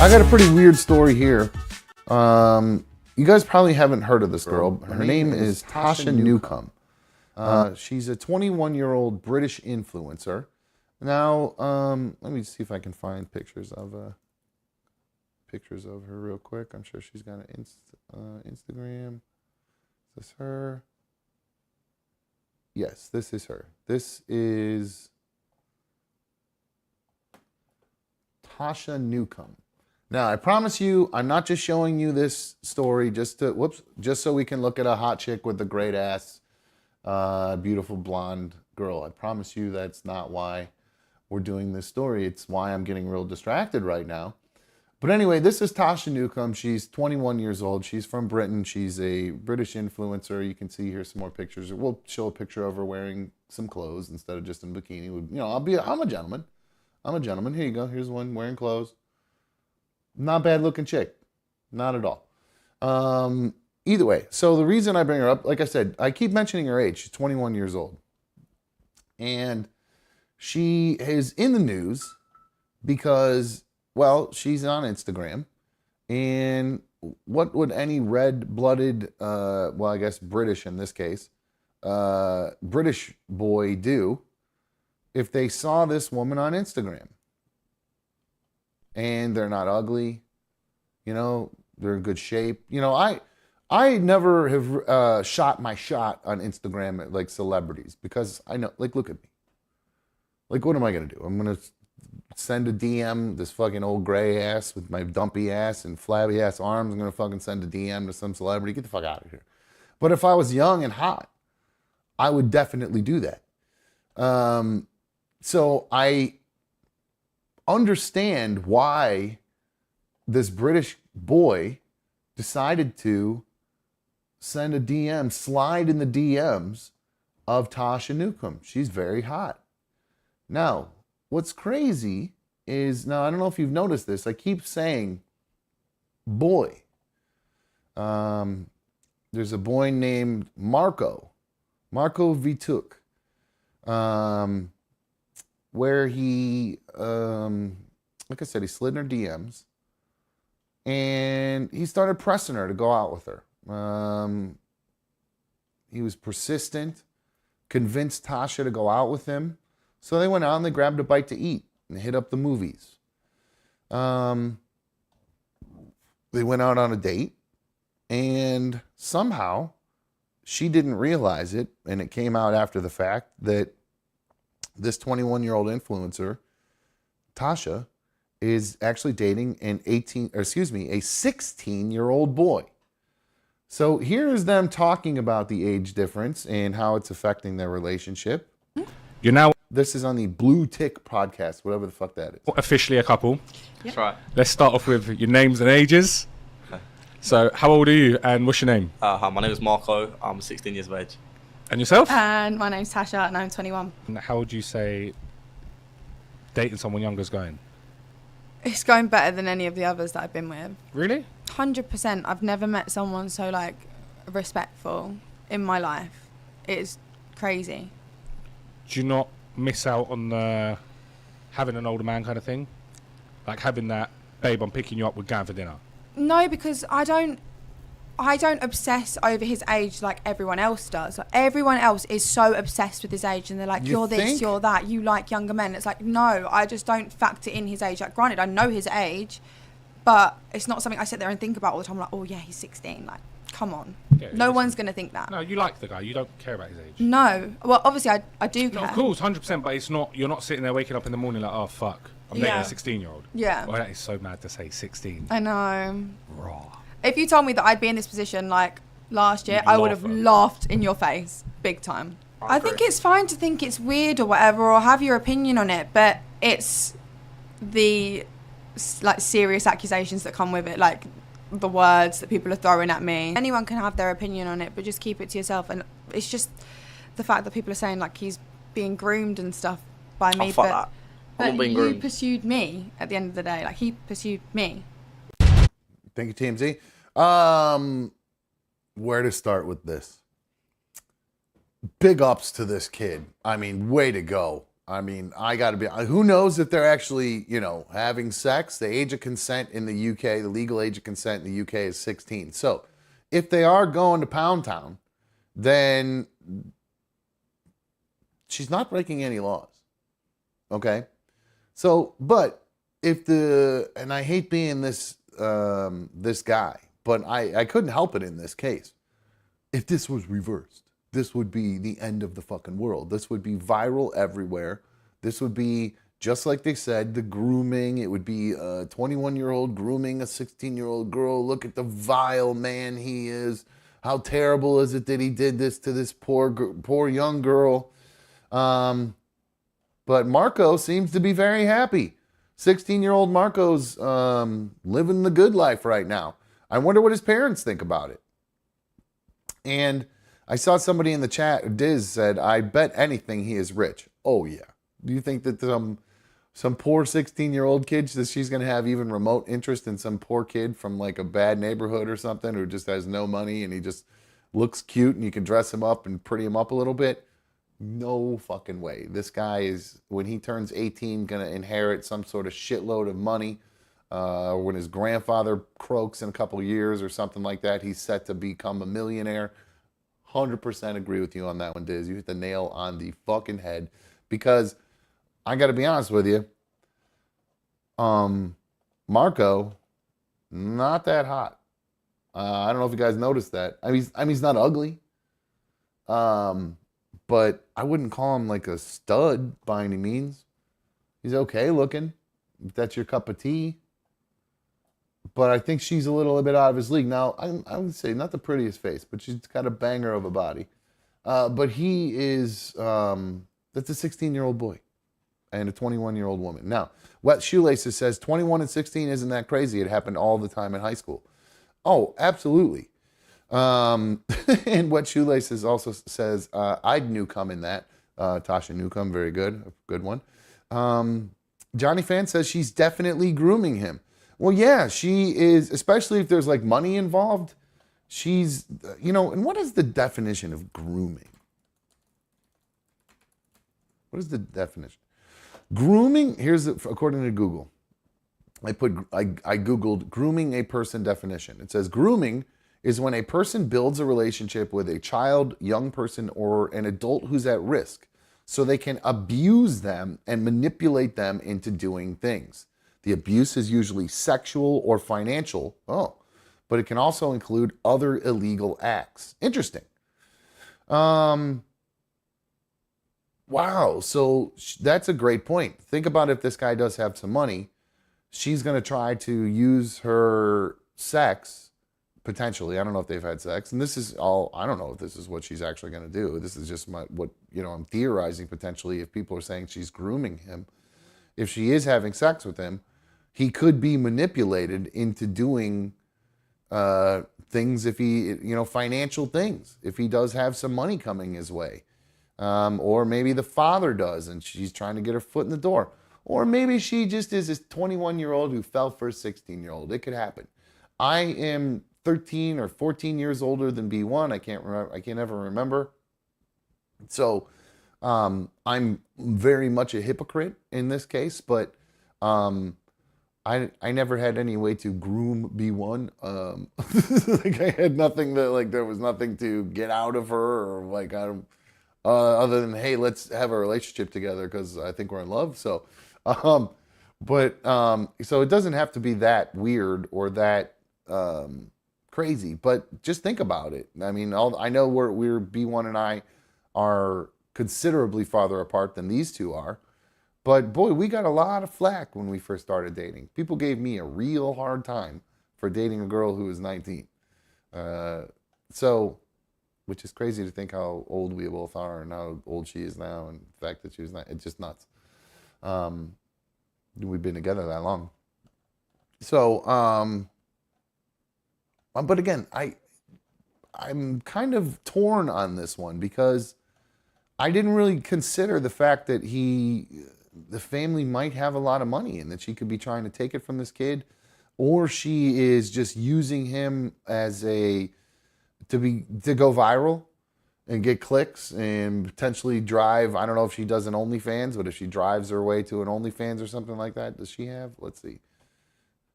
I got a pretty weird story here. You guys probably haven't heard of this girl. Her name is Tasha Nukem. She's a 21-year-old British influencer. Now, let me see if I can find pictures of her real quick. I'm sure she's got an Instagram. Is this her? Yes, this is her. This is Tasha Nukem. Now, I promise you, I'm not just showing you this story just so we can look at a hot chick with a great ass, beautiful blonde girl. I promise you that's not why we're doing this story. It's why I'm getting real distracted right now. But anyway, this is Tasha Nukem. She's 21 years old. She's from Britain. She's a British influencer. You can see here some more pictures. We'll show a picture of her wearing some clothes instead of just in a bikini. You know, I'm a gentleman. I'm a gentleman. Here you go. Here's one wearing clothes. Not bad looking chick. Not at all. Either way, so the reason I bring her up, like I said, I keep mentioning her age. She's 21 years old. And she is in the news because, well, she's on Instagram. And what would any red-blooded, well, I guess British in this case, British boy do if they saw this woman on Instagram? And they're not ugly, you know, they're in good shape. You know, I never have shot my shot on Instagram at like celebrities because I know, like, look at me. Like, what am I going to do? I'm going to send a DM, this fucking old gray ass with my dumpy ass and flabby ass arms. I'm going to fucking send a DM to some celebrity. Get the fuck out of here. But if I was young and hot, I would definitely do that. So I understand why this British boy decided to send a DM, slide in the DMs of Tasha Nukem. She's very hot. Now, what's crazy is, now I don't know if you've noticed this, I keep saying boy. There's a boy named Marco Vituk, where he, like I said, he slid in her DMs and he started pressing her to go out with her. He was persistent, convinced Tasha to go out with him. So they went out and they grabbed a bite to eat and hit up the movies. They went out on a date and somehow she didn't realize it, and it came out after the fact that this 21-year-old influencer, Tasha, is actually dating a 16-year-old boy. So here's them talking about the age difference and how it's affecting their relationship. This is on the Blue Tick podcast, whatever the fuck that is. Officially a couple. Yep. That's right. Let's start off with your names and ages. Okay. So how old are you and what's your name? Hi, my name is Marco. I'm 16 years of age. And yourself? And my name's Tasha and I'm 21. And how would you say dating someone younger is going? It's going better than any of the others that I've been with. Really? 100%. I've never met someone so, like, respectful in my life. It's crazy. Do you not miss out on having an older man kind of thing? Like having that, babe, I'm picking you up, we're going for dinner? No, because I don't obsess over his age like everyone else does. Like, everyone else is so obsessed with his age and they're like, you're this, you're that, you like younger men. It's like, no, I just don't factor in his age. Like, granted, I know his age, but it's not something I sit there and think about all the time. I'm like, oh yeah, he's 16. Like, come on. Yeah, no one's going to think that. No, you like the guy. You don't care about his age. No. Well, obviously, I do care. No, of course, 100%, but it's not, you're not sitting there waking up in the morning like, oh, fuck, I'm dating a 16-year-old. Yeah. Well, that is so mad to say 16. I know. Raw. If you told me that I'd be in this position like last year, I would have laughed in your face big time. I think it's fine to think it's weird or whatever, or have your opinion on it, but it's the like serious accusations that come with it, like the words that people are throwing at me. Anyone can have their opinion on it, but just keep it to yourself. And it's just the fact that people are saying like he's being groomed and stuff by me, but you pursued me at the end of the day. Like, he pursued me. Thank you, TMZ. Where to start with this? Big ups to this kid. I mean, way to go. I mean, I got to be. Who knows if they're actually, having sex? The age of consent in the UK, the legal age of consent in the UK is 16. So, if they are going to Pound Town, then she's not breaking any laws. Okay? So, but if and I hate being this this guy, but I couldn't help it in this case. If this was reversed, this would be the end of the fucking world. This would be viral everywhere. This would be, just like they said, the grooming. It would be a 21-year-old grooming a 16-year-old girl. Look at the vile man he is. How terrible is it that he did this to this poor young girl? But Marco seems to be very happy. 16-year-old Marco's living the good life right now. I wonder what his parents think about it. And I saw somebody in the chat, Diz said, I bet anything he is rich. Oh, yeah. Do you think that some poor 16-year-old kid that she's going to have even remote interest in some poor kid from like a bad neighborhood or something who just has no money and he just looks cute and you can dress him up and pretty him up a little bit? No fucking way. This guy is, when he turns 18, going to inherit some sort of shitload of money. When his grandfather croaks in a couple years or something like that, he's set to become a millionaire. 100% agree with you on that one, Diz. You hit the nail on the fucking head. Because I got to be honest with you, Marco, not that hot. I don't know if you guys noticed that. I mean, he's not ugly. But I wouldn't call him like a stud by any means. He's okay looking, if that's your cup of tea. But I think she's a little bit out of his league. Now, I would say not the prettiest face, but she's got a banger of a body. But he is, that's a 16-year-old boy and a 21-year-old woman. Now, Wet Shoelaces says 21 and 16 isn't that crazy. It happened all the time in high school. Oh, absolutely. And Wet Shoelaces also says, I'd Nukem in that. Tasha Nukem, very good. A good one. Johnny Fan says she's definitely grooming him. Well, yeah, she is, especially if there's like money involved. She's, and what is the definition of grooming? What is the definition? Grooming, according to Google. I Googled grooming a person definition. It says grooming is when a person builds a relationship with a child, young person, or an adult who's at risk, so they can abuse them and manipulate them into doing things. The abuse is usually sexual or financial. Oh, but it can also include other illegal acts. Interesting. Wow. So that's a great point. Think about if this guy does have some money, she's going to try to use her sex, potentially. I don't know if they've had sex. And this is all, I don't know if this is what she's actually going to do. This is just I'm theorizing potentially if people are saying she's grooming him. If she is having sex with him, he could be manipulated into doing things if he, financial things, if he does have some money coming his way. Or maybe the father does and she's trying to get her foot in the door. Or maybe she just is this 21-year-old who fell for a 16-year-old. It could happen. I am 13 or 14 years older than B1. I can't ever remember. So I'm very much a hypocrite in this case, but I never had any way to groom B1. Like I had nothing there was nothing to get out of her or other than, hey, let's have a relationship together because I think we're in love. So, so it doesn't have to be that weird or that crazy, but just think about it. I mean, I know we're B1 and I are considerably farther apart than these two are. But boy, we got a lot of flack when we first started dating. People gave me a real hard time for dating a girl who was 19. Which is crazy to think how old we both are and how old she is now, and the fact that she was it's just nuts. We've been together that long. So, but again, I'm kind of torn on this one because I didn't really consider the fact that the family might have a lot of money and that she could be trying to take it from this kid, or she is just using him as to go viral and get clicks and potentially drive. I don't know if she does an OnlyFans, but if she drives her way to an OnlyFans or something like that, does she have? Let's see.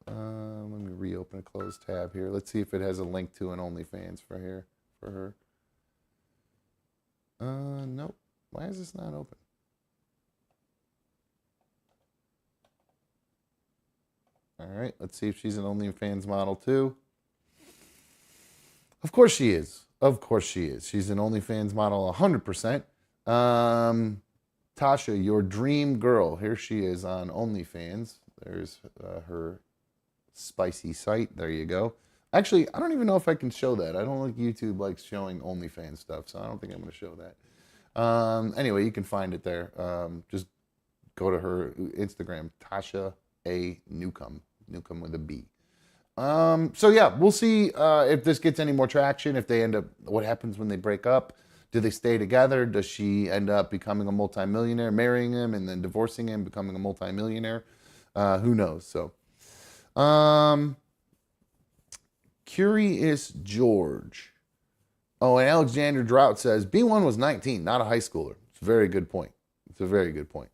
Let me reopen a closed tab here. Let's see if it has a link to an OnlyFans for her. Nope. Why is this not open? All right, let's see if she's an OnlyFans model too. Of course she is. Of course she is. She's an OnlyFans model 100%. Tasha, your dream girl. Here she is on OnlyFans. There's her spicy site. There you go. Actually, I don't even know if I can show that. I don't think YouTube likes showing OnlyFans stuff, so I don't think I'm going to show that. Anyway, you can find it there. Just go to her Instagram, Tasha A. Nukem. Nukem with a B. So yeah, we'll see if this gets any more traction, if they end up, what happens when they break up. Do they stay together? Does she end up becoming a multimillionaire, marrying him, and then divorcing him, becoming a multimillionaire? Who knows? So, Curious George. Oh, and Alexander Drought says, B1 was 19, not a high schooler. It's a very good point. It's a very good point.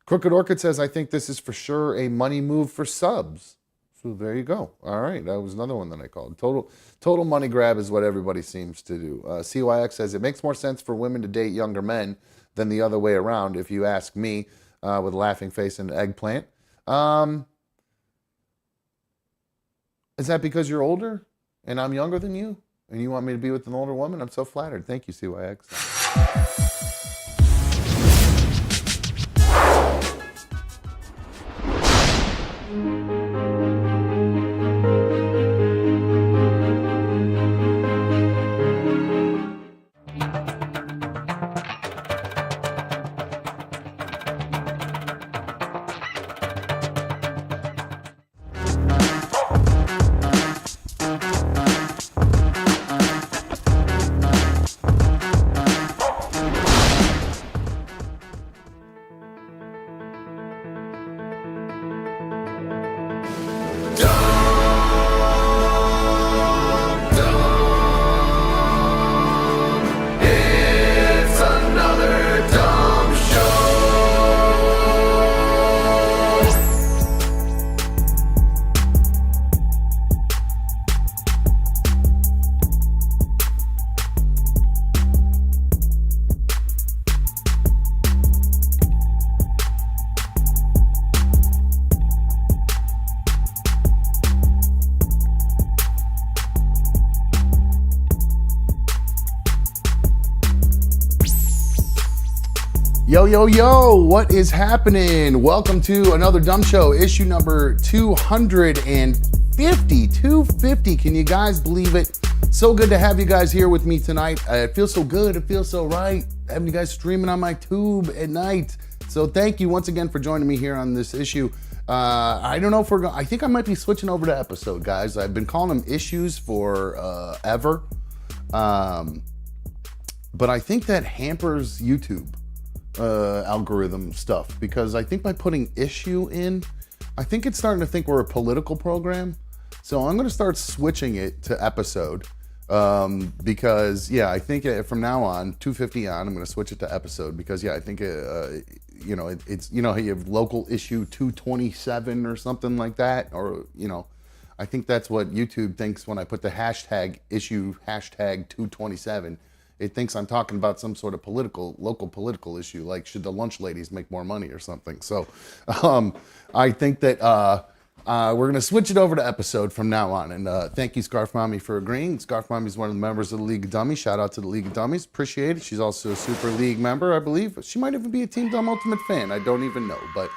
Crooked Orchid says, I think this is for sure a money move for subs. So there you go. All right. That was another one that I called. Total money grab is what everybody seems to do. CYX says, it makes more sense for women to date younger men than the other way around, if you ask me, with a laughing face and eggplant. Is that because you're older and I'm younger than you and you want me to be with an older woman? I'm so flattered. Thank you, CYX. Yo, what is happening? Welcome to another Dumb Show, issue number 250. 250, can you guys believe it? So good to have you guys here with me tonight. It feels so good, it feels so right, having you guys streaming on my tube at night. So thank you once again for joining me here on this issue. I don't know if I think I might be switching over to episode, guys. I've been calling them issues for ever. But I think that hampers YouTube algorithm stuff, because I think by putting issue in, I think it's starting to think we're a political program. So I'm going to start switching it to episode, because I think from now on, 250 on, I'm going to switch it to episode, because I think it's how you have local issue 227 or something like that, or I think that's what YouTube thinks when I put the hashtag issue hashtag 227. It thinks I'm talking about some sort of local political issue, like should the lunch ladies make more money or something. So I think that we're going to switch it over to episode from now on. And thank you, Scarf Mommy, for agreeing. Scarf Mommy is one of the members of the League of Dummies. Shout out to the League of Dummies. Appreciate it. She's also a Super League member, I believe. She might even be a Team Dumb Ultimate fan. I don't even know. But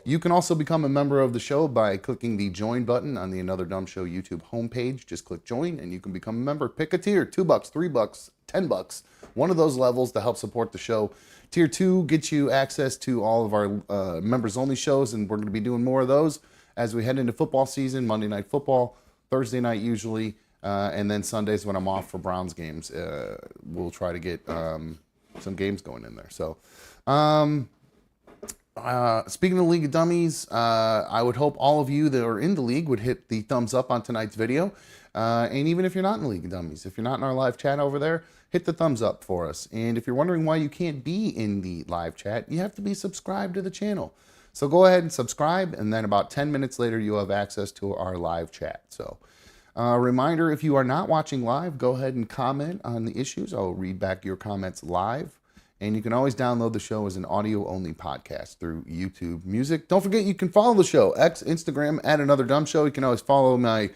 you can also become a member of the show by clicking the join button on the Another Dumb Show YouTube homepage. Just click join and you can become a member. Pick a tier, $2, $3, $10, one of those levels to help support the show. Tier 2 gets you access to all of our members only shows, and we're going to be doing more of those as we head into football season. Monday Night Football, Thursday night usually, and then Sundays when I'm off for Browns games. We'll try to get some games going in there. So speaking of League of Dummies, I would hope all of you that are in the league would hit the thumbs up on tonight's video. And even if you're not in the League of Dummies, if you're not in our live chat over there, hit the thumbs up for us. And if you're wondering why you can't be in the live chat, you have to be subscribed to the channel. So go ahead and subscribe, and then about 10 minutes later, you'll have access to our live chat. So reminder, if you are not watching live, go ahead and comment on the issues. I'll read back your comments live. And you can always download the show as an audio-only podcast through YouTube Music. Don't forget, you can follow the show, X, Instagram, at Another Dumb Show. You can always follow my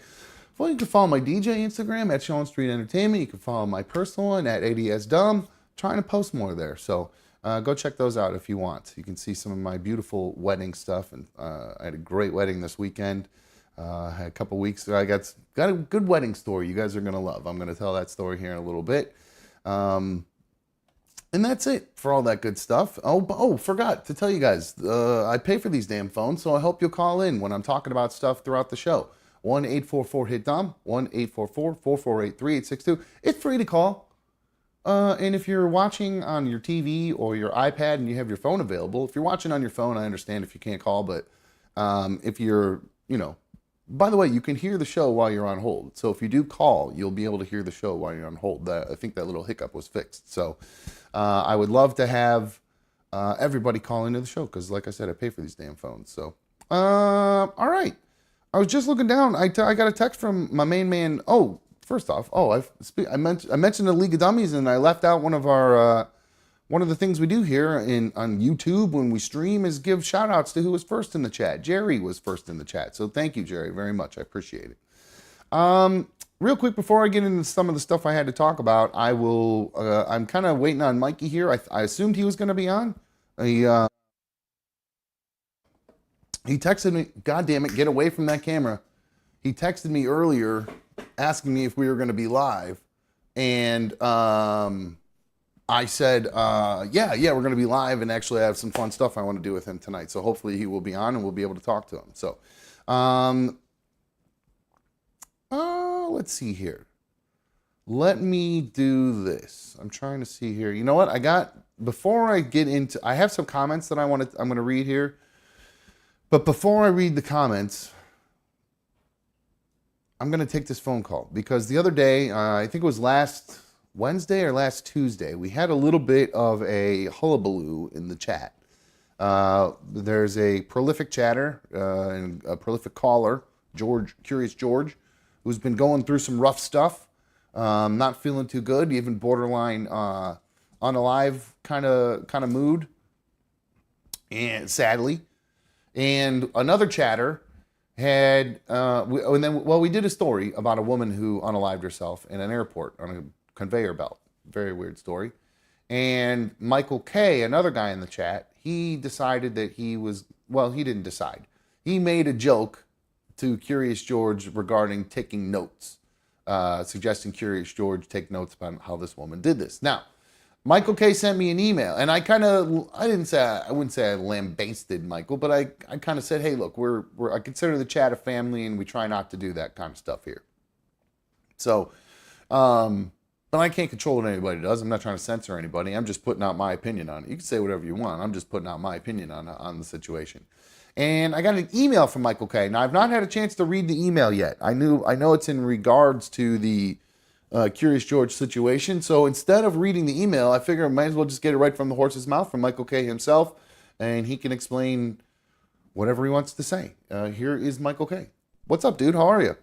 DJ Instagram, at Sean Street Entertainment. You can follow my personal one, at ADS Dumb. Trying to post more there. So go check those out if you want. You can see some of my beautiful wedding stuff. And I had a great wedding this weekend. Had a couple weeks. I got a good wedding story you guys are going to love. I'm going to tell that story here in a little bit. And that's it for all that good stuff. Oh, forgot to tell you guys, I pay for these damn phones, so I hope you'll call in when I'm talking about stuff throughout the show. 1-844-HIT-DUMB, 1-844-448-3862. It's free to call. And if you're watching on your TV or your iPad and you have your phone available, if you're watching on your phone, I understand if you can't call, but if you're, by the way, you can hear the show while you're on hold. So if you do call, you'll be able to hear the show while you're on hold. I think that little hiccup was fixed. So I would love to have everybody call into the show because, like I said, I pay for these damn phones. So, all right. I was just looking down. I got a text from my main man. Oh, first off, I mentioned the League of Dummies, and I left out one of the things we do here on YouTube when we stream is give shout outs to who was first in the chat. Jerry was first in the chat. So thank you, Jerry, very much. I appreciate it. Real quick, before I get into some of the stuff I had to talk about, I'm kind of waiting on Mikey here. I assumed he was going to be on. He texted me, God damn it, get away from that camera. He texted me earlier asking me if we were going to be live. And I said, yeah, we're going to be live. And actually, I have some fun stuff I want to do with him tonight. So hopefully he will be on and we'll be able to talk to him. So let's see here. Let me do this. I'm trying to see here. You know what? Before I get into, I have some comments that I'm going to read here. But before I read the comments, I'm going to take this phone call because the other day, I think it was last Wednesday or last Tuesday, we had a little bit of a hullabaloo in the chat. There's a prolific chatter and a prolific caller, Curious George, who's been going through some rough stuff, not feeling too good, even borderline unalive kind of mood, and sadly. And another chatter had, we did a story about a woman who unalived herself in an airport on a conveyor belt. Very weird story. And Michael K., another guy in the chat, he decided that he didn't decide. He made a joke to Curious George regarding taking notes, suggesting Curious George take notes about how this woman did this. Now, Michael K. sent me an email, and I wouldn't say I lambasted Michael, but I kind of said, hey, look, I consider the chat a family, and we try not to do that kind of stuff here. So, but I can't control what anybody does. I'm not trying to censor anybody. I'm just putting out my opinion on it. You can say whatever you want. I'm just putting out my opinion on the situation. And I got an email from Michael K. Now, I've not had a chance to read the email yet. I know it's in regards to the Curious George situation. So instead of reading the email, I figure I might as well just get it right from the horse's mouth from Michael K. himself, and he can explain whatever he wants to say. Here is Michael K. What's up, dude? How are you?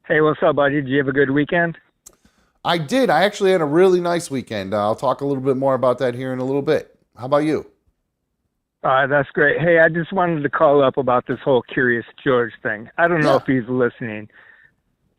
Hey, what's up, buddy? Did you have a good weekend? I did. I actually had a really nice weekend. I'll talk a little bit more about that here in a little bit. How about you? That's great. Hey, I just wanted to call up about this whole Curious George thing. I don't know if he's listening.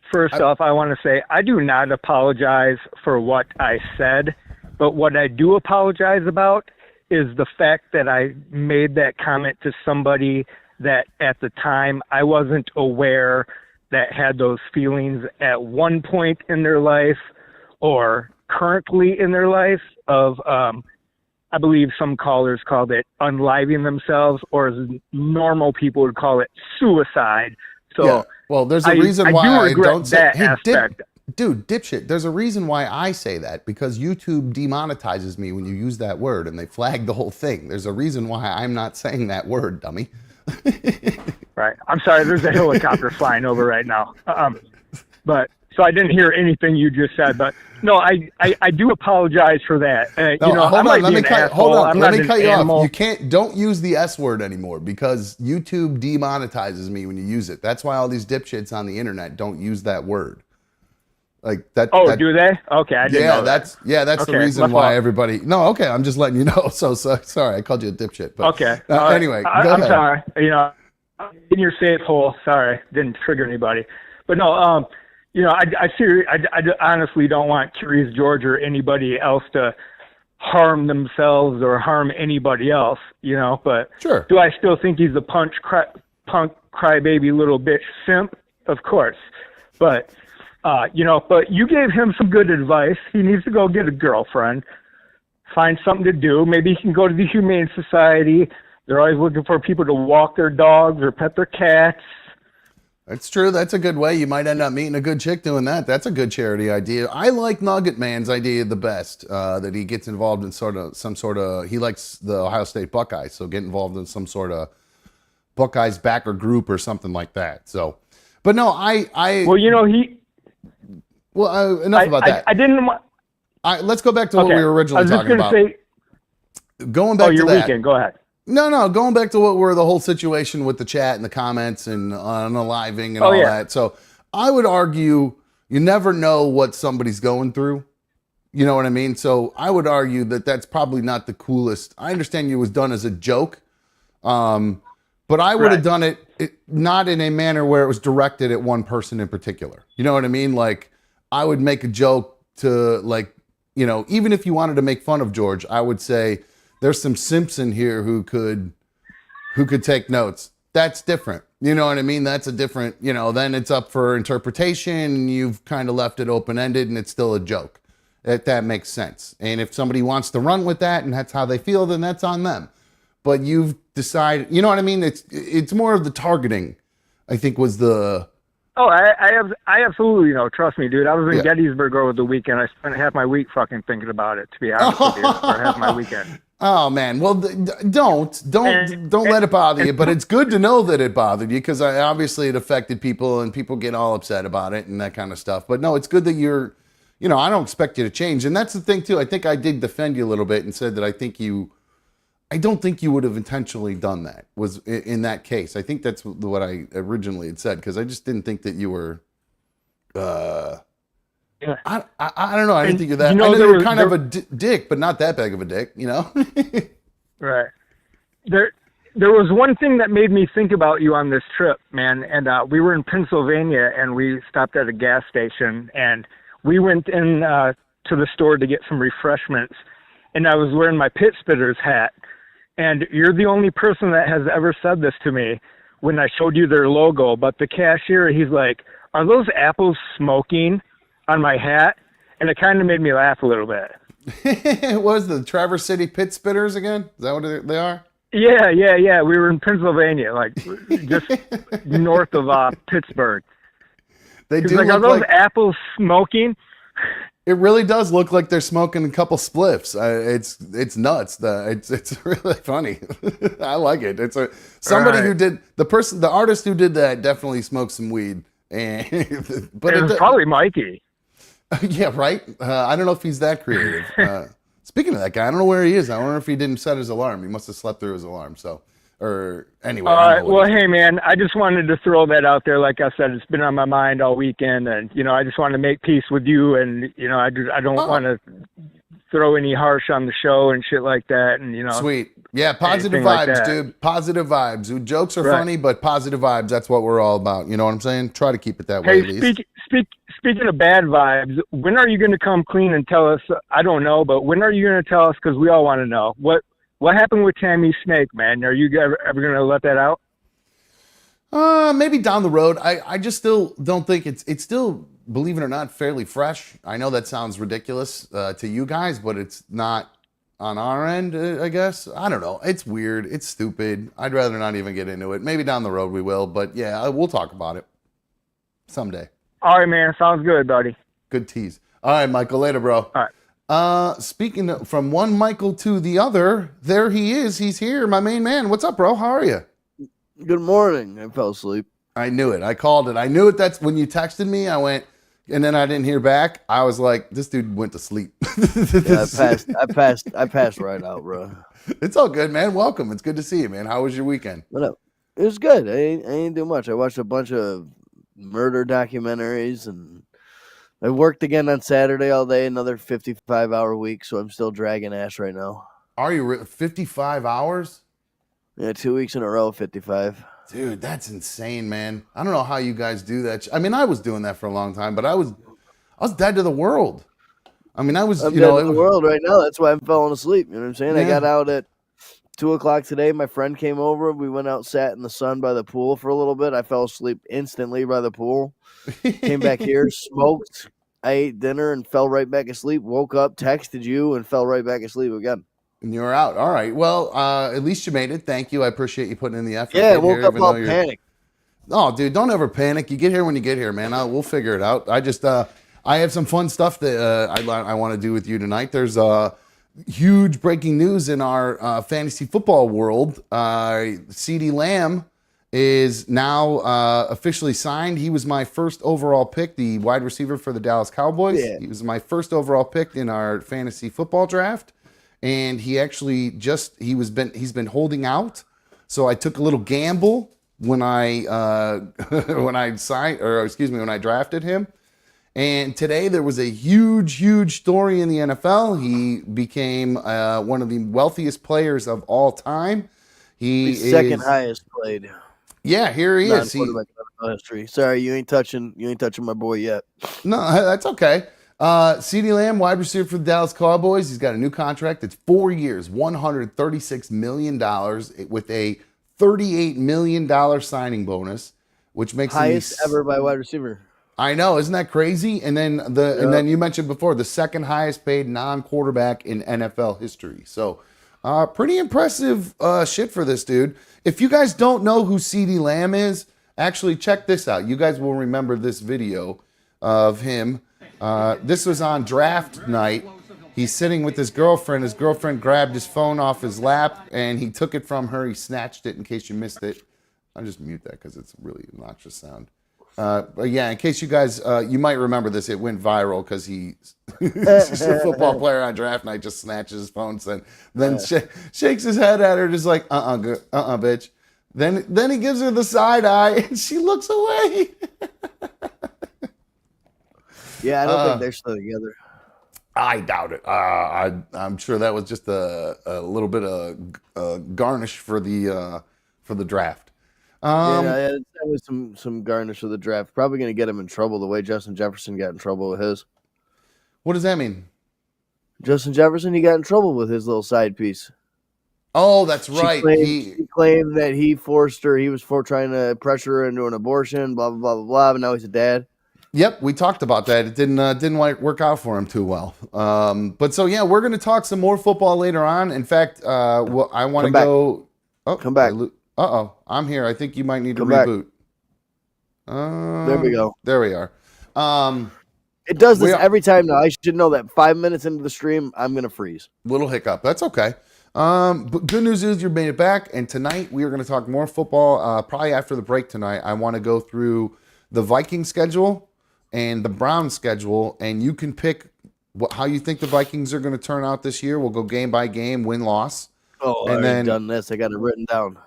First off, I want to say I do not apologize for what I said, but what I do apologize about is the fact that I made that comment to somebody that at the time I wasn't aware that had those feelings at one point in their life or currently in their life of, I believe some callers called it unliving themselves, or as normal people would call it suicide. So yeah. Well, there's a reason why I don't say that aspect. Dude, dipshit, there's a reason why I say that, because YouTube demonetizes me when you use that word and they flag the whole thing. There's a reason why I'm not saying that word, dummy. Right. I'm sorry. There's a helicopter flying over right now. But so I didn't hear anything you just said. But no, I do apologize for that. No, you know, hold I might on. Let be me an cut. asshole. Hold on. I'm Let not me an cut you animal. off. You can't. Don't use the S word anymore because YouTube demonetizes me when you use it. That's why all these dipshits on the internet don't use that word. Like that. Oh, that, do they? Okay, I didn't know that. that's the Okay, reason my why fault. everybody. No, okay. I'm just letting you know. So sorry, I called you a dipshit. But, Okay. All right. anyway, go I'm ahead. sorry. You know, in your safe hole. Sorry, didn't trigger anybody. But no, you know, I honestly don't want Curious George or anybody else to harm themselves or harm anybody else. You know, but Sure. do I still think he's a punk crybaby little bitch simp? Of course, but. You know, but you gave him some good advice. He needs to go get a girlfriend, find something to do. Maybe he can go to the Humane Society. They're always looking for people to walk their dogs or pet their cats. That's true. That's a good way. You might end up meeting a good chick doing that. That's a good charity idea. I like Nugget Man's idea the best. That he gets involved in some sort of. He likes the Ohio State Buckeyes, so get involved in some sort of Buckeyes backer group or something like that. So, but no, Well, you know, enough about that. I didn't want. Let's go back to what we were originally talking about. I was just going to say. Going back your to that. weekend. Go ahead. No, going back to what were the whole situation with the chat and the comments and unaliving and all that. So I would argue you never know what somebody's going through. You know what I mean? So I would argue that that's probably not the coolest. I understand it was done as a joke, but I would have done it not in a manner where it was directed at one person in particular. You know what I mean? Like I would make a joke to like, you know, even if you wanted to make fun of George, I would say there's some simps in here who could take notes. That's different. You know what I mean? That's a different, you know, then it's up for interpretation. You've kind of left it open-ended and it's still a joke. If that makes sense. And if somebody wants to run with that and that's how they feel, then that's on them. But you've decided, you know what I mean? It's more of the targeting, I think was the... Oh, I absolutely know. Trust me, dude. I was in Gettysburg over the weekend. I spent half my week fucking thinking about it, to be honest with you, or half my weekend. Oh man, well don't let it bother you. But it's good to know that it bothered you because obviously it affected people and people get all upset about it and that kind of stuff. But no, it's good that you're, you know, I don't expect you to change, and that's the thing too. I think I did defend you a little bit and said that I don't think you would have intentionally done that. Was in that case. I think that's what I originally had said because I just didn't think that you were. I don't know. I didn't think of that. You know, I know you're kind of a dick, but not that big of a dick. You know. Right. There was one thing that made me think about you on this trip, man. And we were in Pennsylvania, and we stopped at a gas station, and we went in to the store to get some refreshments, and I was wearing my pit spitters hat. And you're the only person that has ever said this to me when I showed you their logo. But the cashier, he's like, "Are those apples smoking on my hat?" And it kind of made me laugh a little bit. What was the Traverse City Pit Spitters again? Is that what they are? Yeah. We were in Pennsylvania, like just north of Pittsburgh. They do like, look are those like apples smoking? It really does look like they're smoking a couple spliffs. It's nuts. It's really funny. I like it. It's somebody who did the artist who did that definitely smoked some weed. And but it was probably Mikey. Yeah, right. I don't know if he's that creative. Speaking of that guy, I don't know where he is. I wonder if he didn't set his alarm. He must have slept through his alarm. So, or anyway. Well, hey man, I just wanted to throw that out there. Like I said, it's been on my mind all weekend, and you know, I just want to make peace with you, and you know, I don't want to throw any harsh on the show and shit like that, and you know. Sweet. Yeah, positive like vibes, that. dude. Positive vibes. Jokes are funny, but positive vibes, that's what we're all about. You know what I'm saying? Try to keep it that way, at least. Speaking of bad vibes, when are you going to come clean and tell us? I don't know, but when are you going to tell us? Because we all want to know. What happened with Tammy Snake, man? Are you ever going to let that out? Maybe down the road. I just still don't think it's still, believe it or not, fairly fresh. I know that sounds ridiculous to you guys, but it's not on our end, I guess. I don't know. It's weird. It's stupid. I'd rather not even get into it. Maybe down the road we will, but yeah, we'll talk about it someday. All right, man. Sounds good, buddy. Good tease. All right, Michael. Later, bro. All right. Speaking from one Michael to the other, there he is. He's here, my main man. What's up, bro? How are you? Good morning. I fell asleep. I knew it. I called it. I knew it. That's when you texted me. I went, and then I didn't hear back. I was like, this dude went to sleep. Yeah, I passed right out, bro. It's all good, man. Welcome. It's good to see you, man. How was your weekend? What up? It was good. I ain't do much. I watched a bunch of murder documentaries, and I worked again on Saturday all day. Another 55-hour week, so I'm still dragging ass right now. Are you 55 hours? Yeah, 2 weeks in a row, 55. Dude, that's insane, man. I don't know how you guys do that. I mean, I was doing that for a long time, but I was dead to the world. I mean, I'm dead to the world right now. That's why I'm falling asleep. You know what I'm saying? Yeah. I got out at 2:00 today. My friend came over. We went out, sat in the sun by the pool for a little bit. I fell asleep instantly by the pool. Came back here, smoked. I ate dinner and fell right back asleep. Woke up, texted you, and fell right back asleep again. And you were out. All right. Well, at least you made it. Thank you. I appreciate you putting in the effort. Yeah, I Get woke here, up even all though you're- panicked. Oh, dude, don't ever panic. You get here when you get here, man. We'll figure it out. I just, I have some fun stuff that I want to do with you tonight. There's huge breaking news in our fantasy football world. CeeDee Lamb is now officially signed. He was my first overall pick, the wide receiver for the Dallas Cowboys. Yeah. He was my first overall pick in our fantasy football draft, and he actually he's been holding out. So I took a little gamble when I when I drafted him. And today there was a huge story in the NFL. He became one of the wealthiest players of all time. He's second highest played. Yeah, here he is. Non-quarterback in NFL history. Sorry, you ain't touching my boy yet. No, that's okay. CeeDee Lamb, wide receiver for the Dallas Cowboys. He's got a new contract. It's 4 years, $136 million with a $38 million signing bonus, which makes highest ever by wide receiver. I know, isn't that crazy? And then and then you mentioned before the second highest paid non-quarterback in NFL history. So, pretty impressive shit for this dude. If you guys don't know who CeeDee Lamb is, actually check this out. You guys will remember this video of him. This was on draft night. He's sitting with his girlfriend. His girlfriend grabbed his phone off his lap, and he took it from her. He snatched it in case you missed it. I'll just mute that because it's a really obnoxious sound. But yeah, in case you guys, you might remember this, it went viral because he's a football player on draft night, just snatches his phone, then shakes his head at her, just like, bitch. Then he gives her the side eye, and she looks away. Yeah, I don't think they're still together. I doubt it. I'm sure that was just a little bit of garnish for the draft. Yeah, that was some garnish of the draft. Probably going to get him in trouble the way Justin Jefferson got in trouble with his. What does that mean? Justin Jefferson, he got in trouble with his little side piece. Oh, that's right. She claimed that he forced her. He was trying to pressure her into an abortion. Blah blah blah blah blah. But now he's a dad. Yep, we talked about that. It didn't work out for him too well. But so yeah, we're going to talk some more football later on. In fact, I want to go. Oh, come back. I'm here. I think you might need to back. reboot. There we go. There we are. It does this every time now. I should know that 5 minutes into the stream, I'm going to freeze. Little hiccup. That's okay. But good news is you made it back. And tonight we are going to talk more football. Probably after the break tonight, I want to go through the Viking schedule and the Browns schedule. And you can pick how you think the Vikings are going to turn out this year. We'll go game by game, win-loss. Oh, and I've done this. I got it written down.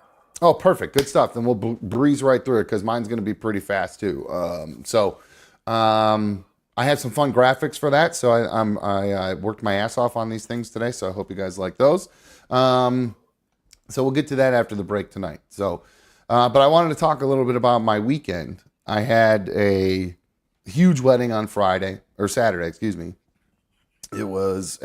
Oh, perfect. Good stuff. Then we'll breeze right through it because mine's going to be pretty fast too. I had some fun graphics for that. So I worked my ass off on these things today. So I hope you guys like those. So we'll get to that after the break tonight. So, but I wanted to talk a little bit about my weekend. I had a huge wedding on Saturday, excuse me. It was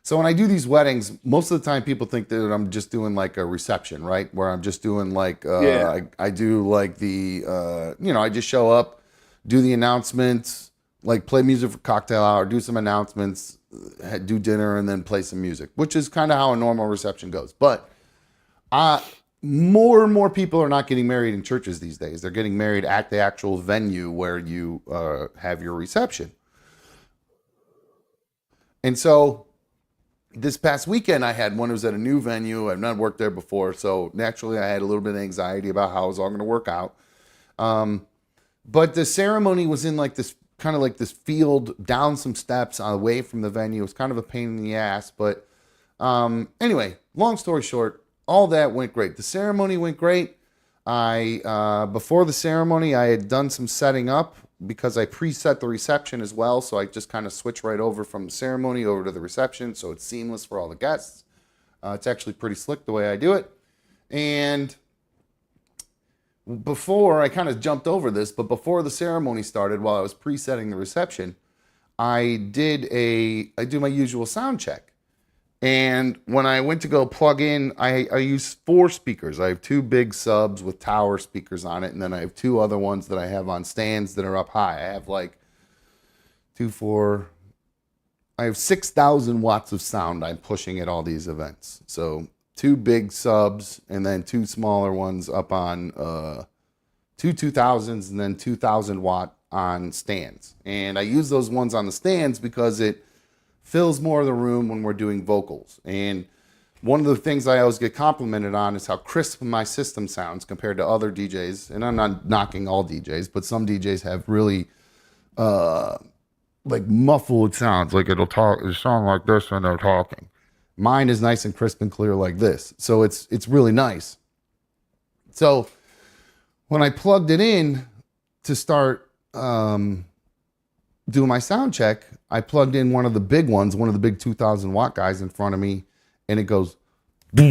so when I do these weddings, most of the time people think that I'm just doing like a reception, right? Where I'm just doing like, I do like I just show up, do the announcements, like play music for cocktail hour, do some announcements, do dinner, and then play some music, which is kind of how a normal reception goes. But more and more people are not getting married in churches these days. They're getting married at the actual venue where you have your reception. And so this past weekend I had one. It was at a new venue. I've not worked there before, so naturally I had a little bit of anxiety about how it was all going to work out. But the ceremony was in like this kind of like this field down some steps away from the venue. It was kind of a pain in the ass, but anyway, long story short, all that went great. The ceremony went great. Before the ceremony, I had done some setting up because I preset the reception as well. So I just kind of switched right over from the ceremony over to the reception. So it's seamless for all the guests. It's actually pretty slick the way I do it. And before I kind of jumped over this, but before the ceremony started, while I was presetting the reception, I do my usual sound check. And when I went to go plug in, I use 4 speakers. I have 2 big subs with tower speakers on it, and then I have 2 other ones that I have on stands that are up high. I have like 6,000 watts of sound I'm pushing at all these events. So 2 big subs and then 2 smaller ones up on 2 2000s and then 2,000 watt on stands. And I use those ones on the stands because it fills more of the room when we're doing vocals. And one of the things I always get complimented on is how crisp my system sounds compared to other DJs. And I'm not knocking all DJs, but some DJs have really like muffled sounds. Like it'll sound like this when they're talking. Mine is nice and crisp and clear like this. So it's really nice. So when I plugged it in to start doing my sound check, I plugged in one of the big ones, one of the big 2,000 watt guys in front of me, and it goes, and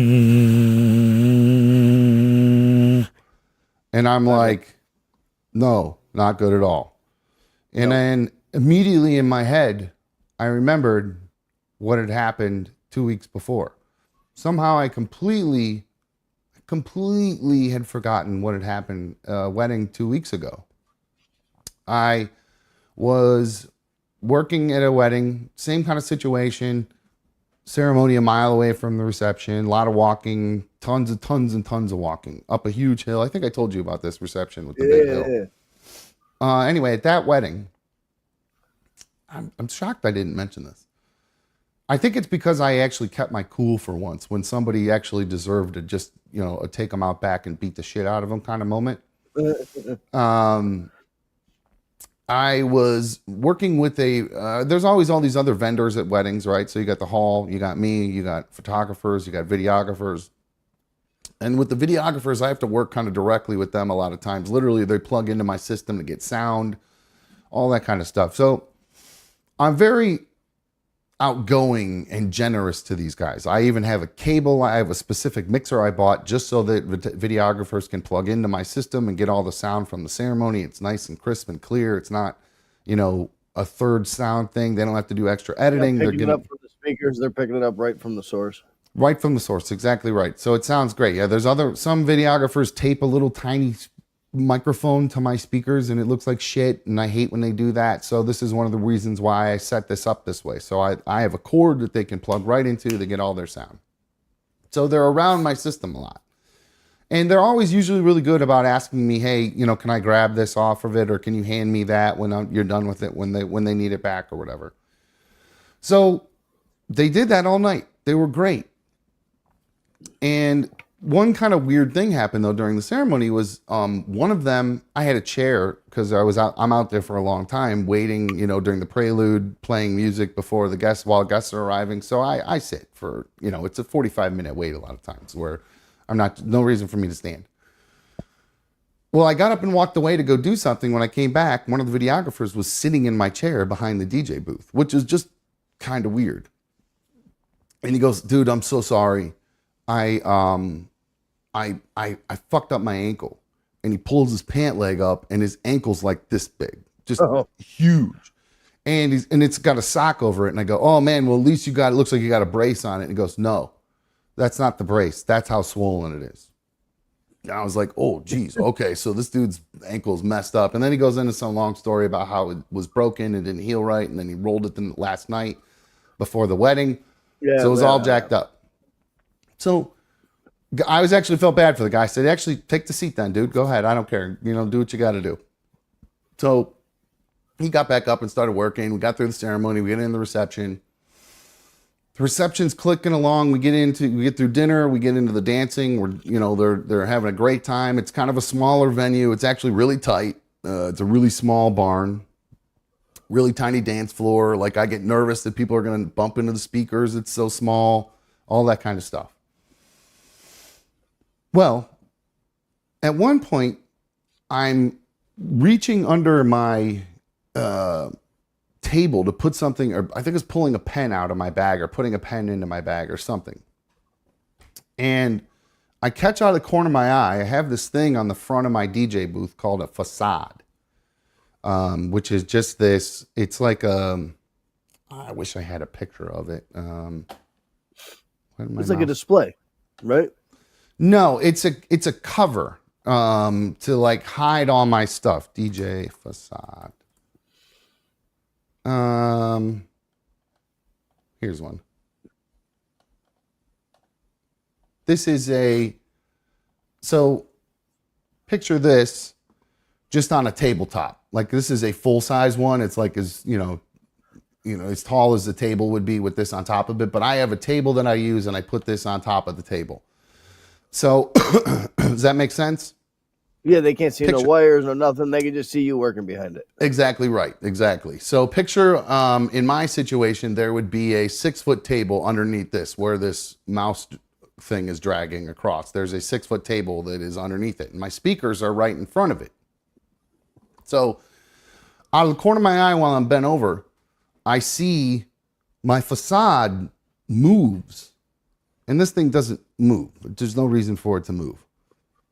I'm like, no, not good at all. And then immediately in my head, I remembered what had happened 2 weeks before. Somehow I completely had forgotten what had happened wedding 2 weeks ago. I was working at a wedding, same kind of situation, ceremony a mile away from the reception, a lot of walking, tons of walking up a huge hill. I think I told you about this reception with the big hill. Anyway, at that wedding, I'm shocked I didn't mention this. I think it's because I actually kept my cool for once when somebody actually deserved to just, take them out back and beat the shit out of them kind of moment. I was working with there's always all these other vendors at weddings, right? So you got the hall, you got me, you got photographers, you got videographers. And with the videographers, I have to work kind of directly with them a lot of times. Literally, they plug into my system to get sound, all that kind of stuff. So I'm very outgoing and generous to these guys. I even have a cable. I have a specific mixer I bought just so that videographers can plug into my system and get all the sound from the ceremony. It's nice and crisp and clear. It's not, a third sound thing. They don't have to do extra editing. They're picking it up from the speakers. They're picking it up right from the source. Right from the source. Exactly right. So it sounds great. Yeah. There's some videographers tape a little tiny microphone to my speakers and it looks like shit, and I hate when they do that. So this is one of the reasons why I set this up this way. So I have a cord that they can plug right into to get all their sound. So they're around my system a lot. And they're always usually really good about asking me, hey, can I grab this off of it, or can you hand me that when you're done with it, when they need it back or whatever. So they did that all night. They were great. And one kind of weird thing happened though during the ceremony was one of them, I had a chair because I'm out there for a long time waiting, during the prelude, playing music before while guests are arriving. So I sit for, it's a 45-minute wait a lot of times where no reason for me to stand. Well, I got up and walked away to go do something. When I came back, one of the videographers was sitting in my chair behind the DJ booth, which is just kind of weird. And he goes, dude, I'm so sorry. I fucked up my ankle. And he pulls his pant leg up and his ankle's like this big, just huge. And it's got a sock over it. And I go, oh man, well at least it looks like you got a brace on it. And he goes, no, that's not the brace. That's how swollen it is. And I was like, oh geez, okay. So this dude's ankle's messed up. And then he goes into some long story about how it was broken and didn't heal right. And then he rolled it the last night before the wedding. Yeah, so it was all jacked up. So I actually felt bad for the guy. I said, actually, take the seat then, dude. Go ahead. I don't care. Do what you got to do. So he got back up and started working. We got through the ceremony. We got in the reception. The reception's clicking along. We get through dinner. We get into the dancing. They're having a great time. It's kind of a smaller venue. It's actually really tight. It's a really small barn, really tiny dance floor. Like I get nervous that people are going to bump into the speakers. It's so small, all that kind of stuff. Well, at one point, I'm reaching under my table to put something, or I think it's pulling a pen out of my bag or putting a pen into my bag or something. And I catch out of the corner of my eye, I have this thing on the front of my DJ booth called a facade, which is just this, it's like I wish I had a picture of it. It's like a display, right? No, it's a cover to like hide all my stuff. DJ facade. Here's one. This is so picture this just on a tabletop. Like this is a full size one. It's like as as tall as the table would be with this on top of it. But I have a table that I use and I put this on top of the table. So does that make sense? Yeah, they can't see no wires or nothing. They can just see you working behind it. Exactly right. Exactly. So picture in my situation, there would be a 6-foot table underneath this where this mouse thing is dragging across. There's a 6-foot table that is underneath it. And my speakers are right in front of it. So out of the corner of my eye while I'm bent over, I see my facade moves. And this thing doesn't move. There's no reason for it to move.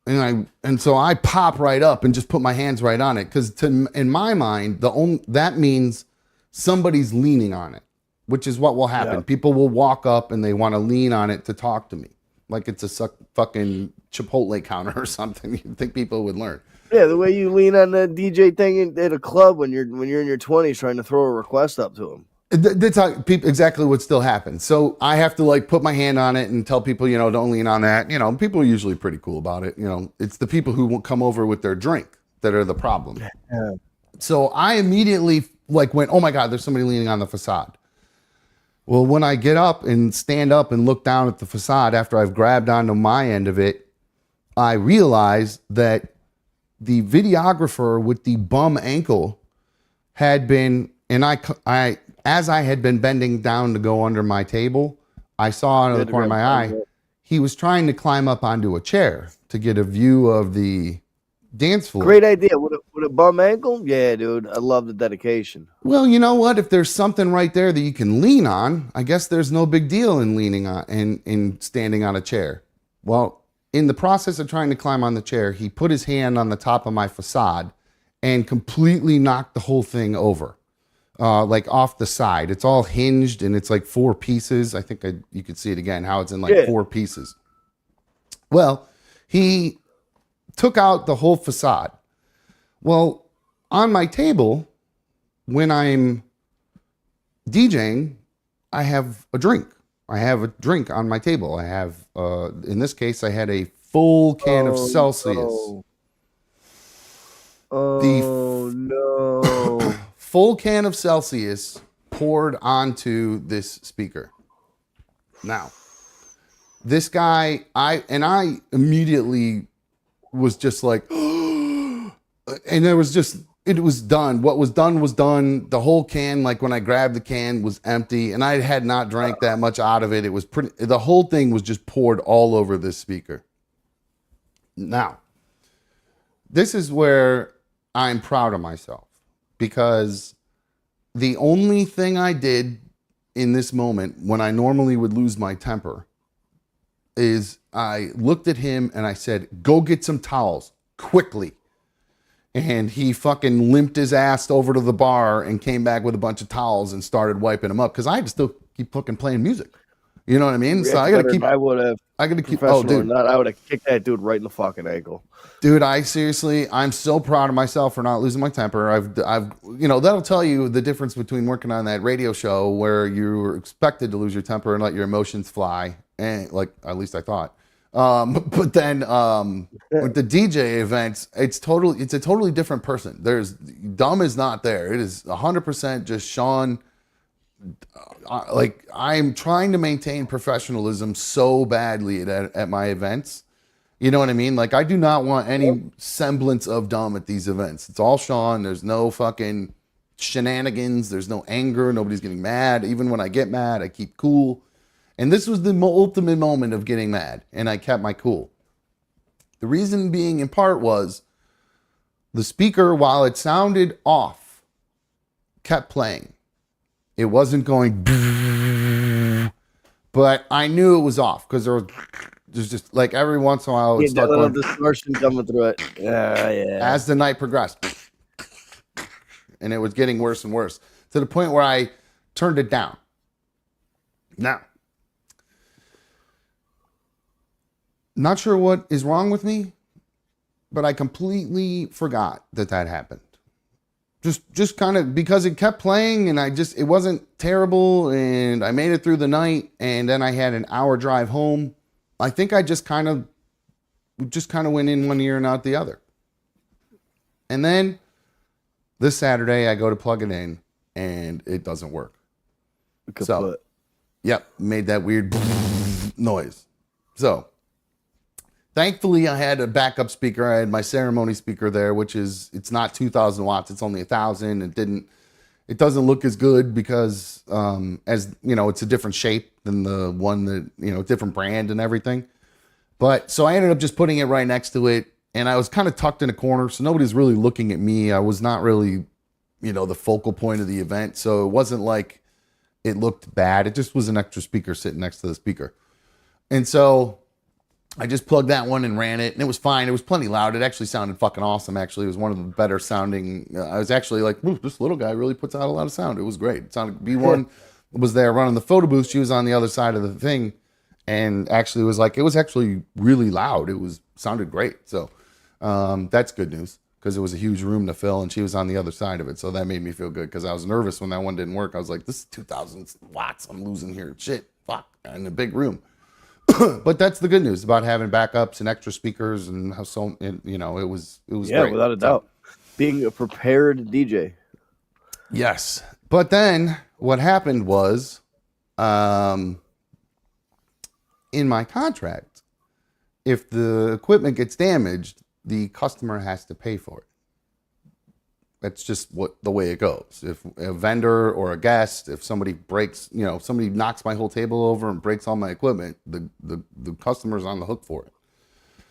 And so I pop right up and just put my hands right on it because in my mind that means somebody's leaning on it, which is what will happen. Yeah. People will walk up and they want to lean on it to talk to me, like it's a fucking Chipotle counter or something. You'd think people would learn. Yeah, the way you lean on the DJ thing at a club when you're in your 20s trying to throw a request up to them. That's how exactly what still happens. So I have to like put my hand on it and tell people, don't lean on that. People are usually pretty cool about it. It's the people who won't come over with their drink that are the problem. Yeah. So I immediately like went, oh my God, there's somebody leaning on the facade. Well, when I get up and stand up and look down at the facade after I've grabbed onto my end of it, I realize that the videographer with the bum ankle had been, and as I had been bending down to go under my table, I saw out of the corner of my eye, he was trying to climb up onto a chair to get a view of the dance floor. Great idea. With a bum ankle? Yeah, dude. I love the dedication. Well, you know what? If there's something right there that you can lean on, I guess there's no big deal in leaning on and standing on a chair. Well, in the process of trying to climb on the chair, he put his hand on the top of my facade and completely knocked the whole thing over. Like off the side. It's all hinged and it's like 4 pieces. I think you could see it again, how it's in like 4 pieces. Well, he took out the whole facade. Well, on my table, when I'm DJing, I have a drink. I have a drink on my table. I have, in this case, I had a full can of Celsius. No. Oh, no. Full can of Celsius poured onto this speaker. Now, this guy, I immediately was just like, and it was done. What was done was done. The whole can, like when I grabbed the can, was empty, and I had not drank that much out of it. It was the whole thing was just poured all over this speaker. Now, this is where I'm proud of myself. Because the only thing I did in this moment when I normally would lose my temper is I looked at him and I said, go get some towels quickly. And he fucking limped his ass over to the bar and came back with a bunch of towels and started wiping them up because I had to still keep fucking playing music. You know what I mean? So I got to keep. I would have. I got to keep. Oh, dude! I would have kicked that dude right in the fucking ankle. Dude, I'm so proud of myself for not losing my temper. I've, that'll tell you the difference between working on that radio show where you were expected to lose your temper and let your emotions fly, and like at least I thought. But then with the DJ events, it's a totally different person. Dumb is not there. It is 100% just Sean like I'm trying to maintain professionalism so badly at my events. You know what I mean? Like I do not want any semblance of dumb at these events. It's all Sean. There's no fucking shenanigans. There's no anger. Nobody's getting mad. Even when I get mad, I keep cool. And this was the ultimate moment of getting mad, and I kept my cool. The reason being in part was the speaker, while it sounded off, kept playing. It wasn't going, but I knew it was off because there's just like every once in a while it would start little going, distortion coming through it. Yeah. as the night progressed. And it was getting worse and worse to the point where I turned it down. Now, not sure what is wrong with me, but I completely forgot that happened. Just kind of because it kept playing and it wasn't terrible and I made it through the night and then I had an hour drive home. I think I just kind of went in one ear and out the other. And then this Saturday I go to plug it in and it doesn't work. Kaput. So, yep, made that weird noise. So, thankfully, I had a backup speaker. I had my ceremony speaker there, it's not 2,000 watts. It's only 1,000. It doesn't look as good because, as you know, it's a different shape than the one that, different brand and everything. But so I ended up just putting it right next to it. And I was kind of tucked in a corner. So nobody's really looking at me. I was not really, the focal point of the event. So it wasn't like it looked bad. It just was an extra speaker sitting next to the speaker. And so I just plugged that one and ran it, and it was fine. It was plenty loud. It actually sounded fucking awesome, actually. It was one of the better sounding. I was actually like, this little guy really puts out a lot of sound. It was great. It sounded, B1 was there running the photo booth. She was on the other side of the thing, and actually was like, it was actually really loud. It sounded great. So that's good news because it was a huge room to fill, and she was on the other side of it. So that made me feel good because I was nervous when that one didn't work. I was like, this is 2,000 watts I'm losing here. Shit, fuck, in a big room. But that's the good news about having backups and extra speakers and how it was great. Without a doubt. Being a prepared DJ. Yes. But then what happened was in my contract, if the equipment gets damaged, the customer has to pay for it. That's just the way it goes. If a vendor or a guest, if somebody breaks, somebody knocks my whole table over and breaks all my equipment, the customer's on the hook for it.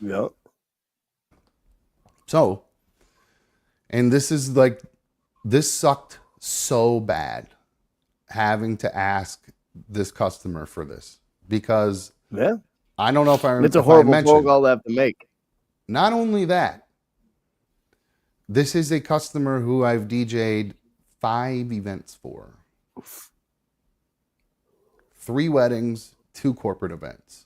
Yep. So, and this sucked so bad having to ask this customer for this because I don't know if I remember. It's a horrible phone call to have to make. Not only that, this is a customer who I've DJ'd 5 events for. 3 weddings, 2 corporate events.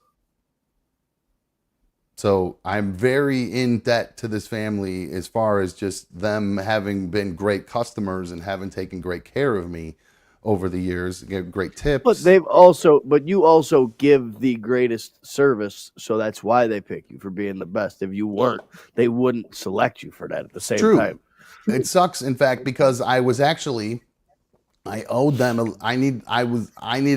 So I'm very in debt to this family as far as just them having been great customers and having taken great care of me over the years, give great tips. But you also give the greatest service, so that's why they pick you for being the best. If you weren't, they wouldn't select you for that at the same time. It sucks, in fact, because I owed them. I needed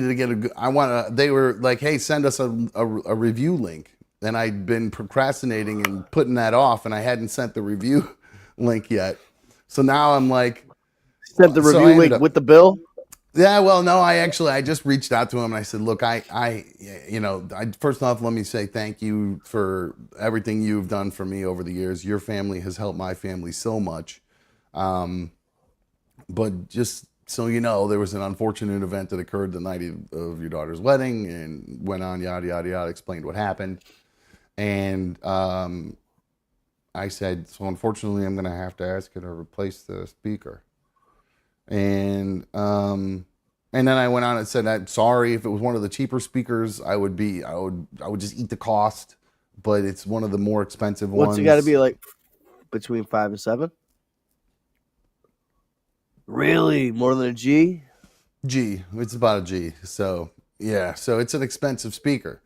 to get they were like, hey, send us a review link. And I'd been procrastinating and putting that off, and I hadn't sent the review link yet. So now I'm like, sent the review link with the bill. Yeah, well, no, I just reached out to him and I said, look, first off, let me say thank you for everything you've done for me over the years. Your family has helped my family so much. But just so you know, there was an unfortunate event that occurred the night of your daughter's wedding and went on, yada, yada, yada, explained what happened. And I said, so unfortunately, I'm going to have to ask you to replace the speaker. And then I went on and said, I'm sorry, if it was one of the cheaper speakers, I would just eat the cost, but it's one of the more expensive ones. What's it got to be like between 5 and 7? Really? More than a G? G. It's about a G. So yeah. So it's an expensive speaker.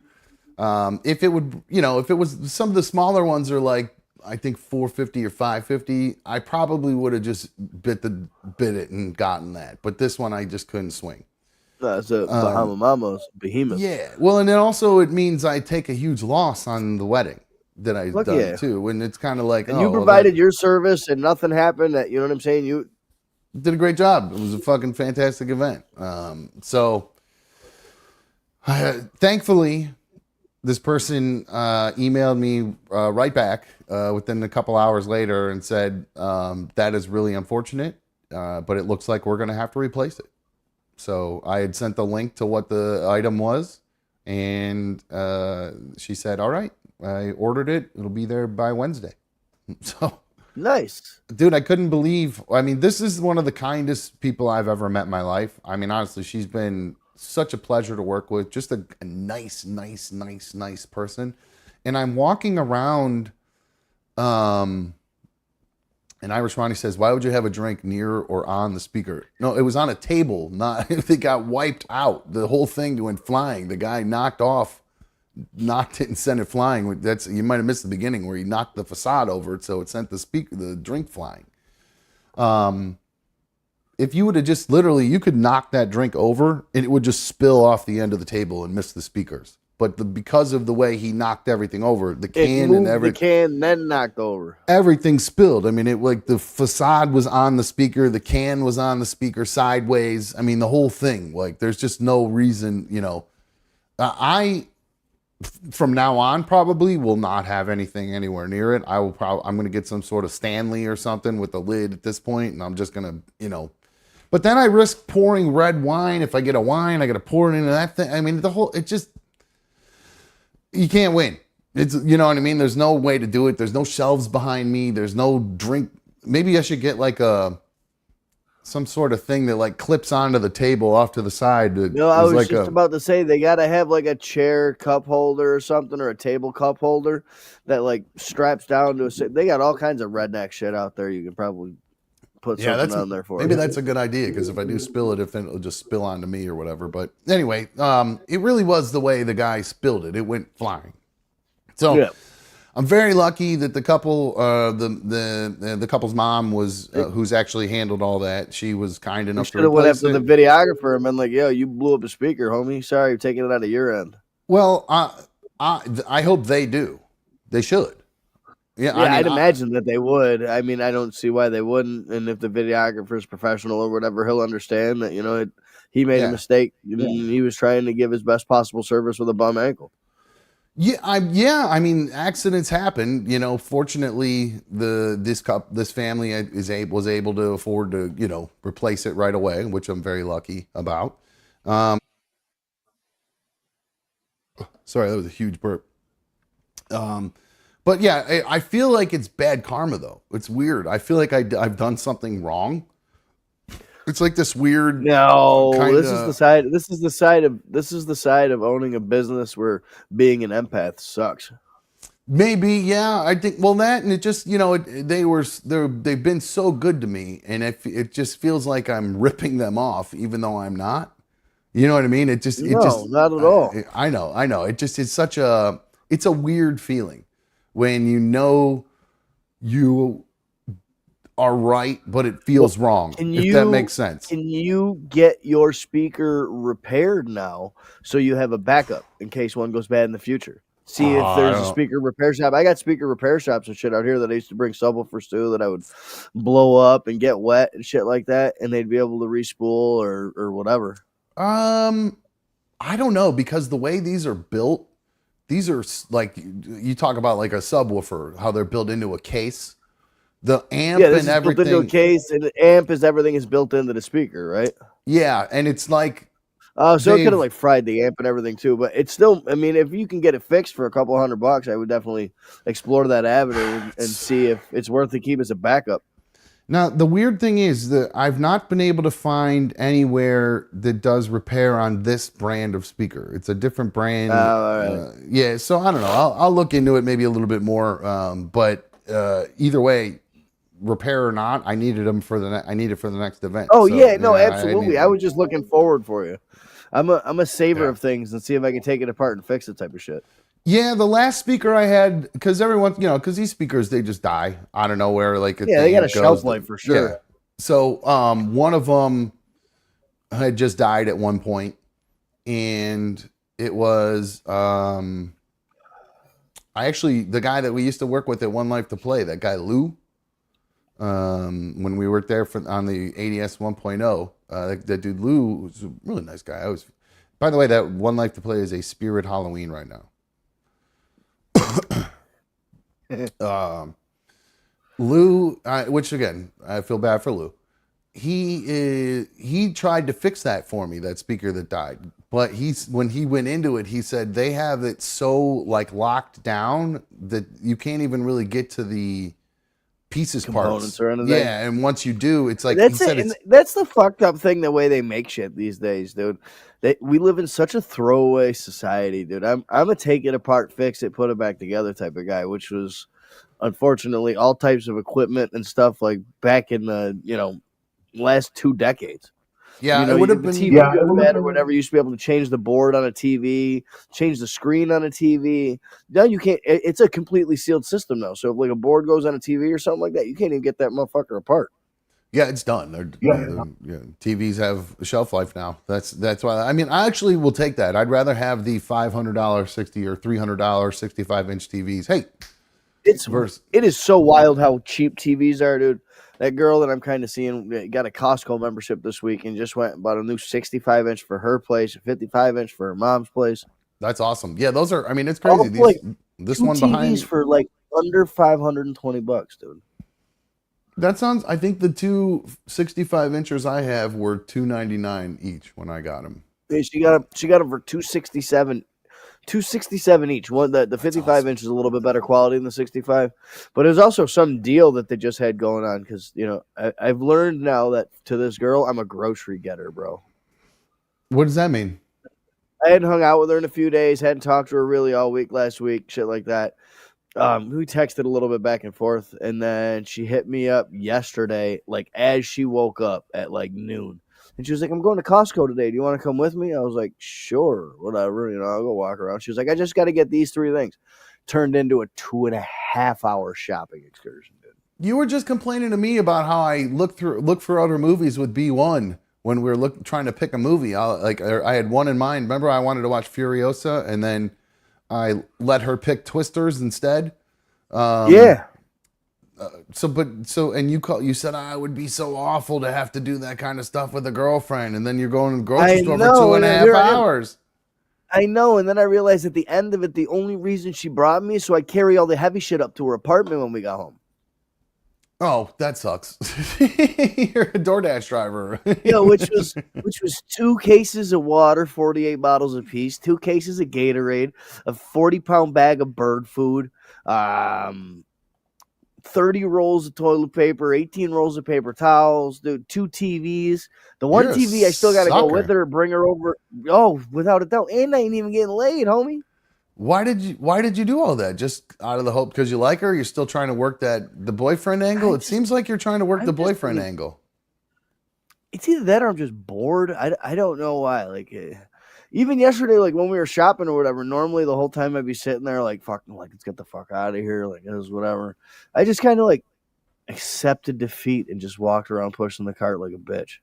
If it was some of the smaller ones are like, I think 450 or 550, I probably would have just bit it and gotten that. But this one I just couldn't swing. That's a Bahama Mama's behemoth. Yeah. Well, and then also it means I take a huge loss on the wedding that I've Fuck done yeah. too. And it's kind of like, And you provided your service and nothing happened. That, you know what I'm saying? You did a great job. It was a fucking fantastic event. So thankfully, this person emailed me right back within a couple hours later and said, that is really unfortunate, but it looks like we're going to have to replace it. So I had sent the link to what the item was, and she said, all right, I ordered it. It'll be there by Wednesday. So nice. dude, I couldn't believe, I mean, this is one of the kindest people I've ever met in my life. I mean, honestly, she's been such a pleasure to work with, just a nice person. And I'm walking around, and Irish Ronnie says, why would you have a drink near or on the speaker? No, it was on a table, not, it got wiped out. The whole thing went flying. The guy knocked it and sent it flying. That's, you might have missed the beginning where he knocked the facade over it, so it sent the drink flying. If you would have just literally, you could knock that drink over and it would just spill off the end of the table and miss the speakers. But because of the way he knocked everything over, the can and everything, the can then knocked over. Everything spilled. I mean, it like the facade was on the speaker, the can was on the speaker sideways. I mean, the whole thing. Like, there's just no reason, you know. From now on, probably will not have anything anywhere near it. I'm going to get some sort of Stanley or something with a lid at this point, and I'm just going to, you know. But then I risk pouring red wine. If I get a wine, I got to pour it into that thing. I mean, you can't win. It's, you know what I mean? There's no way to do it. There's no shelves behind me. There's no drink. Maybe I should get like some sort of thing that like clips onto the table off to the side. No, I was just about to say they got to have like a chair cup holder or something, or a table cup holder that like straps down to a. They got all kinds of redneck shit out there. You can probably put something on there for maybe it. That's a good idea, because if I do spill it, it'll just spill onto me or whatever. But anyway, it really was the way the guy spilled it. It went flying. So yeah. I'm very lucky that the couple, the couple's mom was, who's actually handled all that. She was kind enough to went after the videographer and been like, "Yo, you blew up a speaker, homie. Sorry, you're taking it out of your end." Well, I hope they do. They should. Yeah, I mean, I'd imagine that they would. I mean, I don't see why they wouldn't. And if the videographer is professional or whatever, he'll understand that, you know, he made a mistake. He was trying to give his best possible service with a bum ankle. Yeah, I mean, accidents happen. You know, fortunately, this family was able to afford to, you know, replace it right away, which I'm very lucky about. Sorry, that was a huge burp. But yeah, I feel like it's bad karma though. It's weird. I feel like I've done something wrong. It's like this weird. No, this is the side of owning a business where being an empath sucks. Maybe, yeah. I think that, and it just, you know, they've been so good to me, and it just feels like I'm ripping them off, even though I'm not. You know what I mean? Not at all. I know. It's a weird feeling when you know you are right, but it feels wrong. If that makes sense. Can you get your speaker repaired now so you have a backup in case one goes bad in the future? See if there's a speaker repair shop. I got speaker repair shops and shit out here that I used to bring subwoofers to that I would blow up and get wet and shit like that, and they'd be able to respool or whatever. I don't know, because the way these are built, these are like, you talk about like a subwoofer, how they're built into a case. The amp and everything. Built into a case, and the amp everything is built into the speaker, right? Yeah, and it's like. So it could have like fried the amp and everything too, but it's still. I mean, if you can get it fixed for a couple $100, I would definitely explore that avenue and see if it's worth to keep as a backup. Now, the weird thing is that I've not been able to find anywhere that does repair on this brand of speaker. It's a different brand. All right. Yeah, so I don't know. I'll look into it maybe a little bit more. But either way, repair or not, I needed them for the next event. Oh, so, yeah, no, absolutely. I was just looking forward for you. I'm a saver of things and see if I can take it apart and fix it type of shit. Yeah, the last speaker I had, because everyone, you know, because these speakers, they just die out of nowhere. Like, they got a shelf life for sure. Yeah. So one of them, had just died at one point, and it was the guy that we used to work with at One Life to Play, that guy Lou. When we worked there on the ADS 1.0, that dude Lou was a really nice guy. By the way, that One Life to Play is a Spirit Halloween right now. Lou, which again, I feel bad for Lou. He tried to fix that for me, that speaker that died. But when he went into it, he said they have it so like locked down that you can't even really get to the pieces Components parts or anything. Yeah, and once you do, it's like That's it. And that's the fucked up thing, the way they make shit these days, dude. We live in such a throwaway society, dude. I'm a take it apart, fix it, put it back together type of guy, which was unfortunately all types of equipment and stuff like back in the last 2 decades. Yeah, it would have been. TV goes bad or whatever. You used to be able to change the board on a TV, change the screen on a TV. Now you can't. It's a completely sealed system now. So if like a board goes on a TV or something like that, you can't even get that motherfucker apart. Yeah, it's done. TVs have a shelf life now. That's why. I mean, I actually will take that. I'd rather have the $500 60 or $300 65-inch TVs. Hey, it is so wild how cheap TVs are, dude. That girl that I'm kind of seeing got a Costco membership this week and just went and bought a new 65-inch for her place, a 55-inch for her mom's place. That's awesome. Yeah, those are. I mean, it's crazy. This one behind TVs for like under $520, dude. That sounds. I think the two 65-inchers I have were $299 each when I got them. Yeah, she got them for $267. $267 each. One the 55-inch is a little bit better quality than the 65, but it was also some deal that they just had going on because I've learned now that to this girl I'm a grocery getter, bro. What does that mean? I hadn't hung out with her in a few days, hadn't talked to her really all week last week, shit like that. We texted a little bit back and forth, and then she hit me up yesterday, like as she woke up at like noon. And she was like, I'm going to Costco today. Do you want to come with me? I was like, sure, whatever. I'll go walk around. She was like, I just got to get these 3 things. Turned into a 2.5-hour shopping excursion, dude. You were just complaining to me about how I look for other movies with B1 when we were trying to pick a movie. I had one in mind. Remember, I wanted to watch Furiosa, and then I let her pick Twisters instead. Yeah. You said I would be so awful to have to do that kind of stuff with a girlfriend, and then you're going to the grocery store for 2.5 hours. I know, and then I realized at the end of it, the only reason she brought me is so I carry all the heavy shit up to her apartment when we got home. Oh, that sucks. You're a DoorDash driver. Which was 2 cases of water, 48 bottles apiece, 2 cases of Gatorade, a 40-pound bag of bird food, 30 rolls of toilet paper, 18 rolls of paper towels, dude, 2 TVs. The one TV I still got to go with her, bring her over. Oh, without a doubt. And I ain't even getting laid, homie. Why did you do all that? Just out of the hope because you like her? You're still trying to work the boyfriend angle? It seems like you're trying to work the boyfriend angle. It's either that or I'm just bored. I don't know why. Like, even yesterday, like when we were shopping or whatever, normally the whole time I'd be sitting there like, fucking, like, let's get the fuck out of here. Like, it was whatever. I just kind of like accepted defeat and just walked around pushing the cart like a bitch.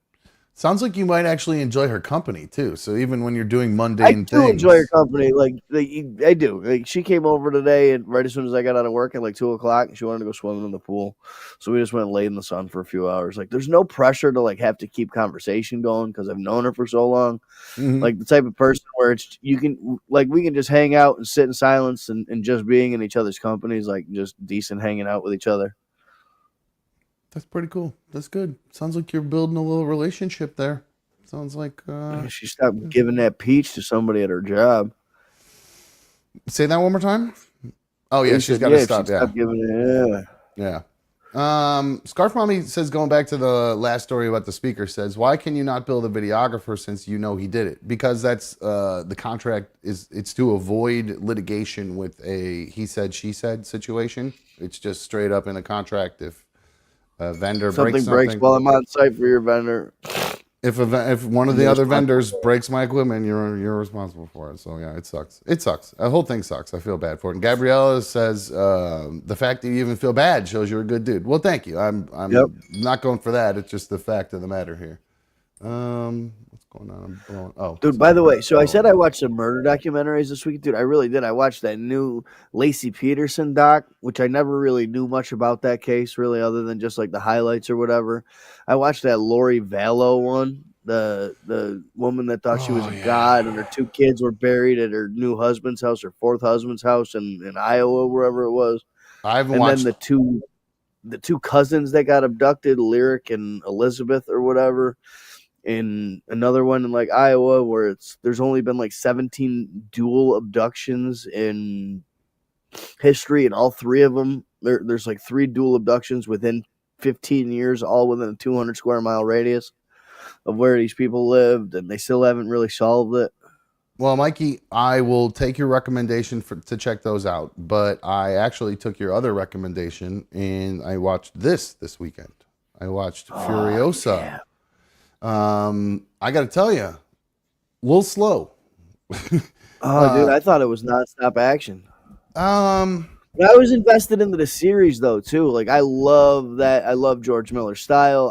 Sounds like you might actually enjoy her company too. So even when you're doing mundane things, I do enjoy her company. Like I do. Like she came over today, and right as soon as I got out of work at like 2:00, and she wanted to go swimming in the pool. So we just went and laid in the sun for a few hours. Like there's no pressure to like have to keep conversation going because I've known her for so long. Mm-hmm. Like the type of person where we can just hang out and sit in silence and just being in each other's company is like just decent hanging out with each other. That's pretty cool. That's good. Sounds like you're building a little relationship there. Sounds like she stopped giving that peach to somebody at her job. Say that one more time. Oh yeah, she's got to stop. Yeah, giving it. Yeah. Scarf Mommy says, going back to the last story about the speaker, says, why can you not bill the videographer since you know he did it? Because that's the contract it's to avoid litigation with a he said she said situation. It's just straight up in a contract. If a vendor breaks while I'm on site for your vendor. If one of the other vendors breaks my equipment, you're responsible for it. So yeah, it sucks. It sucks. The whole thing sucks. I feel bad for it. And Gabriella says the fact that you even feel bad shows you're a good dude. Well, thank you. I'm not going for that. It's just the fact of the matter here. Let's going on? I'm blowing. Oh, Dude, by the way, so I said I watched some murder documentaries this week. Dude, I really did. I watched that new Lacey Peterson doc, which I never really knew much about that case, really, other than just like the highlights or whatever. I watched that Lori Vallow one, the woman that thought she was a god, and her 2 kids were buried at her new husband's house, her 4th husband's house in Iowa, wherever it was. I haven't And watched. then the two cousins that got abducted, Lyric and Elizabeth or whatever. In another one in like Iowa where there's only been like 17 dual abductions in history, and all 3 of them there's like 3 dual abductions within 15 years, all within a 200 square mile radius of where these people lived, and they still haven't really solved it. Well, Mikey, I will take your recommendation to check those out, but I actually took your other recommendation and I watched this weekend. I watched Furiosa. Yeah. I got to tell you, a little slow. Dude, I thought it was nonstop action. Um, But I was invested into the series though too. Like I love that. I love George Miller's style.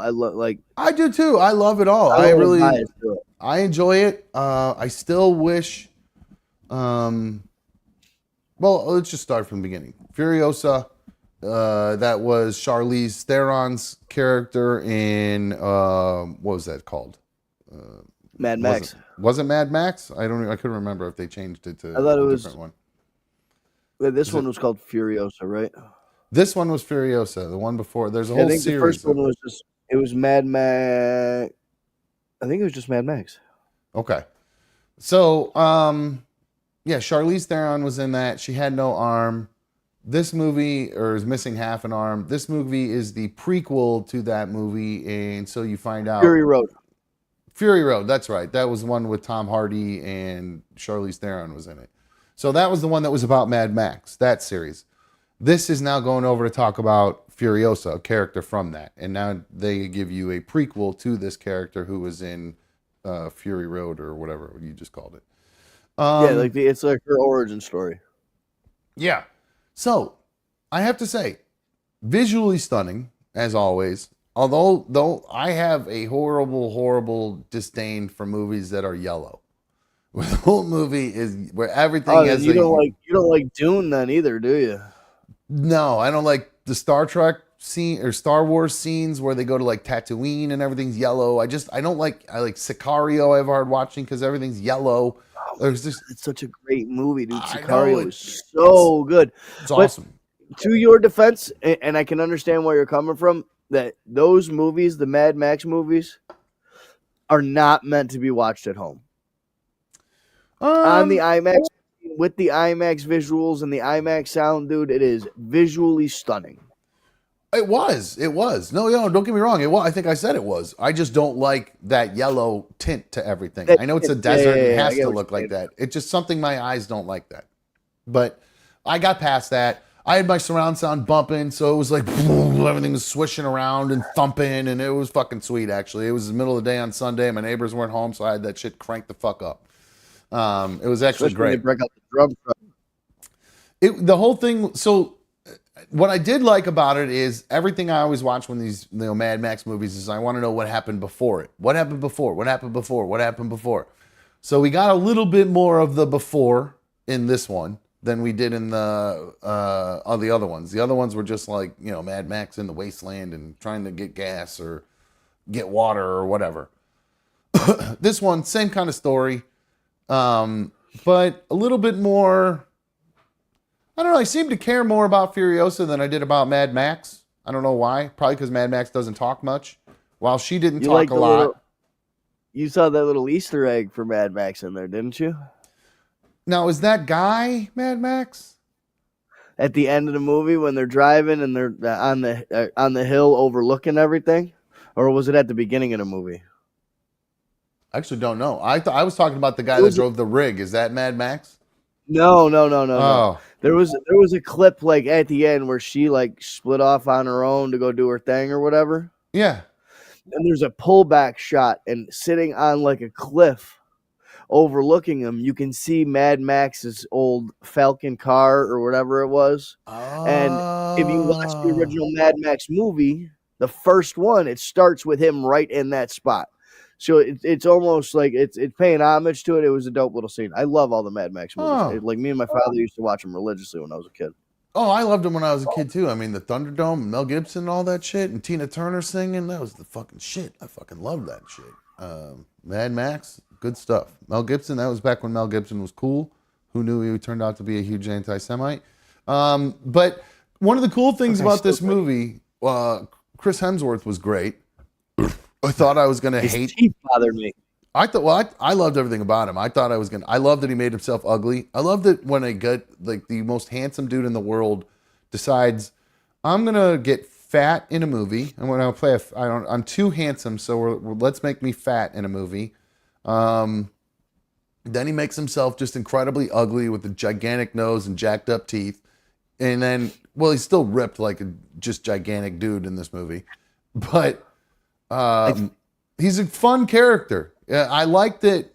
I do too. I love it all. I enjoy it. I still wish. Well, let's just start from the beginning. Furiosa. That was Charlize Theron's character in what was that called? Mad Max. Was it Mad Max? I couldn't remember if they changed it to I thought it a was different one. This one was called Furiosa, right? This one was Furiosa. The one before, there's a I whole think series. the first one was it was Mad Max. I think it was just Mad Max. Okay. So, yeah, Charlize Theron was in that. She had no arm. This movie, or is missing half an arm. This movie is the prequel to that movie, and so you find out. Fury Road. Fury Road, that's right. That was one with Tom Hardy and Charlize Theron was in it. So that was the one that was about Mad Max, that series. This is now going over to talk about Furiosa, a character from that. And now they give you a prequel to this character who was in Fury Road or whatever you just called it. It's like her origin story. Yeah. So I have to say, visually stunning, as always. Though I have a horrible disdain for movies that are yellow. Where the whole movie is where everything has. You don't like Dune then either, do you? No, I don't like the Star Trek scene or Star Wars scenes where they go to like Tatooine and everything's yellow. I like Sicario. I've heard watching because everything's yellow. It's such a great movie, dude. I Sicario know, is so good. It's awesome. To your defense, and I can understand where you're coming from, that those movies, the Mad Max movies, are not meant to be watched at home. On the IMAX, with the IMAX visuals and the IMAX sound, dude, it is visually stunning. It was. No, don't get me wrong. It was. I think I said it was. I just don't like that yellow tint to everything. I know it's a desert and it has to look like that. It's just something my eyes don't like that. But I got past that. I had my surround sound bumping, so it was like boom, everything was swishing around and thumping, and it was fucking sweet, actually. It was the middle of the day on Sunday. My neighbors weren't home, so I had that shit cranked the fuck up. It was actually great. When they break out the drum truck. The whole thing. So, what I did like about it is everything I always watch when these Mad Max movies is I want to know what happened before it. What happened before? What happened before? What happened before? So we got a little bit more of the before in this one than we did in the other ones. The other ones were just like Mad Max in the wasteland and trying to get gas or get water or whatever. This one, same kind of story. But a little bit more, I don't know, I seem to care more about Furiosa than I did about Mad Max. I don't know why. Probably because Mad Max doesn't talk much, while she didn't talk a lot. You saw that little Easter egg for Mad Max in there, didn't you? Now, is that guy Mad Max? At the end of the movie when they're driving and they're on the hill overlooking everything? Or was it at the beginning of the movie? I actually don't know. I was talking about the guy that drove the rig. Is that Mad Max? No. Oh. There was a clip like at the end where she like split off on her own to go do her thing or whatever. Yeah. And there's a pullback shot, and sitting on like a cliff overlooking him, you can see Mad Max's old Falcon car or whatever it was. Oh. And if you watch the original Mad Max movie, the first one, it starts with him right in that spot. So it's almost like it's paying homage to it. It was a dope little scene. I love all the Mad Max movies. Oh. Like me and my father used to watch them religiously when I was a kid. Oh, I loved him when I was a kid too. I mean, the Thunderdome, Mel Gibson, all that shit, and Tina Turner singing. That was the fucking shit. I fucking loved that shit. Mad Max, good stuff. Mel Gibson, that was back when Mel Gibson was cool. Who knew he turned out to be a huge anti-Semite? But one of the cool things about this movie, Chris Hemsworth was great. I thought I was gonna hate. Teeth bothered me. I thought, well, I loved everything about him. I thought I love that he made himself ugly. I love that when a good, like the most handsome dude in the world decides, I'm gonna get fat in a movie. And when I play, I'm too handsome, so let's make me fat in a movie. Then he makes himself just incredibly ugly with a gigantic nose and jacked up teeth. And then, well, he's still ripped like a just gigantic dude in this movie, but he's a fun character. I like that.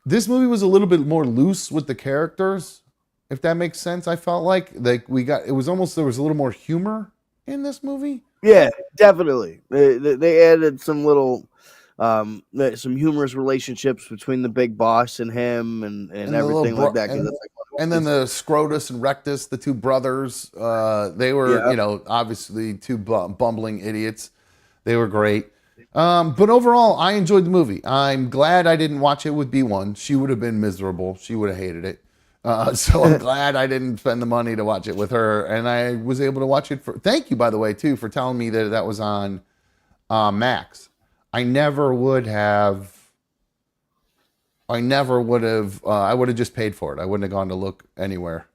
This movie was a little bit more loose with the characters, if that makes sense. I felt like it was almost, there was a little more humor in this movie. Yeah, definitely. They added some little, some humorous relationships between the big boss and him and everything like that. And then the Scrotus and Rectus, the two brothers, they were, obviously two bumbling idiots. They were great. But overall, I enjoyed the movie. I'm glad I didn't watch it with B1. She would have been miserable. She would have hated it. So I'm glad I didn't spend the money to watch it with her. And I was able to watch it thank you, by the way, too, for telling me that was on Max. I would have just paid for it. I wouldn't have gone to look anywhere.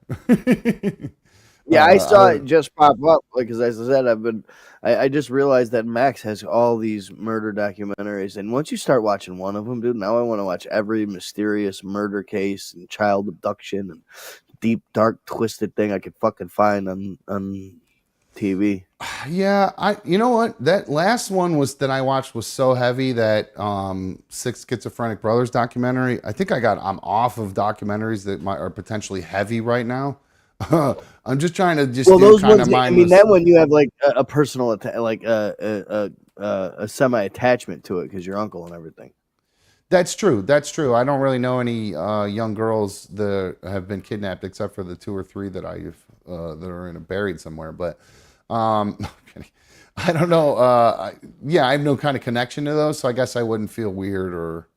Yeah, I saw it just pop up because, as I said, I just realized that Max has all these murder documentaries, and once you start watching one of them, dude, now I want to watch every mysterious murder case and child abduction and deep, dark, twisted thing I could fucking find on TV. Yeah, you know what? That last one that I watched was so heavy that Six Schizophrenic Brothers documentary. I think I'm off of documentaries that are potentially heavy right now. I'm just trying to do those kind ones, of mindless. I mean, that one you have like a personal, a semi attachment to it because your uncle and everything. That's true. I don't really know any young girls that have been kidnapped except for the 2 or 3 that that are buried somewhere. But I don't know. I have no kind of connection to those, so I guess I wouldn't feel weird or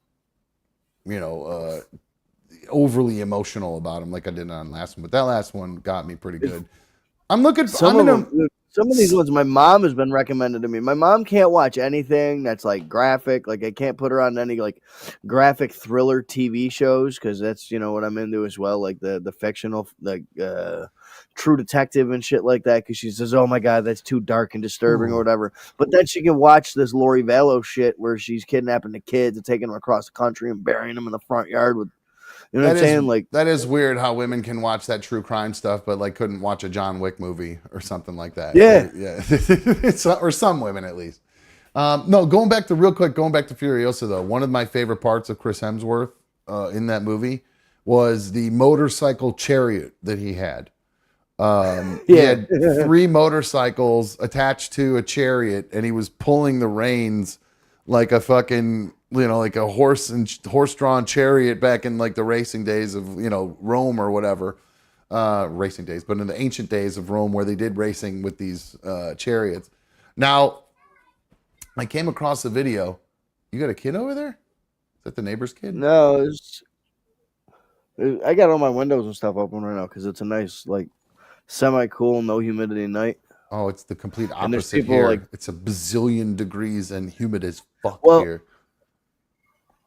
overly emotional about them like I did on the last one. But that last one got me pretty good. I'm looking for some of these ones my mom has been recommended to me. My mom can't watch anything that's like graphic. Like I can't put her on any like graphic thriller TV shows because that's what I'm into as well. Like the fictional like True Detective and shit like that because she says, "Oh my god, that's too dark and disturbing" or whatever. But then she can watch this Lori Vallow shit where she's kidnapping the kids and taking them across the country and burying them in the front yard with. You know what I'm saying? Like that is weird how women can watch that true crime stuff, but like couldn't watch a John Wick movie or something like that. Yeah. Or some women at least. No, going back to Furiosa though, one of my favorite parts of Chris Hemsworth in that movie was the motorcycle chariot that he had. He had 3 motorcycles attached to a chariot, and he was pulling the reins like a fucking. Like a horse-drawn chariot back in like the racing days of, Rome or whatever. Racing days, but in the ancient days of Rome where they did racing with these chariots. Now, I came across a video. You got a kid over there? Is that the neighbor's kid? No, I got all my windows and stuff open right now because it's a nice, like, semi-cool, no humidity night. Oh, it's the complete And there's opposite people, here. like- It's a bazillion degrees and humid as fuck Well, here.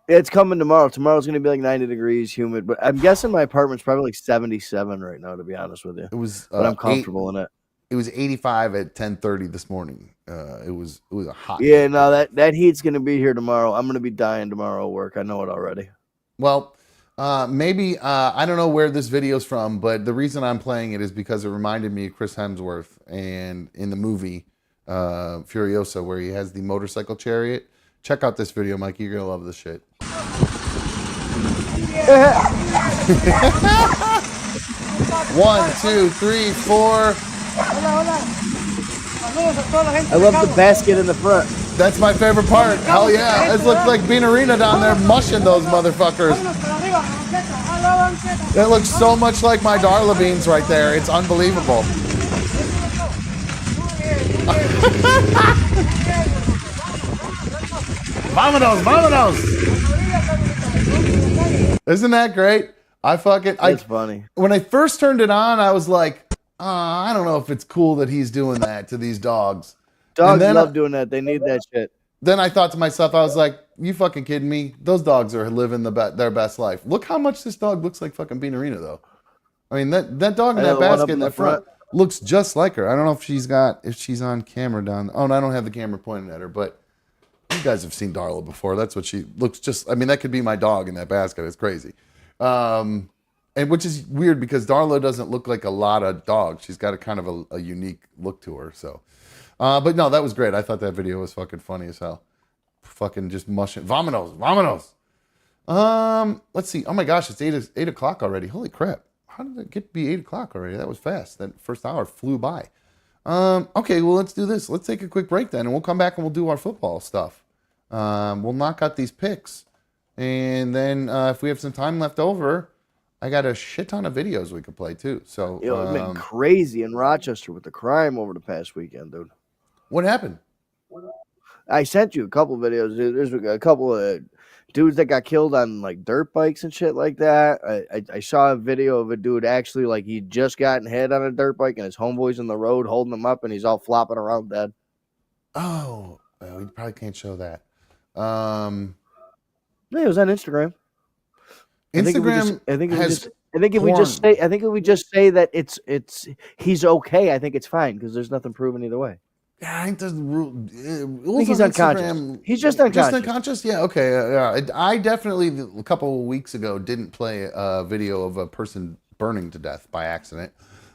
It's coming tomorrow. Tomorrow's going to be like 90 degrees, humid. But I'm guessing my apartment's probably like 77 right now, to be honest with you. It was, but I'm comfortable in it. It was 85 at 10:30 this morning. It was a hot. Yeah, no, that heat's going to be here tomorrow. I'm going to be dying tomorrow at work. I know it already. Well, maybe I don't know where this video's from, but the reason I'm playing it is because it reminded me of Chris Hemsworth and in the movie Furiosa, where he has the motorcycle chariot. Check out this video, Mike. You're gonna love this shit. 1, 2, 3, 4. I love the basket in the front. That's my favorite part. Hell yeah. It looks like Bean Arena down there mushing those motherfuckers. It looks so much like my Darla beans right there. It's unbelievable. Vámonos, vámonos. Isn't that great? It's funny. When I first turned it on, I was like, I don't know if it's cool that he's doing that to these dogs. Dogs love doing that. They need that shit. Then I thought to myself, I was like, you fucking kidding me? Those dogs are living their best life. Look how much this dog looks like fucking Bean Arena, though. I mean, that dog in that basket in the front looks just like her. I don't know if she's on camera down. Oh, no, I don't have the camera pointing at her, but you guys have seen Darla before. That's what she looks just. I mean, that could be my dog in that basket. It's crazy. And which is weird because Darla doesn't look like a lot of dogs. She's got a kind of a unique look to her. So, but no, that was great. I thought that video was fucking funny as hell. Fucking just mushing. Vámonos, vámonos. Let's see. Oh my gosh, it's 8 o'clock already. Holy crap. How did it get to be 8 o'clock already? That was fast. That first hour flew by. Okay, well, let's do this. Let's take a quick break then, and we'll come back and we'll do our football stuff. We'll knock out these picks. And then if we have some time left over, I got a shit ton of videos we could play too. So it's been crazy in Rochester with the crime over the past weekend, dude. What happened? I sent you a couple videos, dude. There's a couple of dudes that got killed on like dirt bikes and shit like that. I saw a video of a dude actually like he just gotten hit on a dirt bike and his homeboy's in the road holding him up and he's all flopping around dead. Oh, well, we probably can't show that. Yeah, it was on Instagram. Instagram I think if we just say that it's he's okay, I think it's fine because there's nothing proven either way. Yeah, I think there's rules. I think he's unconscious. He's just unconscious. Just unconscious? Yeah, okay. Yeah. I definitely, a couple of weeks ago, didn't play a video of a person burning to death by accident.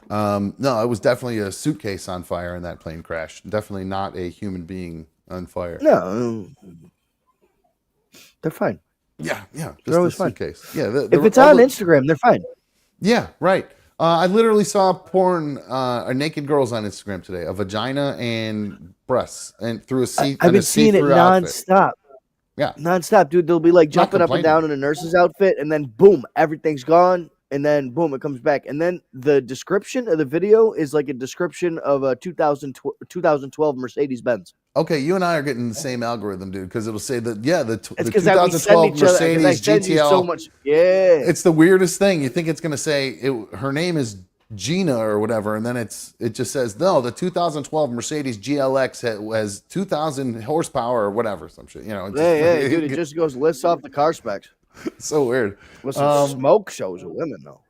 No, it was definitely a suitcase on fire in that plane crash. Definitely not a human being on fire. No. They're fine. Yeah. Just they're always a suitcase. Fine. Yeah. If it's on Instagram, they're fine. Yeah, right. I literally saw porn, naked girls on Instagram today, a vagina and breasts, and through a seat. I've been seeing it nonstop. Yeah, nonstop, dude. They'll be like jumping up and down in a nurse's outfit, and then boom, everything's gone, and then boom, it comes back, and then the description of the video is like a description of a 2012 Mercedes Benz. Okay, you and I are getting the same algorithm, dude, because it'll say that the 2012 Mercedes GTL. So much, yeah. It's the weirdest thing. You think it's gonna say her name is Gina or whatever, and then it just says no. The 2012 Mercedes GLX has 2,000 horsepower or whatever, some shit. You know. Yeah, dude. It just lists off the car specs. So weird. With some smoke shows of women though.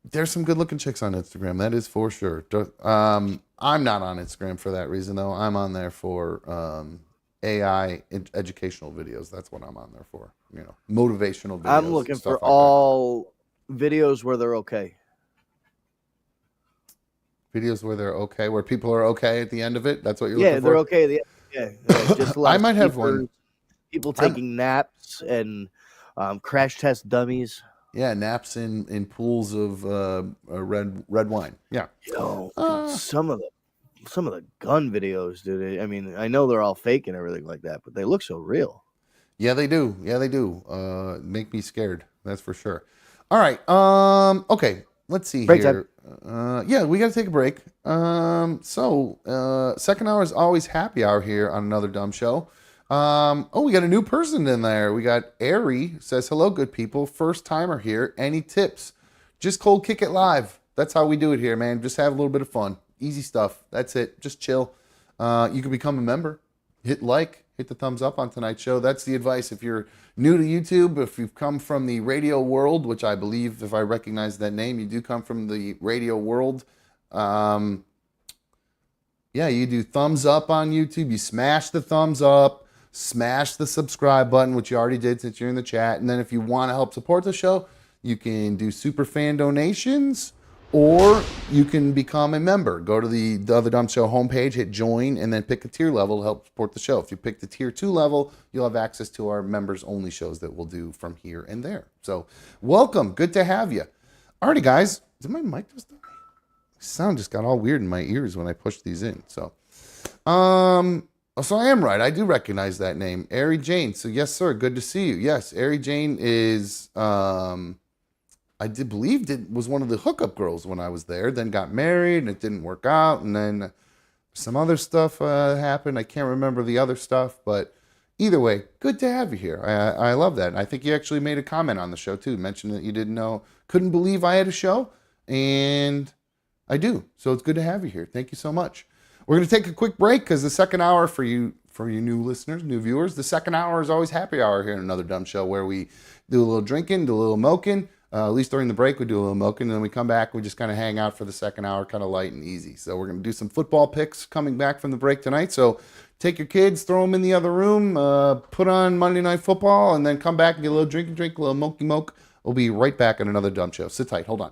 There's some good looking chicks on Instagram. That is for sure. I'm not on Instagram for that reason though. I'm on there for AI educational videos. That's what I'm on there for. You know, motivational videos. I'm looking for all videos where they're okay. Videos where they're okay, where people are okay at the end of it. That's what you're looking for. Yeah, they're okay. Yeah. Just a lot I might have one. People taking naps and crash test dummies. Yeah, naps in pools of red wine. Yeah. Yo, some of the gun videos, dude. I mean, I know they're all fake and everything like that, but they look so real. Yeah, they do. Make me scared. That's for sure. All right. Okay. Let's see break here. Yeah, we got to take a break. Second hour is always happy hour here on Another Dumb Show. We got a new person in there. We got Ari says, hello, good people. First timer here. Any tips? Just cold kick it live. That's how we do it here, man. Just have a little bit of fun. Easy stuff. That's it. Just chill. You can become a member. Hit like, hit the thumbs up on tonight's show. That's the advice. If you're new to YouTube, if you've come from the radio world, which I believe, if I recognize that name, you do come from the radio world. You do thumbs up on YouTube. You smash the thumbs up. Smash the subscribe button, which you already did since you're in the chat. And then if you want to help support the show, you can do super fan donations or you can become a member. Go to the Other Dumb Show homepage, hit join, and then pick a tier level to help support the show. If you pick the tier 2 level, you'll have access to our members only shows that we'll do from here and there. So welcome. Good to have you. Alrighty, guys. Did my mic just die? Sound just got all weird in my ears when I pushed these in. So, Oh, so I am right. I do recognize that name, Ari Jane. So yes, sir. Good to see you. Yes, Ari Jane is. I did believe it was one of the hookup girls when I was there. Then got married and it didn't work out, and then some other stuff happened. I can't remember the other stuff, but either way, good to have you here. I love that. And I think you actually made a comment on the show too, mentioned that you didn't know, couldn't believe I had a show, and I do. So it's good to have you here. Thank you so much. We're going to take a quick break because the second hour for you new listeners, new viewers, the second hour is always happy hour here in Another Dumb Show, where we do a little drinking, do a little moking. At least during the break, we do a little moking, and then we come back. We just kind of hang out for the second hour, kind of light and easy. So we're going to do some football picks coming back from the break tonight. So take your kids, throw them in the other room, put on Monday Night Football, and then come back and get a little drink, a little mokey moke. We'll be right back on Another Dumb Show. Sit tight. Hold on.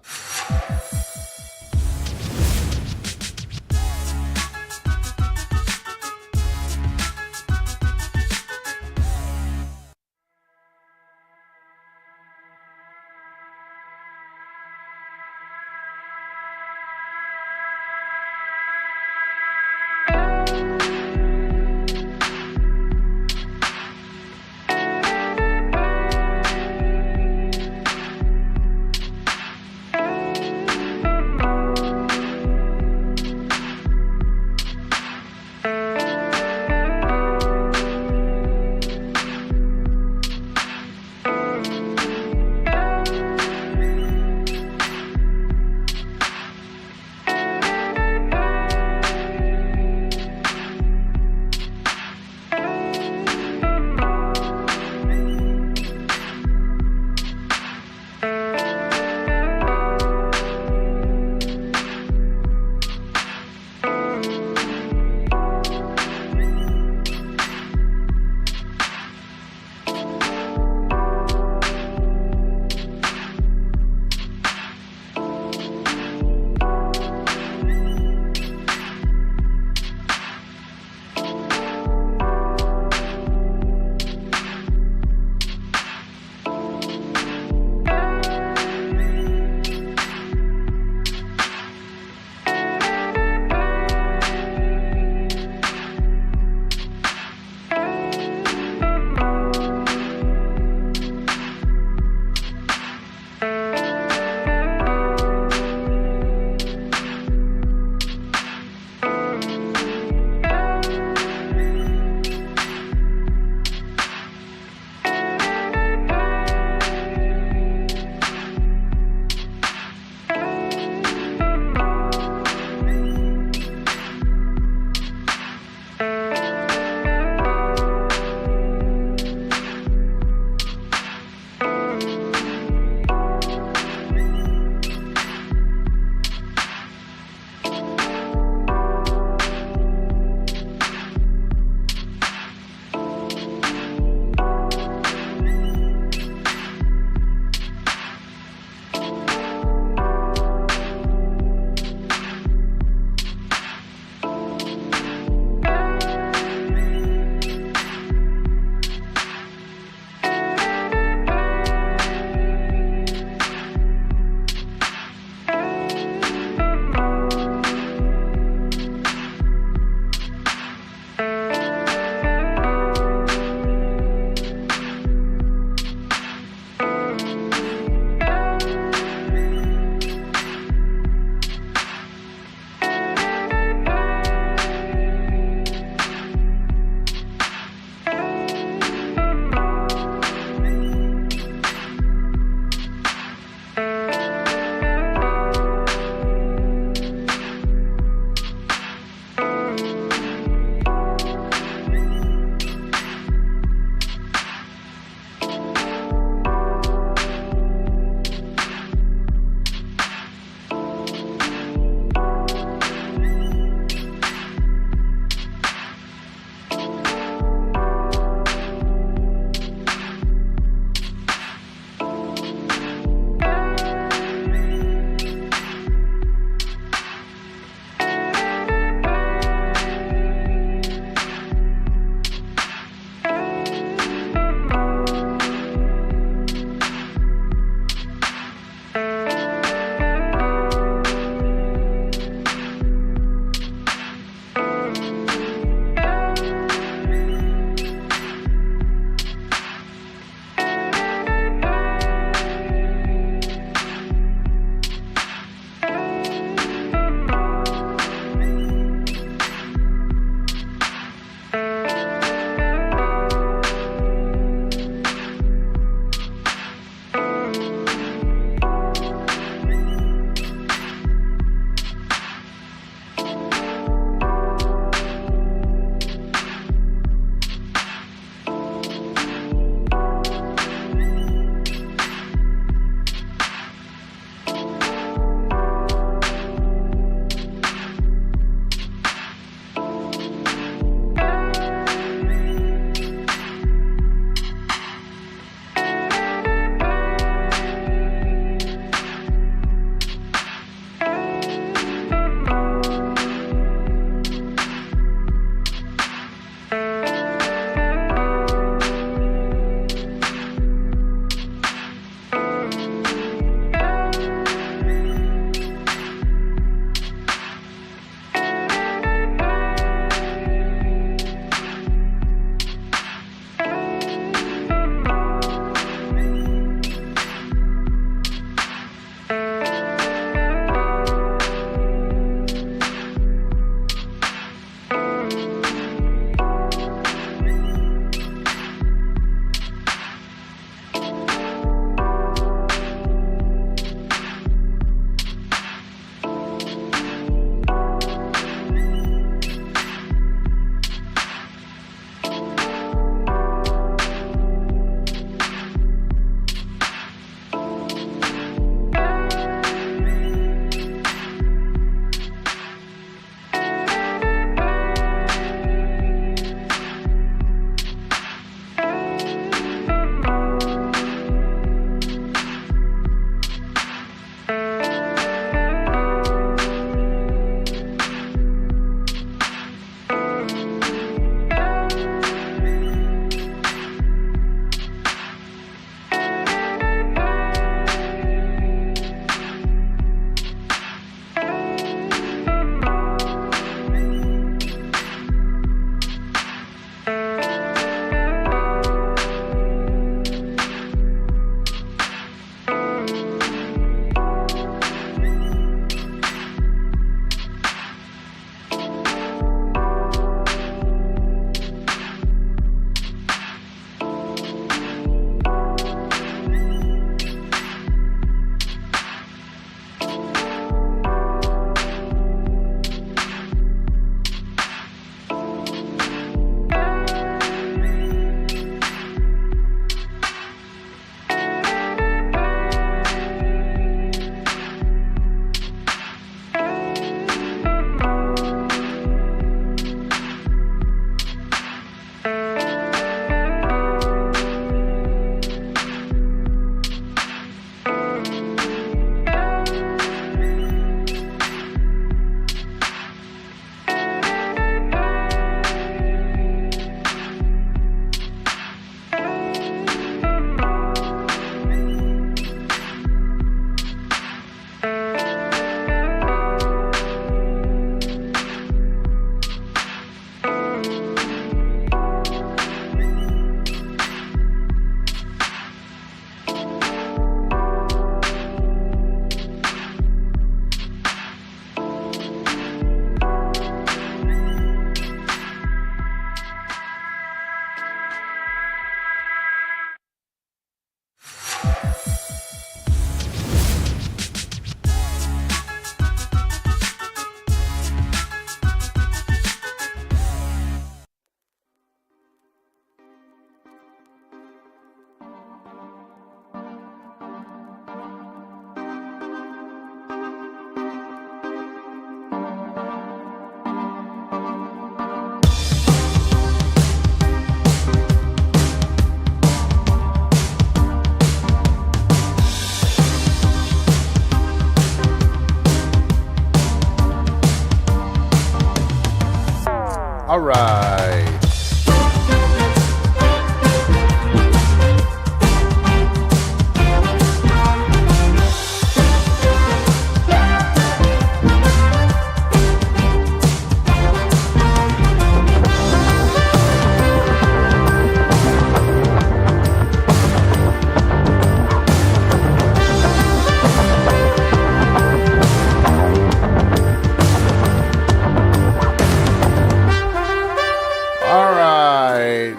All right.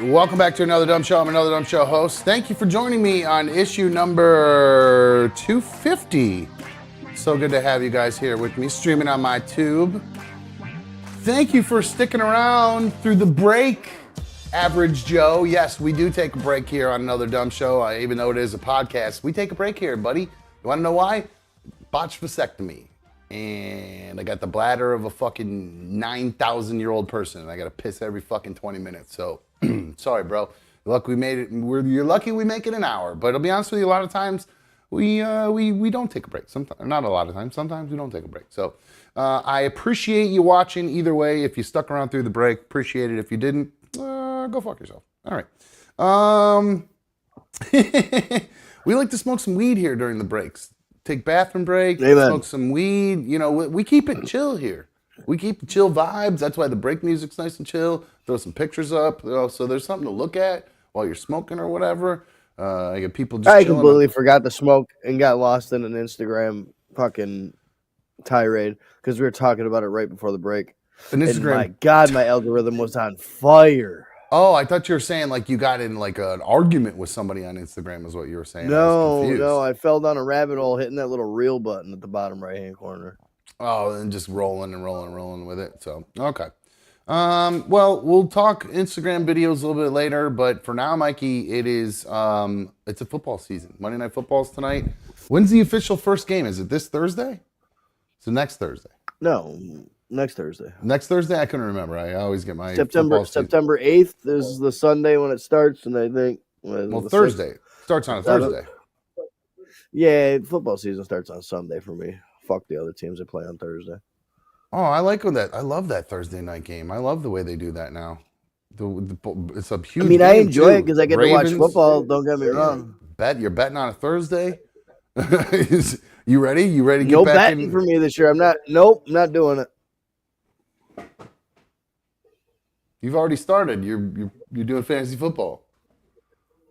Welcome back to Another Dumb Show. I'm Another Dumb Show host. Thank you for joining me on issue number 250. So good to have you guys here with me, streaming on my tube. Thank you for sticking around through the break, Average Joe. Yes, we do take a break here on Another Dumb Show, even though it is a podcast. We take a break here, buddy. You want to know why? Botched vasectomy. And I got the bladder of a fucking 9,000-year-old person, and I got to piss every fucking 20 minutes. So, sorry, bro. Look, we made it. You're lucky we make it an hour. But I'll be honest with you, a lot of times we don't take a break. Sometimes, not a lot of times. Sometimes we don't take a break. So, I appreciate you watching either way. If you stuck around through the break, appreciate it. If you didn't, go fuck yourself. All right. We like to smoke some weed here during the breaks. Take bathroom breaks, smoke some weed. You know, we keep it chill here. We keep the chill vibes. That's why the break music's nice and chill. Throw some pictures up, so there's something to look at while you're smoking or whatever. I get people just I completely forgot to smoke and got lost in an Instagram fucking tirade because we were talking about it right before the break. An Instagram. And my God, my algorithm was on fire. Oh, I thought you were saying like you got in like an argument with somebody on Instagram is what you were saying. No, I fell down a rabbit hole hitting that little reel button at the bottom right-hand corner. Oh, and just rolling with it. So, okay. Well, we'll talk Instagram videos a little bit later, but for now, Mikey, it is, it's a football season. Monday Night Football's tonight. When's the official first game? Is it this Thursday? It's the next Thursday. No, next Thursday. Next Thursday? I couldn't remember. I always get my September 8th is the Sunday when it starts, and I think Thursday. Starts on a Thursday. Yeah, football season starts on Sunday for me. Fuck the other teams that play on Thursday. Oh, I like that. I love that Thursday night game. I love the way they do that now. It's a huge. I mean, I enjoy too. it because I get to watch football. Don't get me wrong. You're betting on a Thursday. You ready? You ready to get no back betting in? For me this year. I'm not. Nope, not doing it. You've already started. You're doing fantasy football.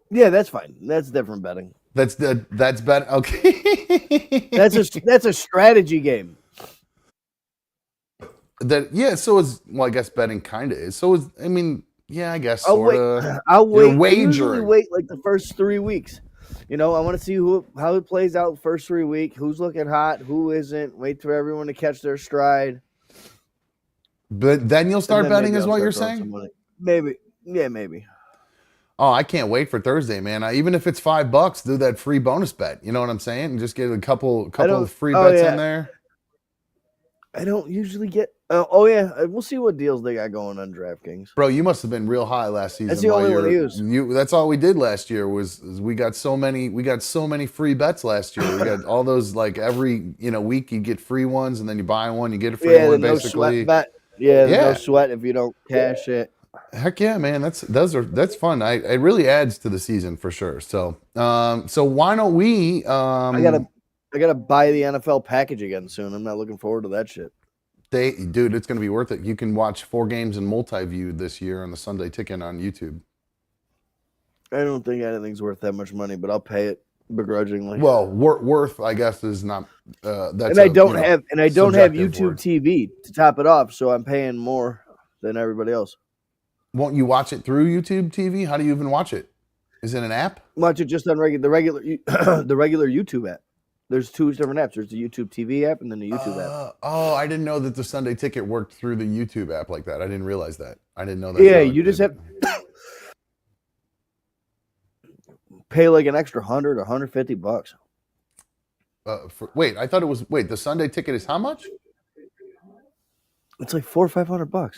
Yeah, that's fine. That's different betting. That's bet. Okay. that's a strategy game. So is I guess betting kind of is. So is I guess I'll sorta. I'll wait. Wagering. I usually wait like the first 3 weeks. You know, I want to see how it plays out the first 3 weeks. Who's looking hot? Who isn't? Wait for everyone to catch their stride. But then you'll start betting, is what you're saying? Maybe. Yeah, maybe. Oh, I can't wait for Thursday, man. Even if it's $5, do that free bonus bet. You know what I'm saying? And just get a couple of free bets in there. I don't usually get. We'll see what deals they got going on DraftKings. Bro, you must have been real high last season. That's the only one I use. That's all we did last year was we got so many free bets last year. We got all those like every week you get free ones, and then you buy one, you get a free one basically. No sweat bet. Yeah, no sweat if you don't cash it. Heck yeah, man! That's fun. It really adds to the season for sure. So why don't we? I gotta buy the NFL package again soon. I'm not looking forward to that shit. Dude, it's gonna be worth it. You can watch 4 games in multi-view this year on the Sunday Ticket on YouTube. I don't think anything's worth that much money, but I'll pay it begrudgingly. Well, worth, I guess, is not. That's I don't have YouTube word. TV to top it off, so I'm paying more than everybody else. Won't you watch it through YouTube TV? How do you even watch it? Is it an app? Watch it just on the regular YouTube app. There's 2 different apps. There's the YouTube TV app and then the YouTube app. Oh, I didn't know that the Sunday Ticket worked through the YouTube app like that. I didn't realize that. I didn't know that. Yeah, you just have pay like an extra $100 or $150. I thought it was. The Sunday Ticket is how much? It's like $400 or $500.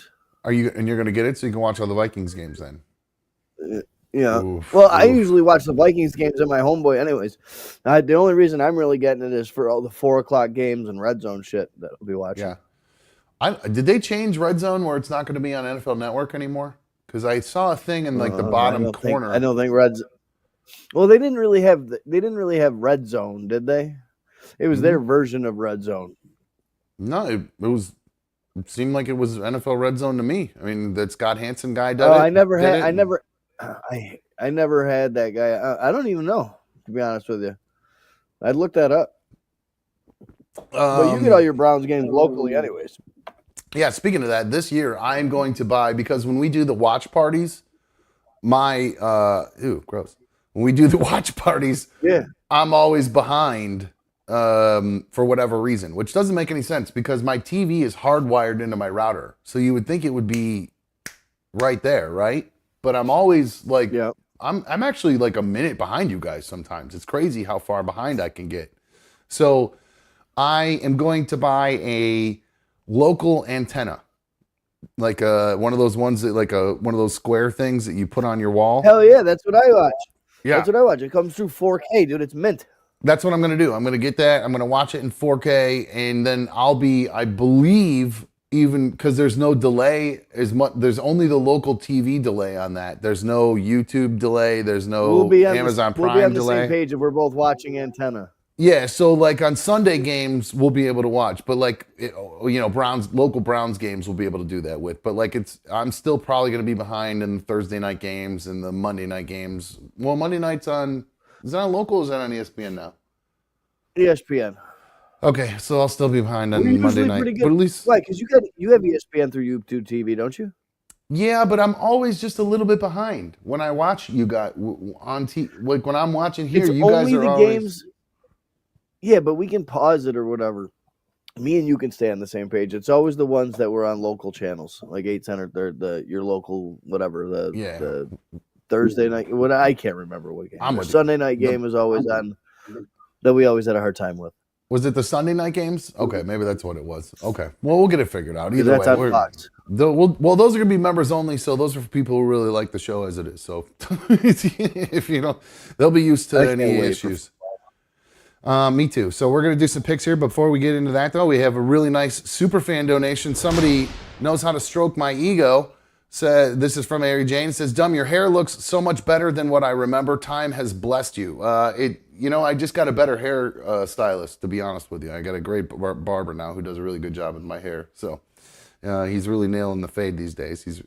You're going to get it so you can watch all the Vikings games then? Yeah. I usually watch the Vikings games on my homeboy anyways. The only reason I'm really getting it is for all the 4 o'clock games and red zone shit that I'll be watching. Yeah. Did they change Red Zone where it's not going to be on NFL Network anymore? Because I saw a thing in like the bottom corner. I don't think Well, they didn't really have Red Zone, did they? It was their version of Red Zone. No, it seemed like it was NFL Red Zone to me. I mean, that Scott Hansen guy did Oh, it. I never had that guy. I don't even know, to be honest with you. I'd look that up. But you get all your Browns games locally anyways. Yeah, speaking of that, this year I am going to buy, because when we do the watch parties, gross. When we do the watch parties, I'm always behind for whatever reason, which doesn't make any sense because my TV is hardwired into my router. So you would think it would be right there, right? But I'm always like, I'm actually like a minute behind you guys sometimes. It's crazy how far behind I can get. So I am going to buy a local antenna, like one of those ones that one of those square things that you put on your wall. Hell yeah, that's what I watch. Yeah, that's what I watch. It comes through 4K, dude. It's mint. That's what I'm going to do. I'm going to get that. I'm going to watch it in 4K, and then I believe, even because there's no delay as much. There's only the local TV delay on that. There's no YouTube delay. There's no Amazon Prime delay. We'll be on the same page if we're both watching antenna. Yeah, so like on Sunday games we'll be able to watch, but like local Browns games we'll be able to do that with. But like I'm still probably going to be behind in the Thursday night games and the Monday night games. Well, Monday night's on. Is that on local or is that on ESPN now? ESPN. Okay, so I'll still be behind on Monday night. But at least right, because you have ESPN through YouTube TV, don't you? Yeah, but I'm always just a little bit behind when I watch you guys on TV. Like when I'm watching here, you guys are always. Games. Yeah, but we can pause it or whatever. Me and you can stay on the same page. It's always the ones that were on local channels, like 810 or your local whatever the Thursday night. What I can't remember what game. The Sunday night game is always on that we always had a hard time with. Was it the Sunday night games? Okay, maybe that's what it was. Okay, well we'll get it figured out. Either that's way, on Fox. Well, those are gonna be members only, so those are for people who really like the show as it is. So if you know, they'll be used to any issues. Me too. So we're going to do some picks here. Before we get into that, though, we have a really nice super fan donation. Somebody knows how to stroke my ego. This is from Ari Jane. It says, Dumb, your hair looks so much better than what I remember. Time has blessed you. I just got a better hair stylist, to be honest with you. I got a great barber now who does a really good job with my hair. So he's really nailing the fade these days.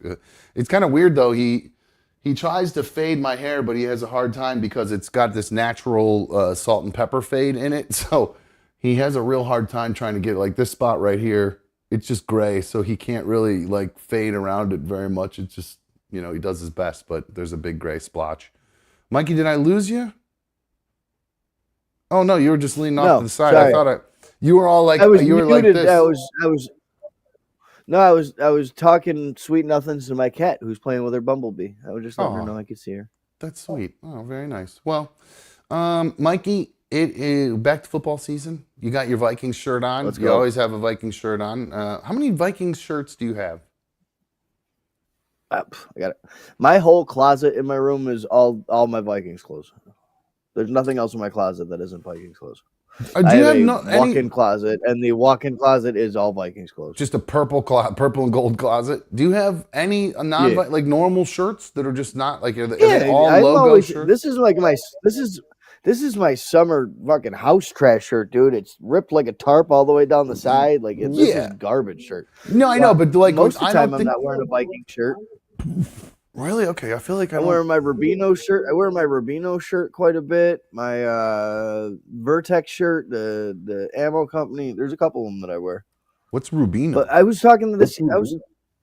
It's kind of weird, though. He tries to fade my hair, but he has a hard time because it's got this natural salt and pepper fade in it. So he has a real hard time trying to get like this spot right here. It's just gray, so he can't really like fade around it very much. It's just, he does his best, but there's a big gray splotch. Mikey, did I lose you? Oh no, you were just leaning off to the side. Sorry. I thought you were all like I was you were muted. like this. I was talking sweet nothings to my cat who's playing with her bumblebee. I was just letting her know I could see her. That's sweet. Oh, very nice. Well, Mikey, it is back to football season. You got your Vikings shirt on. Let's You go. always have a Vikings shirt on. How many Vikings shirts do you have? I got it. My whole closet in my room is all my Vikings clothes. There's nothing else in my closet that isn't Vikings clothes. Do you have walk-in closet, and the walk-in closet is all Vikings clothes. Just a purple and gold closet. Do you have any like normal shirts that are just not like are they all logo shirts? This is my summer fucking house trash shirt, dude. It's ripped like a tarp all the way down the side. Like this is garbage shirt. No, I know, but like most of the time I'm not wearing a Viking shirt. Really? Okay, I feel like I'm wearing my Rubino shirt. I wear my Rubino shirt quite a bit. My Vertex shirt, the ammo company. There's a couple of them that I wear. What's Rubino? But I was talking to this.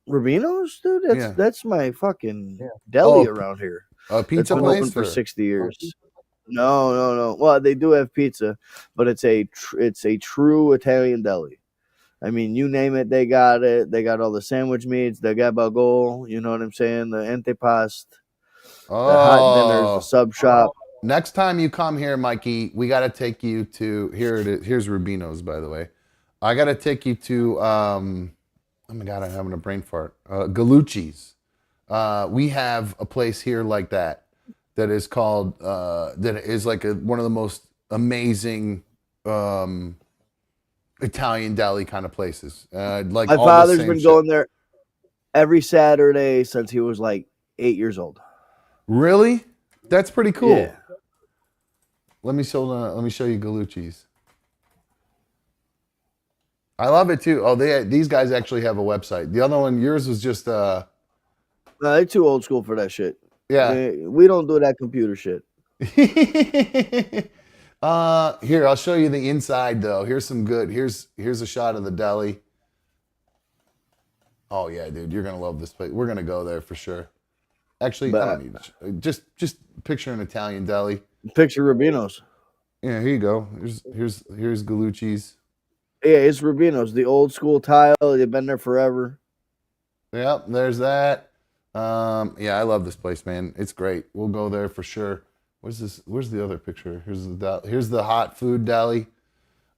Rubinos, dude. That's my fucking deli around here. Pizza been place open for 60 years. No. Well, they do have pizza, but it's a true Italian deli. I mean, you name it, they got it. They got all the sandwich meats, the gabagol, you know what I'm saying? The antipasto, the hot dinners, the sub shop. Next time you come here, Mikey, we got to take you to, here it is. Here's Rubino's, by the way. I got to take you to, oh my God, I'm having a brain fart. Gallucci's. We have a place here like that is called, that is like one of the most amazing, Italian deli kind of places. Like My all the father's same been shit. going there every Saturday since he was like 8 years old. Really? That's pretty cool. Yeah. Let me show you Galucci's. I love it too. Oh, these guys actually have a website. The other one, yours was just No, they're too old school for that shit. yeah. We don't do that computer shit. Here, I'll show you the inside though. Here's some good. Here's a shot of the deli. Oh yeah, dude, you're gonna love this place. We're gonna go there for sure. Actually, I don't need just picture an Italian deli. Picture Rubino's. Yeah, here you go. Here's Galucci's. Yeah, it's Rubino's, the old school tile. They've been there forever. Yep, there's that. Yeah, I love this place, man. It's great. We'll go there for sure. Where's the other picture? Here's the hot food deli.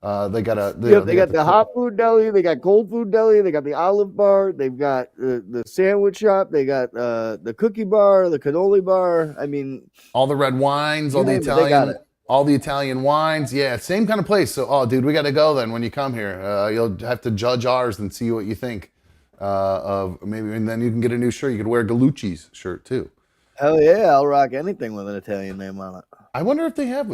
They got the hot food deli. They got cold food deli. They got the olive bar. They've got the sandwich shop. They got the cookie bar, the cannoli bar. I mean, all the red wines, all the Italian wines. Yeah, same kind of place. So, oh, dude, we got to go then when you come here. You'll have to judge ours and see what you think of maybe, and then you can get a new shirt. You could wear Galucci's shirt too. Hell yeah, I'll rock anything with an Italian name on it. I wonder if they have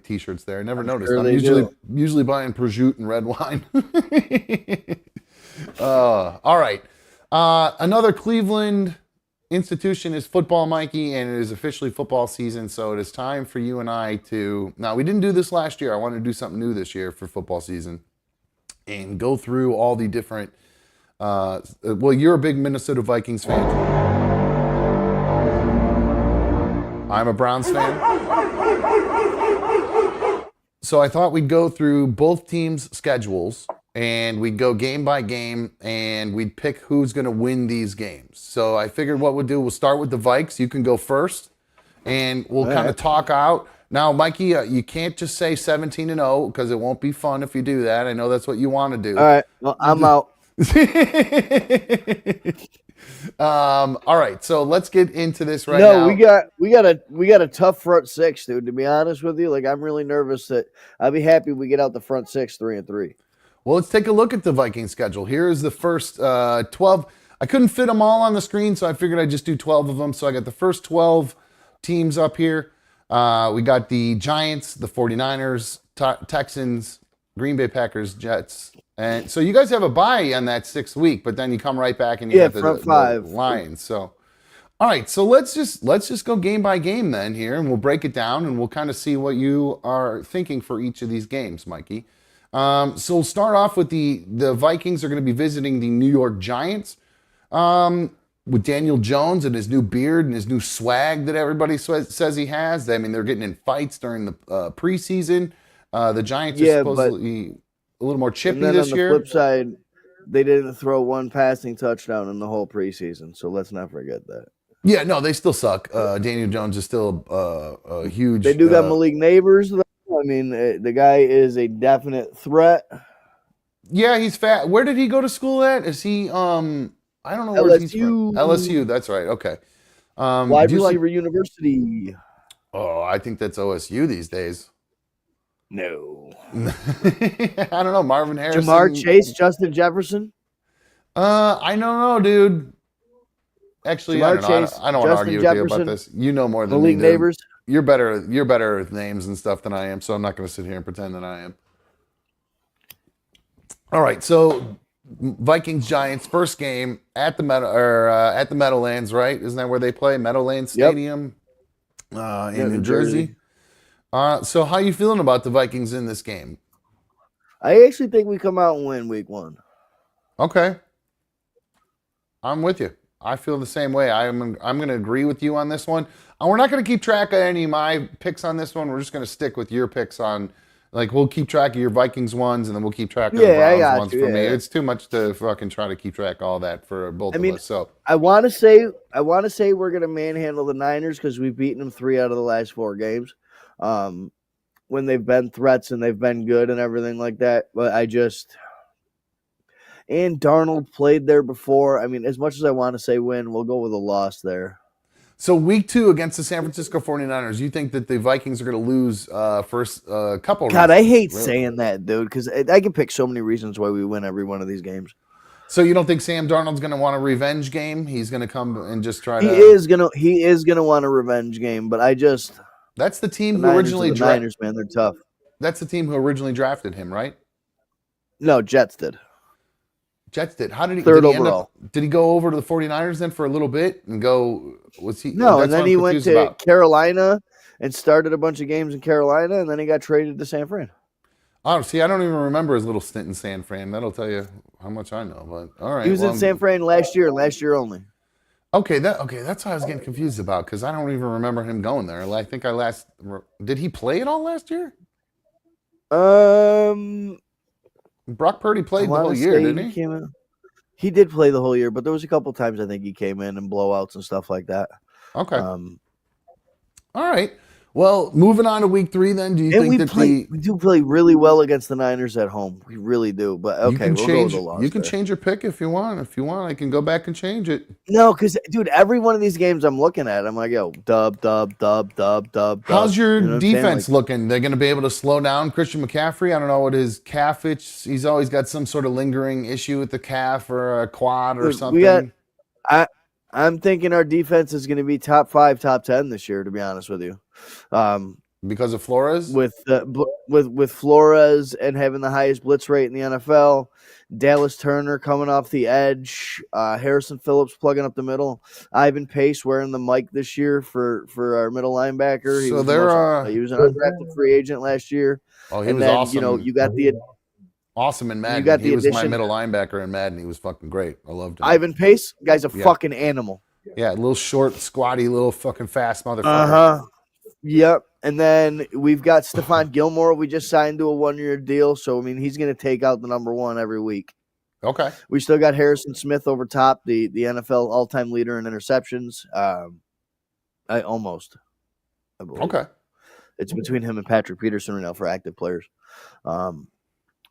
t-shirts there. I never noticed. Sure I'm usually buying prosciutto and red wine. All right. Another Cleveland institution is football, Mikey, and it is officially football season. So it is time for you and I to. Now, we didn't do this last year. I wanted to do something new this year for football season and go through all the different. Well, you're a big Minnesota Vikings fan. I'm a Browns fan. So I thought we'd go through both teams' schedules and we'd go game by game and we'd pick who's going to win these games. So I figured what we'll do, we'll start with the Vikes. You can go first and we'll kind of talk out. Now, Mikey, you can't just say 17-0 because it won't be fun if you do that. I know that's what you want to do. All right. Well, I'm out. All right, so let's get into this now. No, we got a tough front six, dude. To be honest with you, like I'm really nervous that I'll be happy we get out the front six 3-3. Well, let's take a look at the Viking schedule. Here is the first 12. I couldn't fit them all on the screen, so I figured I'd just do 12 of them. So I got the first 12 teams up here. We got the Giants, the 49ers, Texans, Green Bay Packers, Jets. And so you guys have a bye on that 6th week, but then you come right back and you get the Lions. So, all right, so let's just go game by game then here, and we'll break it down, and we'll kind of see what you are thinking for each of these games, Mikey. So we'll start off with the Vikings are going to be visiting the New York Giants with Daniel Jones and his new beard and his new swag that everybody says he has. I mean, they're getting in fights during the preseason. The Giants are supposedly a little more chippy this year. On the flip side, they didn't throw one passing touchdown in the whole preseason, so let's not forget that. Yeah, no, they still suck. Daniel Jones is still a huge. They do got Malik Neighbors, though. I mean, the guy is a definite threat. Yeah, he's fat. Where did he go to school at? Is he? I don't know where he's from. LSU. That's right. Okay. Wide receiver university. Oh, I think that's OSU these days. No. I don't know. Marvin Harrison. Jamar Chase, Justin Jefferson. I don't know, dude. Actually, I don't know. I don't want to argue with you about this. You know more than Malik me, Neighbors. You're better with names and stuff than I am, so I'm not going to sit here and pretend that I am. All right, so Vikings Giants first game at the Meadowlands, right? Isn't that where they play? Meadowlands Stadium in New Jersey. So how you feeling about the Vikings in this game? I actually think we come out and win week 1. Okay. I'm with you. I feel the same way. I'm going to agree with you on this one. And we're not going to keep track of any of my picks on this one. We're just going to stick with your picks on, like, we'll keep track of your Vikings ones, and then we'll keep track of the Browns ones for me. It's too much to fucking try to keep track of all that for both of us. So I want to say we're going to manhandle the Niners because we've beaten them 3 out of the last 4 games. When they've been threats and they've been good and everything like that. But and Darnold played there before. I mean, as much as I want to say win, we'll go with a loss there. So week 2 against the San Francisco 49ers, you think that the Vikings are going to lose first couple God, I reasons, hate really? saying that, dude, because I can pick so many reasons why we win every one of these games. So you don't think Sam Darnold's going to want a revenge game? He's going to come and just try He to... is gonna want a revenge game, but That's the team the who Niners originally are the Niners, man, they're tough. That's the team who originally drafted him, right? No, Jets did. Jets did. How did he? Third did he end overall. up? Did he go over to the 49ers then for a little bit and go? Was he? No, that's and then what he I'm went confused to about. Carolina and started a bunch of games in Carolina, and then he got traded to San Fran. Oh, see, I don't even remember his little stint in San Fran. That'll tell you how much I know. But all right, He was in San Fran last year only. Okay, that's what I was getting confused about because I don't even remember him going there. I think did he play at all last year? Brock Purdy played the whole year, didn't he? He did play the whole year, but there was a couple times I think he came in and blowouts and stuff like that. Okay. All right. Well, moving on to week 3, then. Do you think we do play really well against the Niners at home? We really do. But okay, we'll go with the loss. You can change your pick if you want. If you want, I can go back and change it. No, because dude, every one of these games I'm looking at, I'm like, yo, dub. How's your You know what I'm saying? defense looking? They're going to be able to slow down Christian McCaffrey. I don't know what his calf itch. He's always got some sort of lingering issue with the calf or a quad or something. I'm thinking our defense is going to be top 5, top 10 this year. To be honest with you, because of Flores, with Flores and having the highest blitz rate in the NFL, Dallas Turner coming off the edge, Harrison Phillips plugging up the middle, Ivan Pace wearing the mic this year for our middle linebacker. He was an undrafted free agent last year. Oh, he was awesome. You know, you got the awesome in Madden. You got he was addition. my middle linebacker in Madden. He was fucking great. I loved him. Ivan Pace, guy's a fucking animal. Yeah, little short, squatty, little fucking fast motherfucker. Yep. And then we've got Stephon Gilmore. We just signed to a 1-year deal, so I mean he's going to take out the number 1 every week. Okay. We still got Harrison Smith over top, the NFL all-time leader in interceptions. I believe. Okay. It's between him and Patrick Peterson right now for active players.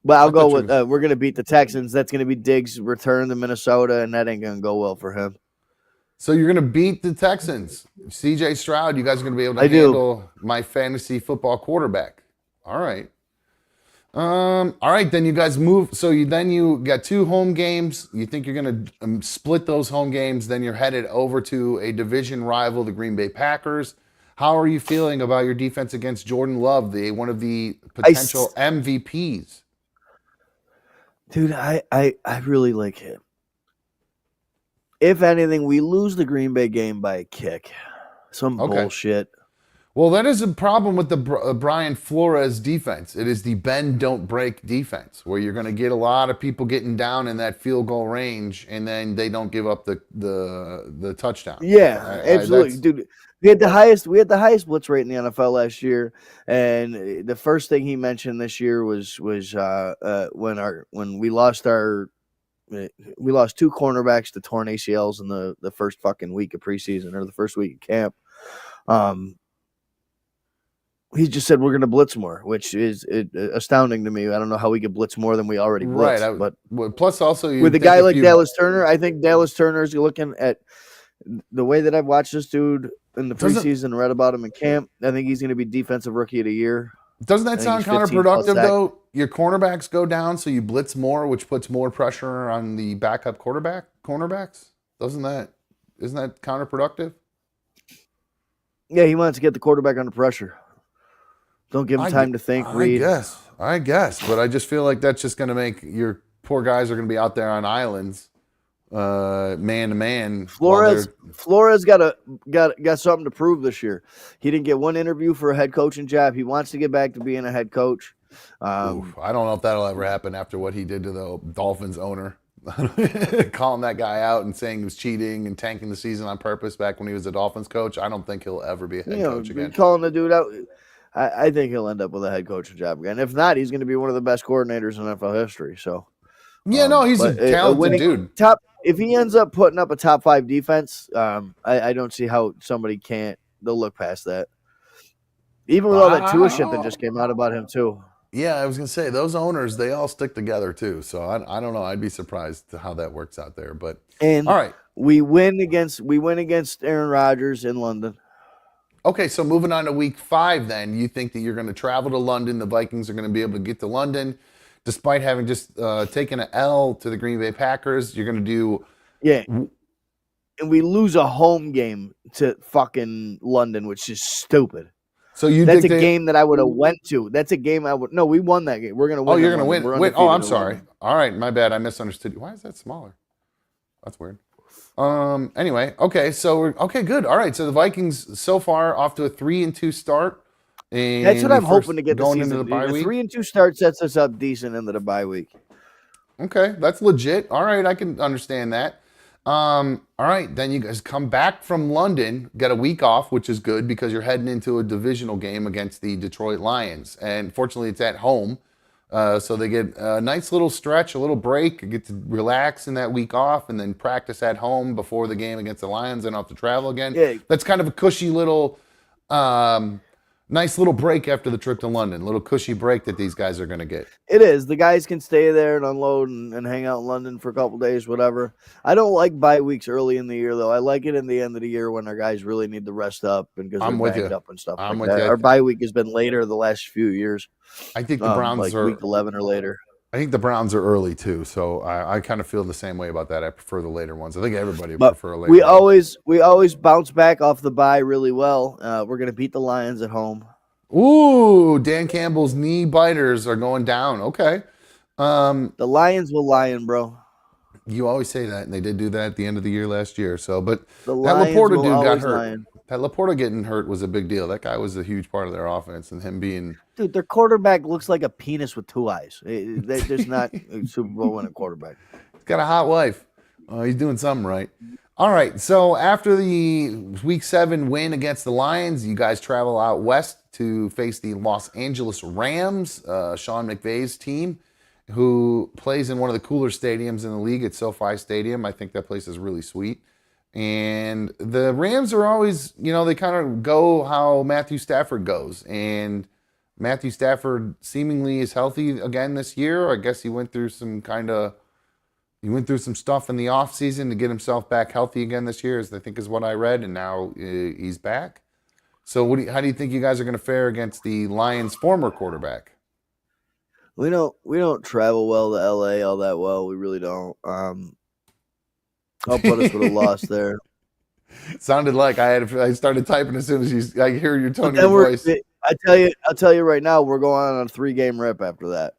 But I'll go with we're going to beat the Texans. That's going to be Diggs' return to Minnesota, and that ain't going to go well for him. So you're going to beat the Texans. CJ Stroud, you guys are going to be able to handle my fantasy football quarterback. All right. All right, then you guys move. So you got 2 home games. You think you're going to split those home games. Then you're headed over to a division rival, the Green Bay Packers. How are you feeling about your defense against Jordan Love, one of the potential MVPs? Dude, I really like him. If anything, we lose the Green Bay game by a kick. Some bullshit. Well, that is a problem with the Brian Flores defense. It is the bend, don't break defense, where you're going to get a lot of people getting down in that field goal range, and then they don't give up the touchdown. Yeah, absolutely, dude. We had the highest blitz rate in the NFL last year, and the first thing he mentioned this year was when we lost 2 cornerbacks to torn ACLs in the first fucking week of preseason or the first week of camp. He just said we're going to blitz more, which is astounding to me. I don't know how we could blitz more than we already blitzed. Right, but plus also with a guy like Dallas Turner, I think Dallas Turner is looking at the way that I've watched this dude in the preseason and read about him in camp. I think he's going to be defensive rookie of the year. Doesn't that sound counterproductive though? Your cornerbacks go down, so you blitz more, which puts more pressure on the backup cornerbacks. Isn't that counterproductive? Yeah, he wants to get the quarterback under pressure. Don't give him time to think, read. I guess, but I just feel like that's just going to make your poor guys are going to be out there on islands, man to man. Flores got something to prove this year. He didn't get one interview for a head coaching job. He wants to get back to being a head coach. I don't know if that'll ever happen after what he did to the Dolphins owner, calling that guy out and saying he was cheating and tanking the season on purpose back when he was a Dolphins coach. I don't think he'll ever be a head coach again. Calling the dude out. I think he'll end up with a head coaching job again. If not, he's going to be one of the best coordinators in NFL history. So, he's a talented dude. If he ends up putting up a top 5 defense, I don't see how somebody can't. They'll look past that. Even with all that Tua shit that just came out about him too. Yeah, I was going to say those owners, they all stick together too. So I don't know. I'd be surprised to how that works out there. But all right, We win against Aaron Rodgers in London. Okay, so moving on to week 5 then, you think that you're going to travel to London. The Vikings are going to be able to get to London despite having just taken an L to the Green Bay Packers. You're going to do... Yeah. And we lose a home game to fucking London, which is stupid. So that's a game that I would have went to. That's a game I would... No, we won that game. We're going to win. Oh, you're going to win. Wait, oh, I'm sorry. London. All right, my bad. I misunderstood you. Why is that smaller? That's weird. Anyway, okay, so okay, good. All right, so the Vikings so far off to a 3-2 start. And that's what I'm hoping to get going the season. Into the bye week. 3-2 start sets us up decent into the bye week. Okay, that's legit. All right, I can understand that. All right, then you guys come back from London, get a week off, which is good because you're heading into a divisional game against the Detroit Lions, and fortunately, it's at home. So they get a nice little stretch, a little break, get to relax in that week off, and then practice at home before the game against the Lions and off to travel again. Yeah. That's kind of a cushy little, nice little break after the trip to London. A little cushy break that these guys are going to get. It is. The guys can stay there and unload and hang out in London for a couple days, whatever. I don't like bye weeks early in the year, though. I like it in the end of the year when our guys really need to rest up and because they're banged up and stuff like that. Our bye week has been later the last few years. I think the Browns are week 11 or later. I think the Browns are early too, so I kind of feel the same way about that. I prefer the later ones. I think everybody would prefer a later. We always bounce back off the bye really well. We're gonna beat the Lions at home. Ooh, Dan Campbell's knee biters are going down. Okay. The Lions will lion, bro. You always say that, and they did do that at the end of the year last year. So, but the that Laporta dude got hurt. Lion. That Laporta getting hurt was a big deal. That guy was a huge part of their offense, and him being dude, their quarterback looks like a penis with 2 eyes. There's not a Super Bowl winning quarterback. He's got a hot wife. He's doing something right. All right. So after the Week 7 win against the Lions, you guys travel out west to face the Los Angeles Rams, Sean McVay's team, who plays in one of the cooler stadiums in the league at SoFi Stadium. I think that place is really sweet. And the Rams are always, they kind of go how Matthew Stafford goes. And Matthew Stafford seemingly is healthy again this year. I guess he went through some stuff in the offseason to get himself back healthy again this year, I think is what I read. And now he's back. So how do you think you guys are going to fare against the Lions' former quarterback? We don't travel well to LA all that well. We really don't. I'll put us with a loss there. Sounded like I started typing as soon as I hear your tone of your voice. I'll tell you right now, we're going on a 3-game rip after that.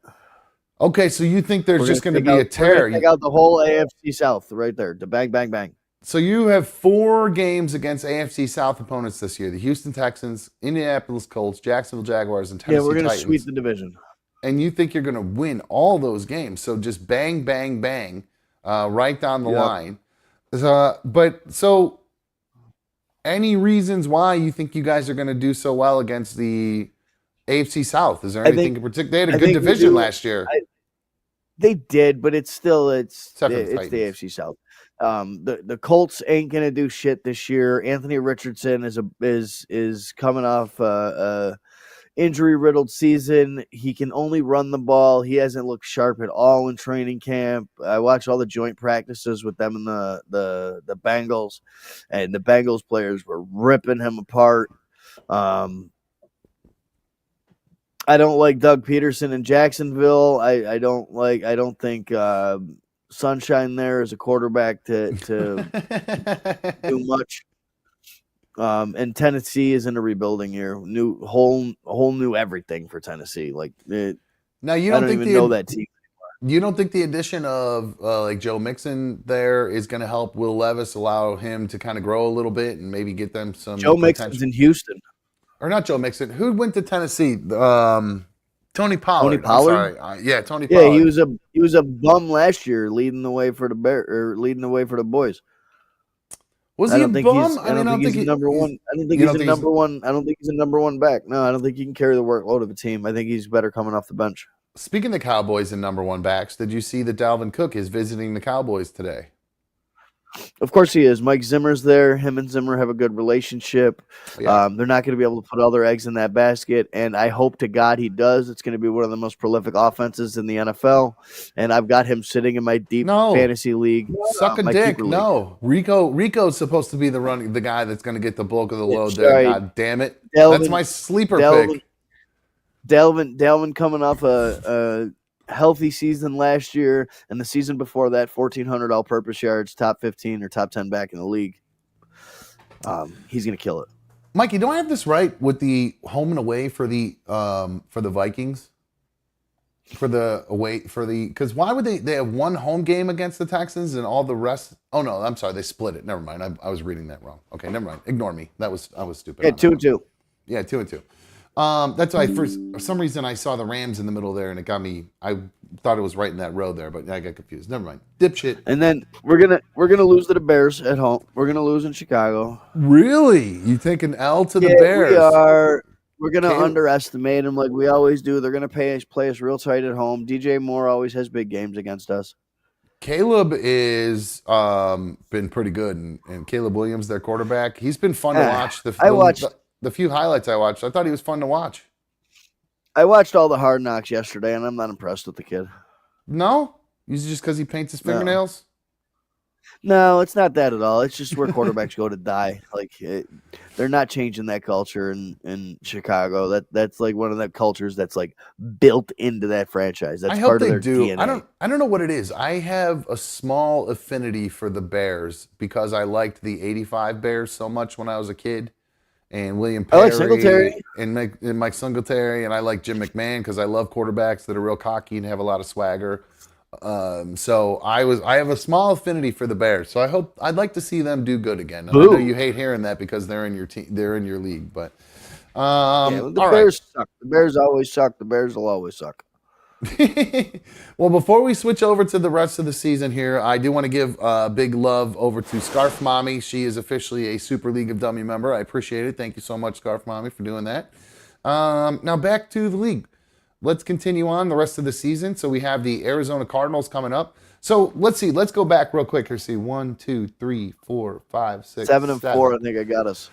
Okay, so you think there's just going to be a tear? Take out the whole AFC South right there. To bang, bang, bang. So you have 4 games against AFC South opponents this year: the Houston Texans, Indianapolis Colts, Jacksonville Jaguars, and Tennessee Titans. Yeah, we're going to sweep the division. And you think you're going to win all those games? So just bang, bang, bang, right down the line. So any reasons why you think you guys are going to do so well against the AFC South? Is there anything in particular? They had a good division last year. They did, but it's the AFC South. The Colts ain't gonna do shit this year. Anthony Richardson is coming off injury riddled season. He can only run the ball. He hasn't looked sharp at all in training camp. I watched all the joint practices with them and the Bengals, and the Bengals players were ripping him apart. I don't like Doug Peterson in Jacksonville. I don't think Sunshine there is a quarterback to do much. And Tennessee is in a rebuilding year. Whole new everything for Tennessee. Now you don't think even know that team. You don't think the addition of Joe Mixon there is going to help Will Levis, allow him to kind of grow a little bit and maybe get them some Joe Mixon's in Houston. Or not Joe Mixon. Who went to Tennessee? Tony Pollard. Tony Pollard. Tony Pollard. Yeah, he was a bum last year, leading the way for the boys. Was he a bum? I don't think he's number one. I don't think he's a number one. I don't think he's a number one back. No, I don't think he can carry the workload of a team. I think he's better coming off the bench. Speaking of the Cowboys and number one backs, did you see that Dalvin Cook is visiting the Cowboys today? Of course he is. Mike Zimmer's there. Him and Zimmer have a good relationship. Yeah. They're not going to be able to put all their eggs in that basket, and I hope to God he does. It's going to be one of the most prolific offenses in the NFL, and I've got him sitting in my deep fantasy league. Suck a my dick. keeper No. Rico's supposed to be the guy that's going to get the bulk of the load there. God damn it. That's my sleeper pick. Dalvin coming off a healthy season last year, and the season before that, 1,400 all-purpose yards, top 15 or top 10 back in the league. He's going to kill it. Mikey, do I have this right with the home and away for the Vikings? Because why would they have one home game against the Texans and all the rest? Oh no, I'm sorry, they split it. Never mind, I was reading that wrong. Okay, never mind. Ignore me. I was stupid. Yeah, 2-2. Yeah, 2-2. That's why for some reason I saw the Rams in the middle there, and it got me. I thought it was right in that row there, but I got confused. Never mind. Dipshit. And then we're gonna lose to the Bears at home. We're gonna lose in Chicago. Really? You take an L to the Bears? We are. We're gonna underestimate them like we always do. They're gonna play us real tight at home. DJ Moore always has big games against us. Caleb is been pretty good, and Caleb Williams, their quarterback, he's been fun to watch. The few highlights I watched, I thought he was fun to watch. I watched all the Hard Knocks yesterday, and I'm not impressed with the kid. No? Is it just because he paints his fingernails? No, it's not that at all. It's just where quarterbacks go to die. They're not changing that culture in Chicago. That's like one of the cultures that's like built into that franchise. That's part of their DNA. I don't know what it is. I have a small affinity for the Bears because I liked the '85 Bears so much when I was a kid. And William Perry, I like Singletary. And Mike Singletary, and I like Jim McMahon because I love quarterbacks that are real cocky and have a lot of swagger. So I have a small affinity for the Bears. So I'd like to see them do good again. And I know you hate hearing that because they're in your team, they're in your league. But the Bears suck. The Bears always suck. The Bears will always suck. Well, before we switch over to the rest of the season here, I do want to give big love over to Scarf Mommy. She is officially a Super League of Dummy member. I appreciate it. Thank you so much, Scarf Mommy, for doing that. Now back to the league. Let's continue on the rest of the season. So we have the Arizona Cardinals coming up. So let's see. Let's go back real quick here. See, 1, 2, 3, 4, 5, 6, 7-4. I think I got us.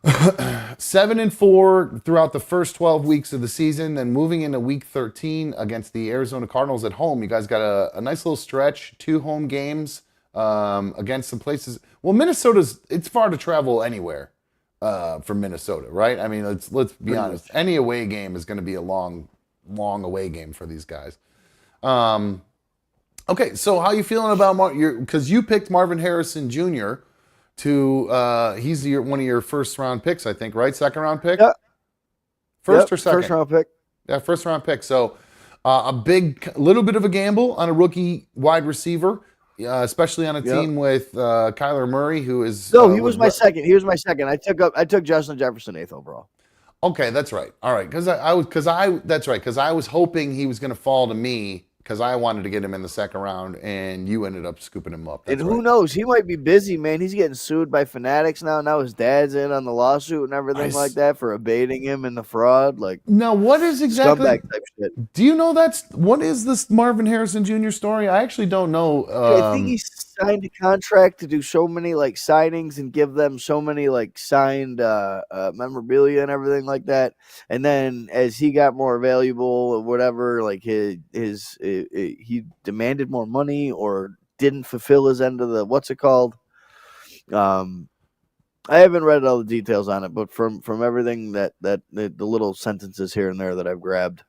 7-4 throughout the first 12 weeks of the season. Then moving into week 13 against the Arizona Cardinals at home. You guys got a nice little stretch, 2 home games against some places. Well, it's far to travel anywhere from Minnesota, right? I mean, let's be honest. Any away game is going to be a long away game for these guys. Okay, so how you feeling about because you picked Marvin Harrison Jr. He's one of your first round picks, I think, right? Second round pick? Yeah. First or second? First round pick. Yeah, first round pick. So a little bit of a gamble on a rookie wide receiver, especially on a team with Kyler Murray, who is. No, he was my second. He was my second. I took Justin Jefferson 8th overall. Okay, that's right. All right, because I was hoping he was going to fall to me because I wanted to get him in the second round, and you ended up scooping him up. That's who knows? He might be busy, man. He's getting sued by Fanatics now. Now his dad's in on the lawsuit and everything like that for abating him in the fraud. Now, what is exactly? Scumbag type shit. Do you know what is this Marvin Harrison Jr. story? I actually don't know. I think he signed a contract to do so many signings and give them so many signed memorabilia and everything like that. And then as he got more valuable or whatever, he demanded more money or didn't fulfill his end of the what's it called. I haven't read all the details on it, but from everything that the little sentences here and there that I've grabbed.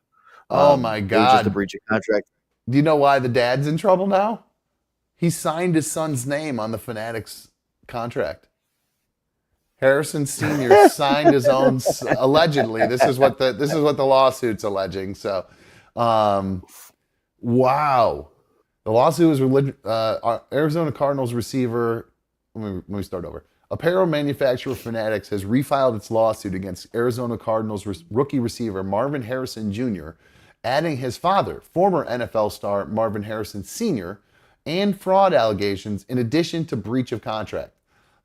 Oh my God! It was just a breach of contract. Do you know why the dad's in trouble now? He signed his son's name on the Fanatics contract. Harrison Sr. signed his own allegedly. This is what the lawsuit's alleging. So, wow, the lawsuit was Arizona Cardinals receiver. Let me start over. Apparel manufacturer Fanatics has refiled its lawsuit against Arizona Cardinals rookie receiver Marvin Harrison Jr., adding his father, former NFL star Marvin Harrison Sr., and fraud allegations in addition to breach of contract.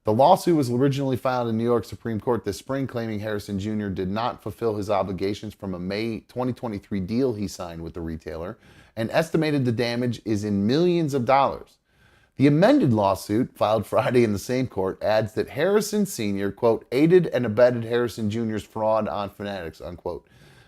The lawsuit was originally filed in New York Supreme Court this spring, claiming Harrison Jr. did not fulfill his obligations from a May 2023 deal he signed with the retailer, and estimated the damage is in millions of dollars. The amended lawsuit, filed Friday in the same court, adds that Harrison Sr., quote, aided and abetted Harrison Jr.'s fraud on Fanatics, unquote.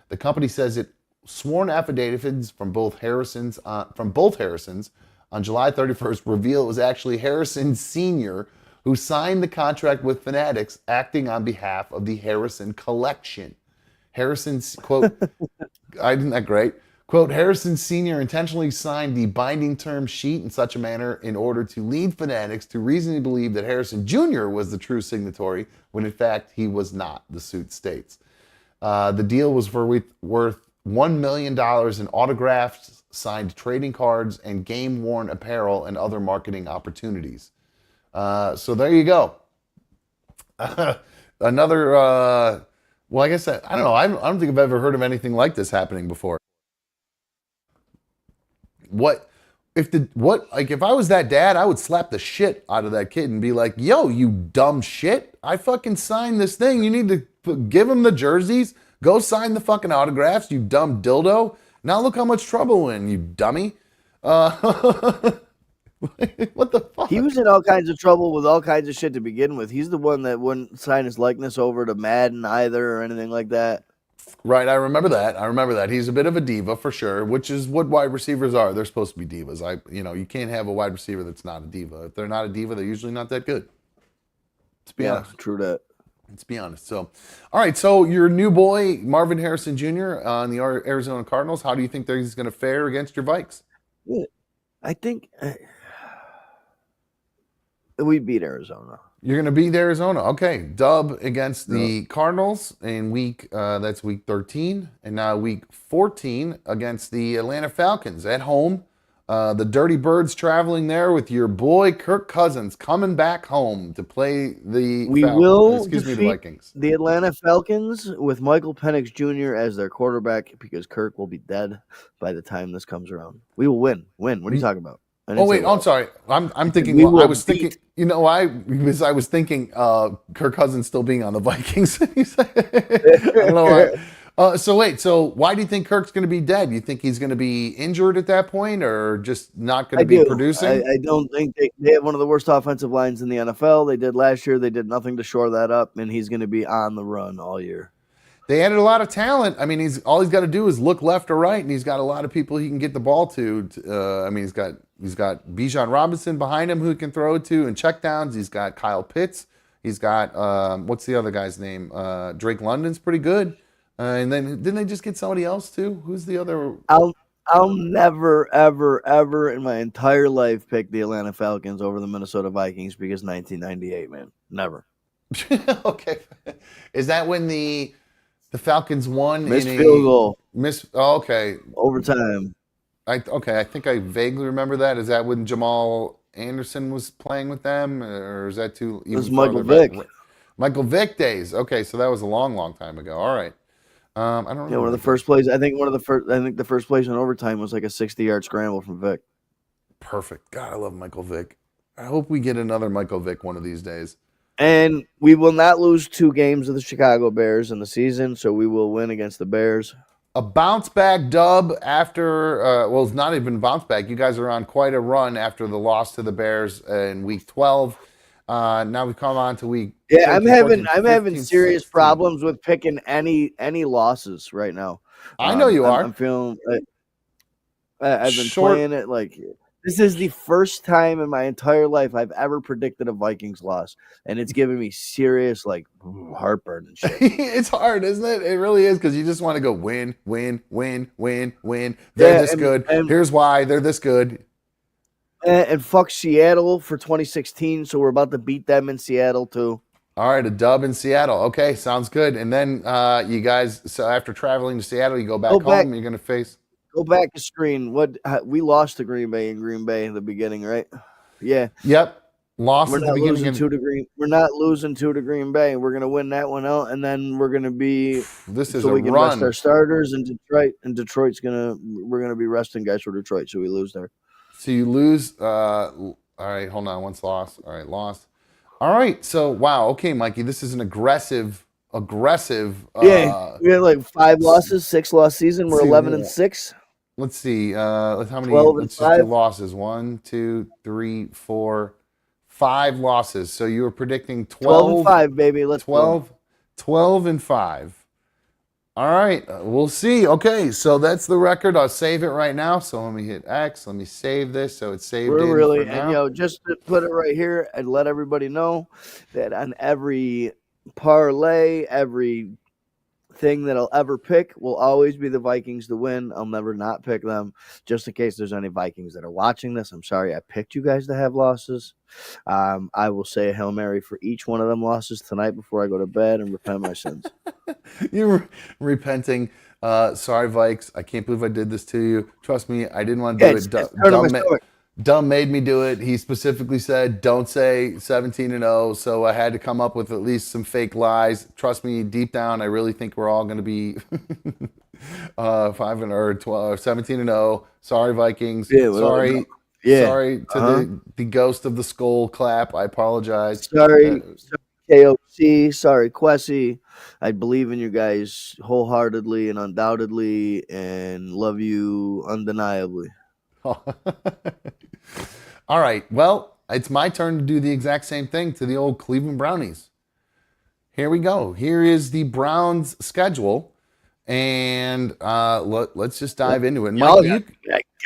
The company says it sworn affidavits from both Harrisons on July 31st reveal it was actually Harrison Sr. who signed the contract with Fanatics, acting on behalf of the Harrison collection. Harrison's, quote, isn't that great? Quote, Harrison Sr. intentionally signed the binding term sheet in such a manner in order to lead Fanatics to reasonably believe that Harrison Jr. was the true signatory, when in fact he was not, the suit states. The deal was worth $1 million in autographs, signed trading cards, and game-worn apparel and other marketing opportunities. So there you go. Another, well, I guess I don't know. I don't think I've ever heard of anything like this happening before. If I was that dad, I would slap the shit out of that kid and be like, yo, you dumb shit. I fucking signed this thing. You need to give him the jerseys. Go sign the fucking autographs, you dumb dildo. Now look how much trouble we're in, you dummy. What the fuck? He was in all kinds of trouble with all kinds of shit to begin with. He's the one that wouldn't sign his likeness over to Madden either or anything like that. Right, I remember that. He's a bit of a diva for sure, which is what wide receivers are. They're supposed to be divas. You can't have a wide receiver that's not a diva. If they're not a diva, they're usually not that good. Let's be honest. True that. Let's be honest. So, all right. So your new boy Marvin Harrison Jr. on the Arizona Cardinals. How do you think he's going to fare against your Vikes? I think we beat Arizona. You're going to beat Arizona. Okay. Dub against the Cardinals in that's week 13. And now week 14 against the Atlanta Falcons at home. The Dirty Birds traveling there with your boy Kirk Cousins coming back home to play the Vikings. The Atlanta Falcons with Michael Penix Jr. as their quarterback because Kirk will be dead by the time this comes around. We will win. What are you talking about? Oh wait, I'm sorry. I'm thinking. I was thinking. You know why? Because I was thinking Kirk Cousins still being on the Vikings. I don't know why. So why do you think Kirk's going to be dead? You think he's going to be injured at that point, or just not going to be producing? I don't think they have one of the worst offensive lines in the NFL. They did last year. They did nothing to shore that up, and he's going to be on the run all year. They added a lot of talent. I mean, all he's got to do is look left or right, and he's got a lot of people he can get the ball to. He's got Bijan Robinson behind him who he can throw it to and check downs. He's got Kyle Pitts. He's got what's the other guy's name? Drake London's pretty good. And then didn't they just get somebody else too? Who's the other? I'll never, ever, ever in my entire life pick the Atlanta Falcons over the Minnesota Vikings because 1998, man, never. Okay, is that when the Falcons won missed field goal? Okay, overtime. I think I vaguely remember that. Is that when Jamal Anderson was playing with them, or is that too? It was Michael Vick. Michael Vick days. Okay, so that was a long, long time ago. All right. I don't know. Yeah, one of the first plays. I think the first place in overtime was like a 60-yard scramble from Vick. Perfect. God, I love Michael Vick. I hope we get another Michael Vick one of these days. And we will not lose 2 games of the Chicago Bears in the season, so we will win against the Bears. A bounce back dub after, it's not even bounce back. You guys are on quite a run after the loss to the Bears in week 12. Now we come on to week. Yeah, 13, I'm having serious 16 problems with picking any losses right now. I know you are. I'm feeling. I've been playing it like this is the first time in my entire life I've ever predicted a Vikings loss, and it's giving me serious heartburn and shit. It's hard, isn't it? It really is because you just want to go win. They're this good. Here's why they're this good. And fuck Seattle for 2016, so we're about to beat them in Seattle too. All right, a dub in Seattle. Okay, sounds good. And then you guys, so after traveling to Seattle, you go back home. You're going to face. Go back to screen. We lost to Green Bay in the beginning, right? Yeah. Yep. Lost. We're not losing 2 to Green. We're not losing 2 to Green Bay. We're going to win that one out, and then we're going to be. This is so a we can run. Rest our starters in Detroit, and we're going to be resting guys for Detroit, so we lose there. So you lose. All right, hold on. Once lost. All right, lost. All right. So wow. Okay, Mikey. This is an aggressive. Yeah, we had 5 losses, 6 loss season. We're 11-6. let's see. How many? 12 and Let's just do 5. losses. 1, 2, 3, 4, 5 losses. So you were predicting 12 and 12, 5, baby. Let's go. 12 and 5. All right, we'll see. Okay, so that's the record. I'll save it right now. So let me hit X. Let me save this so it's saved We're in really, for and now. just to put it right here and let everybody know that on every parlay, every thing that I'll ever pick will always be the Vikings to win. I'll never not pick them. Just in case there's any Vikings that are watching this, I'm sorry I picked you guys to have losses. I will say a Hail Mary for each one of them losses tonight before I go to bed and repent my sins. You're repenting. Sorry, Vikes. I can't believe I did this to you. Trust me, I didn't want to do it. Dumb made me do it. He specifically said, don't say 17-0. So I had to come up with at least some fake lies. Trust me, deep down, I really think we're all going to be 17-0. Sorry, Vikings. Yeah, sorry. Yeah. Sorry to the ghost of the skull clap. I apologize. Sorry, KOC. Sorry, Quessy. I believe in you guys wholeheartedly and undoubtedly and love you undeniably. All right. Well, it's my turn to do the exact same thing to the old Cleveland Brownies. Here we go. Here is the Browns schedule. And let's just dive into it. Mike,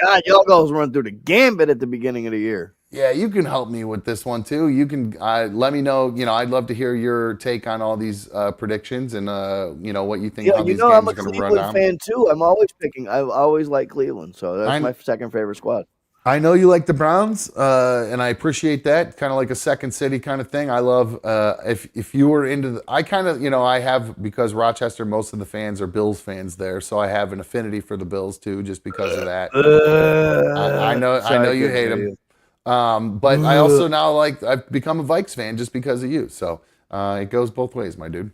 God, y'all guys run through the gambit at the beginning of the year. Yeah, you can help me with this one too. You can let me know. I'd love to hear your take on all these predictions and what you think. Yeah, how these games I'm a are going to run Cleveland down. fan too. I'm always picking. I always like Cleveland, so that's my second favorite squad. I know you like the Browns, and I appreciate that. Kind of like a second city kind of thing. I love if you were into. I kind of I have, because Rochester, most of the fans are Bills fans there, so I have an affinity for the Bills too, just because of that. I know you hate them. But I also now I've become a Vikes fan just because of you. So it goes both ways, my dude.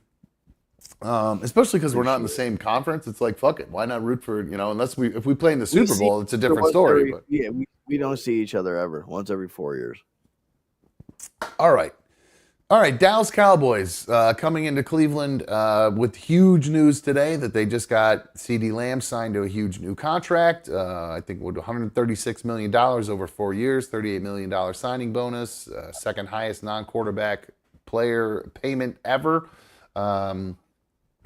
Especially because we're not in the same conference. It's like, fuck it. Why not root for, unless if we play in the Super Bowl, it's a different story. But yeah, we don't see each other ever. Once every 4 years. All right. Dallas Cowboys coming into Cleveland with huge news today that they just got CeeDee Lamb signed to a huge new contract. I think with $136 million over 4 years, $38 million signing bonus, second highest non-quarterback player payment ever.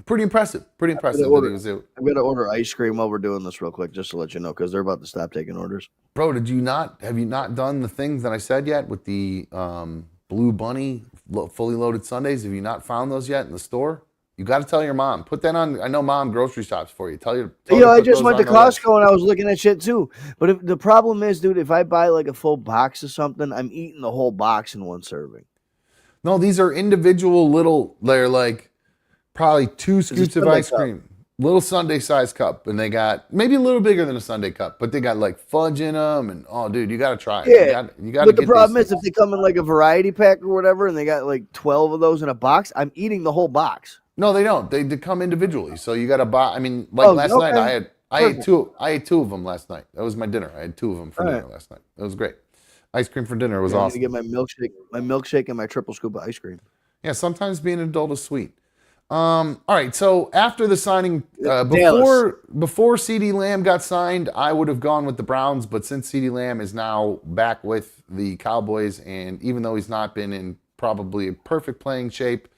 Pretty impressive. I'm going to order ice cream while we're doing this real quick, just to let you know, because they're about to stop taking orders. Bro, have you not done the things that I said yet with the Blue Bunny fully loaded Sundays? Have you not found those yet in the store? You got to tell your mom. Put that on. I know mom grocery shops for you. Tell her I just went to Costco and I was looking at shit too. But if the problem is, dude, if I buy like a full box of something, I'm eating the whole box in one serving. No, these are individual little. They're like probably 2 scoops of ice cream. Little Sunday size cup, and they got maybe a little bigger than a Sunday cup, but they got like fudge in them, and oh, dude, you got to try it. Yeah, you got. But the problem is, if they come in like a variety pack or whatever, and they got like 12 of those in a box, I'm eating the whole box. No, they don't. They come individually, so you got to buy. I mean, last night I ate two of them last night. That was my dinner. I had 2 of them for dinner last night. It was great. Ice cream for dinner was awesome. I need to get my milkshake, and my triple scoop of ice cream. Yeah, sometimes being an adult is sweet. All right, so after the signing, before CeeDee Lamb got signed, I would have gone with the Browns, but since CeeDee Lamb is now back with the Cowboys, and even though he's not been in probably a perfect playing shape,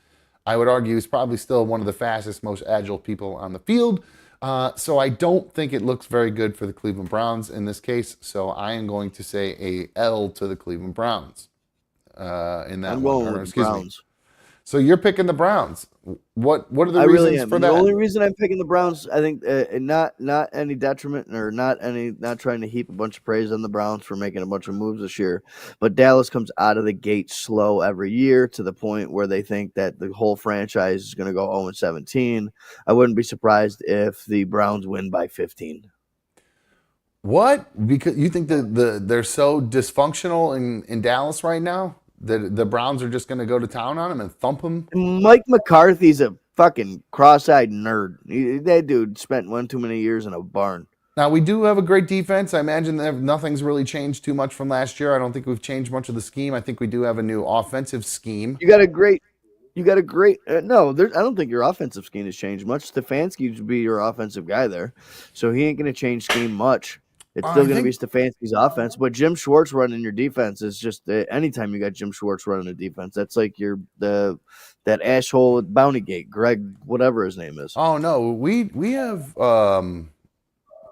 I would argue he's probably still one of the fastest, most agile people on the field. So I don't think it looks very good for the Cleveland Browns in this case, so I am going to say a L to the Cleveland Browns in that I'm one. going with the Browns. So you're picking the Browns. What are the reasons really am. for And that? The only reason I'm picking the Browns, I think, not any detriment or not trying to heap a bunch of praise on the Browns for making a bunch of moves this year, but Dallas comes out of the gate slow every year to the point where they think that the whole franchise is going to go 0-17. I wouldn't be surprised if the Browns win by 15. What? Because you think that they're so dysfunctional in Dallas right now? The Browns are just going to go to town on them and thump them? Mike McCarthy's a fucking cross-eyed nerd. That dude spent one too many years in a barn. Now, we do have a great defense. I imagine that nothing's really changed too much from last year. I don't think we've changed much of the scheme. I think we do have a new offensive scheme. You got a great You got a great no. I don't think your offensive scheme has changed much. Stefanski would be your offensive guy there, so he ain't going to change scheme much. It's still I going to be think Stefanski's offense, but Jim Schwartz running your defense is just anytime you got Jim Schwartz running a defense, that's like that asshole at Bounty Gate, Greg, whatever his name is. oh no, we have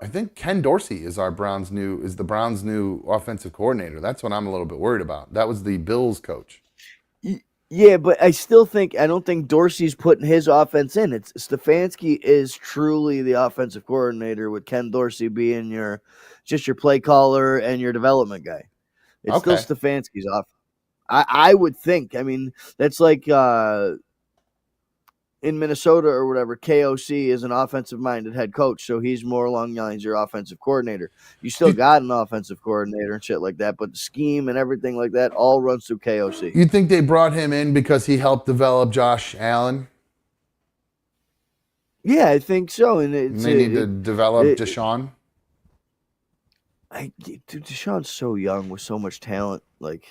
I think Ken Dorsey is the Browns' new offensive coordinator. That's what I'm a little bit worried about. That was the Bills coach. Yeah, but I don't think Dorsey's putting his offense in. It's Stefanski is truly the offensive coordinator, with Ken Dorsey being your play caller and your development guy. It's Okay. still Stefanski's off. I would think. I mean, that's like in Minnesota or whatever, KOC is an offensive-minded head coach, so he's more along the lines of your offensive coordinator. You still got an offensive coordinator and shit like that, but the scheme and everything like that all runs through KOC. You think they brought him in because he helped develop Josh Allen? Yeah, I think so. And They need to develop Deshaun? Dude, Deshaun's so young with so much talent. Like,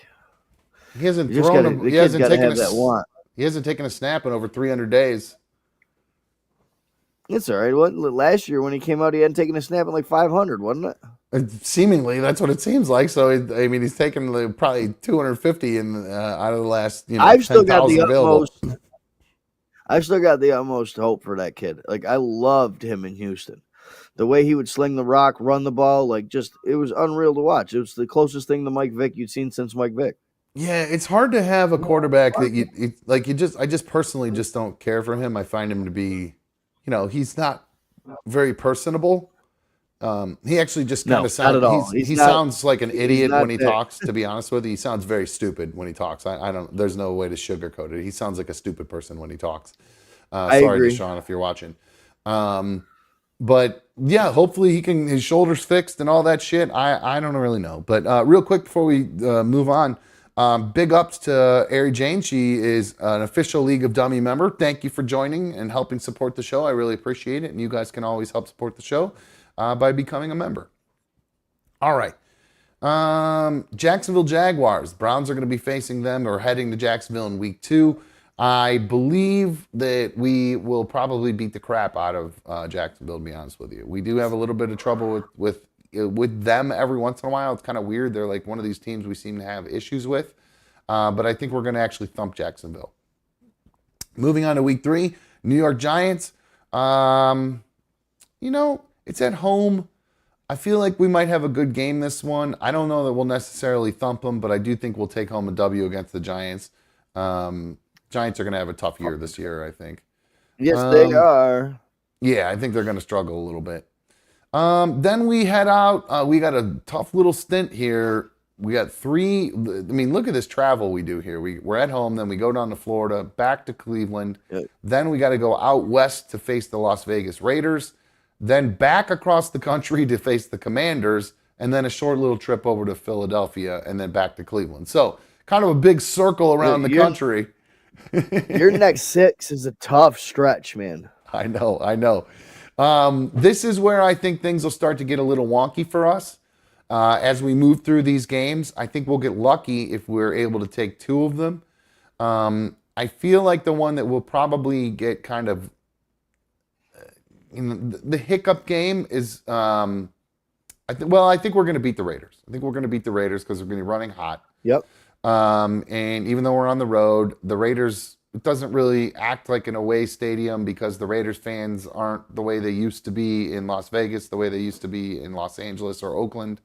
He hasn't you just thrown gotta, a, the he kid's hasn't got to taken have a, that want. he hasn't taken a snap in over 300 days. It's all right. What last year when he came out, he hadn't taken a snap in like 500, wasn't it? Seemingly, that's what it seems like. So, I mean, he's taken probably 250 out of the last, I've still got 10,000 the available. utmost. I've still got the utmost hope for that kid. Like, I loved him in Houston. The way he would sling the rock, run the ball, it was unreal to watch. It was the closest thing to Mike Vick you'd seen since Mike Vick. Yeah, it's hard to have a quarterback that I just personally just don't care for him. I find him to be, he's not very personable. He actually just kind of sounds. Not at all. He sounds like an idiot when he talks. To be honest with you, he sounds very stupid when he talks. I don't. There's no way to sugarcoat it. He sounds like a stupid person when he talks. I Sorry, agree. Deshaun, if you're watching. But yeah, hopefully his shoulder's fixed and all that shit. I don't really know. But real quick before we move on, big ups to Ari Jane. She is an official League of Dummy member. Thank you for joining and helping support the show. I really appreciate it. And you guys can always help support the show by becoming a member. All right. Jacksonville Jaguars. Browns are going to be facing them or heading to Jacksonville in week 2. I believe that we will probably beat the crap out of Jacksonville, to be honest with you. We do have a little bit of trouble with them every once in a while. It's kind of weird. They're like one of these teams we seem to have issues with. But I think we're going to actually thump Jacksonville. Moving on to week 3, New York Giants. It's at home. I feel like we might have a good game this one. I don't know that we'll necessarily thump them, but I do think we'll take home a W against the Giants. Giants are going to have a tough year this year, I think. Yes, they are. Yeah, I think they're going to struggle a little bit. Then we head out. We got a tough little stint here. We got 3. I mean, look at this travel we do here. We're at home, then we go down to Florida, back to Cleveland. Yeah. Then we got to go out west to face the Las Vegas Raiders. Then back across the country to face the Commanders. And then a short little trip over to Philadelphia and then back to Cleveland. So kind of a big circle around the country. Your next 6 is a tough stretch, man. I know. This is where I think things will start to get a little wonky for us as we move through these games. I think we'll get lucky if we're able to take 2 of them. I feel like the one that will probably get kind of the hiccup game is I think we're going to beat the Raiders. I think we're going to beat the Raiders because we're going to be running hot. Yep. And even though we're on the road, the Raiders, it doesn't really act like an away stadium because the Raiders fans aren't the way they used to be in Las Vegas, the way they used to be in Los Angeles or Oakland.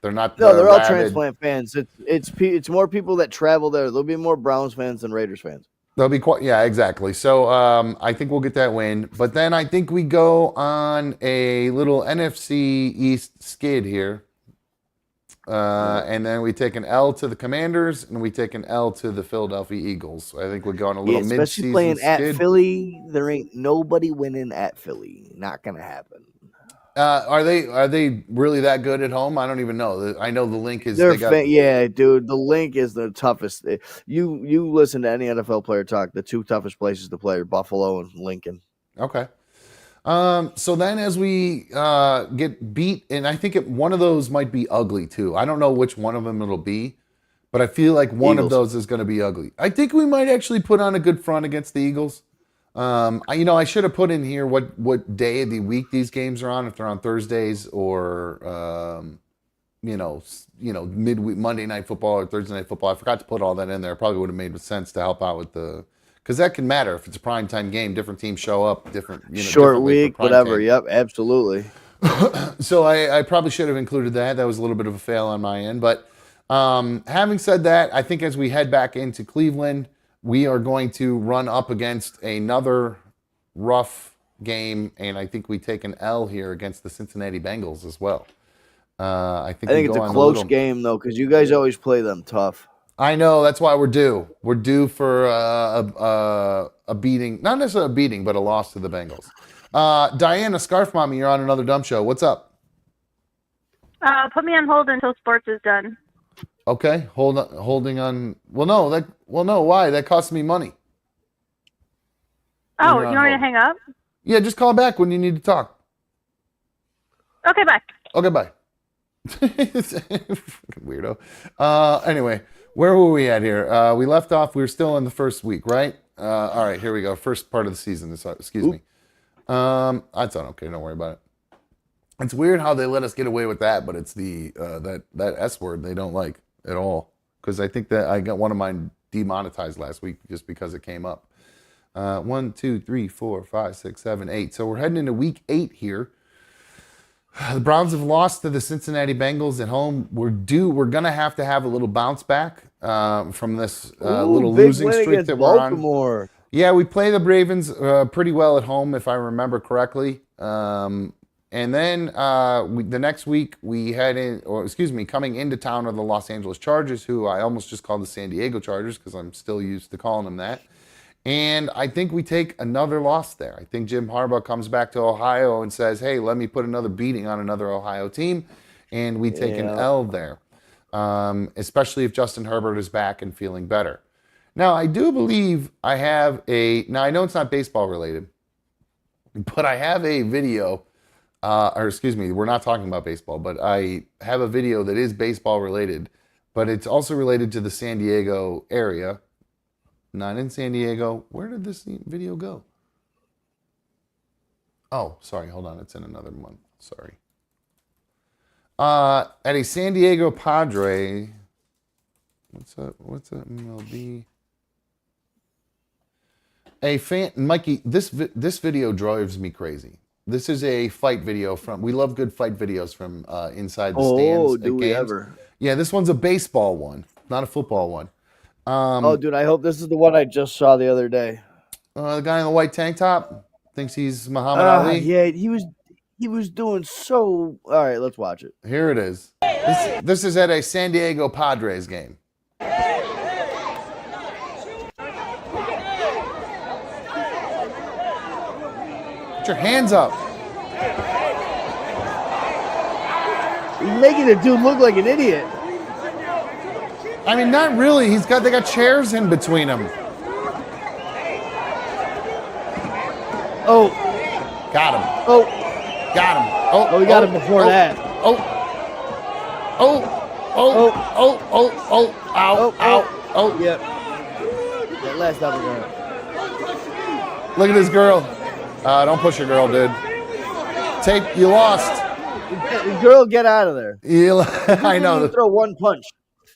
They're not. No, they're all rabid. transplant fans. It's more people that travel there. There'll be more Browns fans than Raiders fans. They'll be quite, yeah, exactly. So I think we'll get that win. But then I think we go on a little NFC East skid here. And then we take an L to the Commanders, and we take an L to the Philadelphia Eagles. I think we go on a little mid-season especially playing skid. at Philly. There ain't nobody winning at Philly. Not gonna happen. Are they really that good at home? I don't even know. I know the link is. Yeah, dude. The link is the toughest. You listen to any NFL player talk. The 2 toughest places to play are Buffalo and Lincoln. Okay. So then as we get beat, and I think one of those might be ugly too. I don't know which one of them it'll be, But I feel like one of Eagles. those is going to be ugly. I think we might actually put on a good front against the Eagles. I should have put in here what day of the week these games are on, if they're on Thursdays or midweek Monday Night Football or Thursday Night Football. I forgot to put all that in there. It probably would have made sense to help out with because that can matter if it's a primetime game. Different teams show up, Short differently for week, prime whatever. time. Yep, absolutely. So I probably should have included that. That was a little bit of a fail on my end. But having said that, I think as we head back into Cleveland, we are going to run up against another rough game, and I think we take an L here against the Cincinnati Bengals as well. I think it's a close game, though, because you guys always play them tough. I know. That's why we're due. We're due for a beating. Not necessarily a beating, but a loss to the Bengals. Diana, Scarf Mommy, you're on another dumb show. What's up? Put me on hold until sports is done. Okay, holding on. Well, no. Why? That costs me money. Oh, you want me to hang up? Yeah, just call back when you need to talk. Okay, bye. Okay, bye. Fucking weirdo. Anyway, where were we at here? We left off. We were still in the first week, right? All right, here we go. First part of the season. Excuse me. That's not okay. Don't worry about it. It's weird how they let us get away with that, but it's the that S word they don't like at all. Because I think that I got one of mine demonetized last week just because it came up. 1, 2, 3, 4, 5, 6, 7, 8. So we're heading into week 8 here. The Browns have lost to the Cincinnati Bengals at home. We're gonna have to have a little bounce back from this little losing streak that we're on. Yeah, we play the Ravens pretty well at home, if I remember correctly. And then the next week we coming into town are the Los Angeles Chargers, who I almost just called the San Diego Chargers because I'm still used to calling them that. And I think we take another loss there. I think Jim Harbaugh comes back to Ohio and says, hey, let me put another beating on another Ohio team. And we take an L there, especially if Justin Herbert is back and feeling better. Now, I do believe I have now I know it's not baseball related, but I have a video, we're not talking about baseball, but I have a video that is baseball related, but it's also related to the San Diego area. Not in San Diego. Where did this video go? Oh, sorry. Hold on. It's in another month. Sorry. At a San Diego Padre. What's a MLB? Mikey, this video drives me crazy. This is a fight video we love good fight videos from inside the stands. Oh, do we ever? Yeah, this one's a baseball one, not a football one. Dude, I hope this is the one I just saw the other day. The guy in the white tank top thinks he's Muhammad Ali. Yeah, he was doing so. All right, let's watch it. Here it is. This is at a San Diego Padres game. Put your hands up. He's making the dude look like an idiot. I mean, not really. They got chairs in between them. Oh. Got him. Oh. Got him. Oh, we got him before that. Oh. Ow. Ow. Yep. That last time we're Look at this girl. Don't push your girl, dude. You lost. Girl, get out of there. I know. You throw one punch.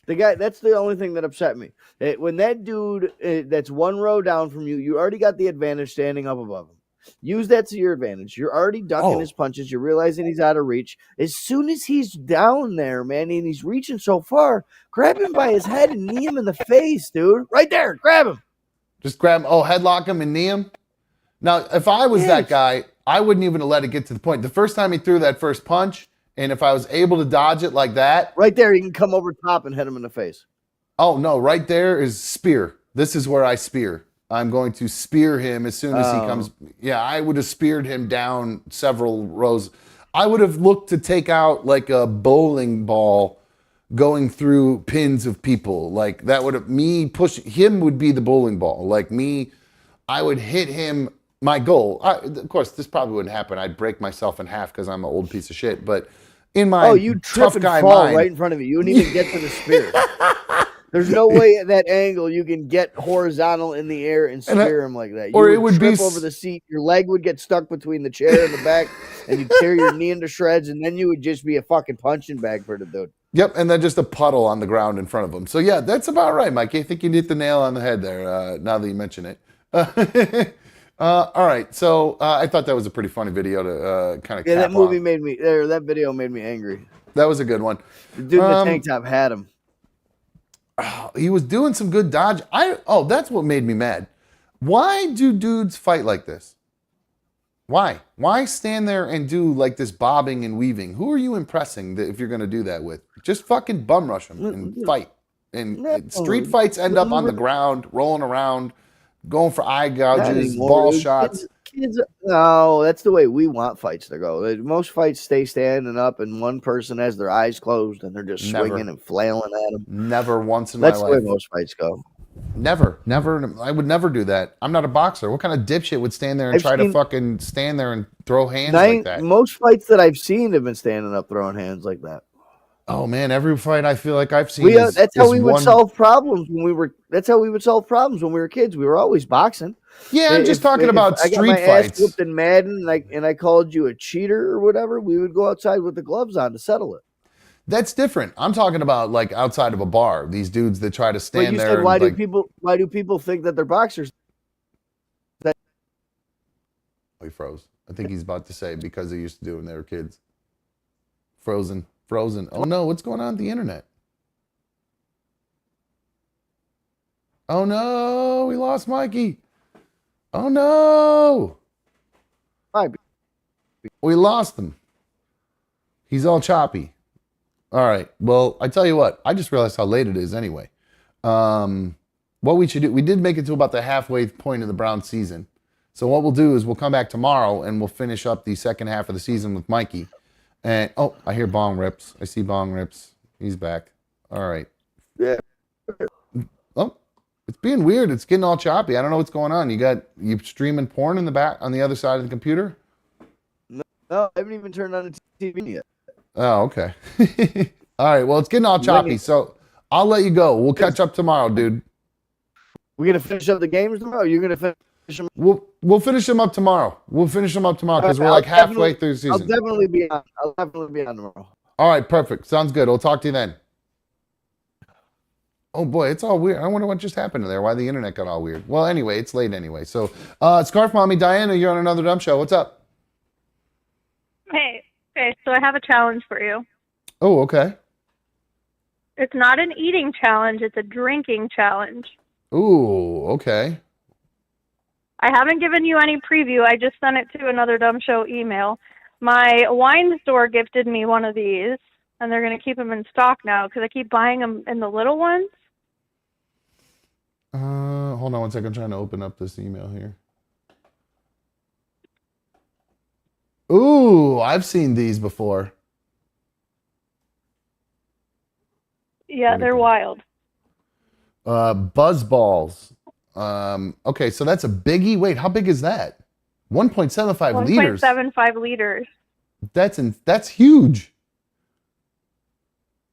The guy, that's the only thing that upset me. When that dude that's one row down from you, you already got the advantage standing up above him. Use that to your advantage. You're already ducking his punches. You're realizing he's out of reach. As soon as he's down there, man, and he's reaching so far, grab him by his head and knee him in the face, dude. Right there. Grab him. Just grab him. Oh, headlock him and knee him? Now, if I was that guy, I wouldn't even have let it get to the point. The first time he threw that first punch, and if I was able to dodge it like that. Right there, you can come over top and hit him in the face. Oh, no. Right there is spear. This is where I spear. I'm going to spear him as soon as he comes. Yeah, I would have speared him down several rows. I would have looked to take out like a bowling ball going through pins of people. Like that would have him would be the bowling ball. Like me, I would hit him. My goal, of course, this probably wouldn't happen. I'd break myself in half because I'm an old piece of shit. But in my you trip tough and guy fall mind, right in front of you. You wouldn't even get to the spear. There's no way at that angle you can get horizontal in the air and spear him like that. You or would it would trip be over the seat. Your leg would get stuck between the chair and the back, and you'd tear your knee into shreds, and then you would just be a fucking punching bag for the dude. Yep, and then just a puddle on the ground in front of him. So yeah, that's about right, Mike. I think you hit the nail on the head there. Now that you mention it. All right, so I thought that was a pretty funny video to kind of. Yeah, that movie made me. That video made me angry. That was a good one. The dude in the tank top had him. He was doing some good dodge. That's what made me mad. Why do dudes fight like this? Why? Why stand there and do like this bobbing and weaving? Who are you impressing if you're going to do that with? Just fucking bum rush them and fight. And street fights end up on the ground, rolling around, going for eye gouges, ball shots. No, that's the way we want fights to go. Most fights stay standing up, and one person has their eyes closed, and they're just swinging and flailing at them. Never once in my life. That's the way most fights go. Never. I would never do that. I'm not a boxer. What kind of dipshit would stand there and try to fucking stand there and throw hands like that? Most fights that I've seen have been standing up, throwing hands like that. Oh man, every fight I feel like I've seen. That's how we would solve problems when we were. That's how we would solve problems when we were kids. We were always boxing. Yeah, I'm just talking about street I got my fights. ass whooped in Madden, and I called you a cheater or whatever. We would go outside with the gloves on to settle it. That's different. I'm talking about like outside of a bar. These dudes that try to stand there. Said, why do people think that they're boxers? Oh, he froze. I think he's about to say because they used to do when they were kids. Frozen. Oh no, what's going on with the internet? Oh no, we lost Mikey. Oh no. We lost him. He's all choppy. All right. Well, I tell you what, I just realized how late it is anyway. What we should do, we did make it to about the halfway point of the Brown season. So what we'll do is we'll come back tomorrow and we'll finish up the second half of the season with Mikey. And I hear Bong Rips. I see Bong Rips. He's back. All right. Yeah. Oh, it's being weird. It's getting all choppy. I don't know what's going on. You streaming porn in the back on the other side of the computer? No, I haven't even turned on the TV yet. Oh, okay. All right. Well, it's getting all choppy. So I'll let you go. We'll catch up tomorrow, dude. We're gonna finish up the games tomorrow. You're gonna finish them. We'll finish them up tomorrow. Because we're like halfway through the season. I'll definitely be on tomorrow. All right, perfect. Sounds good. We'll talk to you then. Oh boy, it's all weird. I wonder what just happened there. Why the internet got all weird. Well, anyway, it's late anyway. So, Scarf Mommy, Diana, you're on another dumb show. What's up? Hey, okay, so I have a challenge for you. Oh, okay. It's not an eating challenge, it's a drinking challenge. Ooh, okay. I haven't given you any preview. I just sent it to another dumb show email. My wine store gifted me one of these, and they're going to keep them in stock now because I keep buying them in the little ones. Hold on one second. I'm trying to open up this email here. Ooh, I've seen these before. Yeah, they're wild. Buzz balls. Okay, so that's a biggie. Wait, how big is that? 1.75 liters. 1.75 liters. That's huge.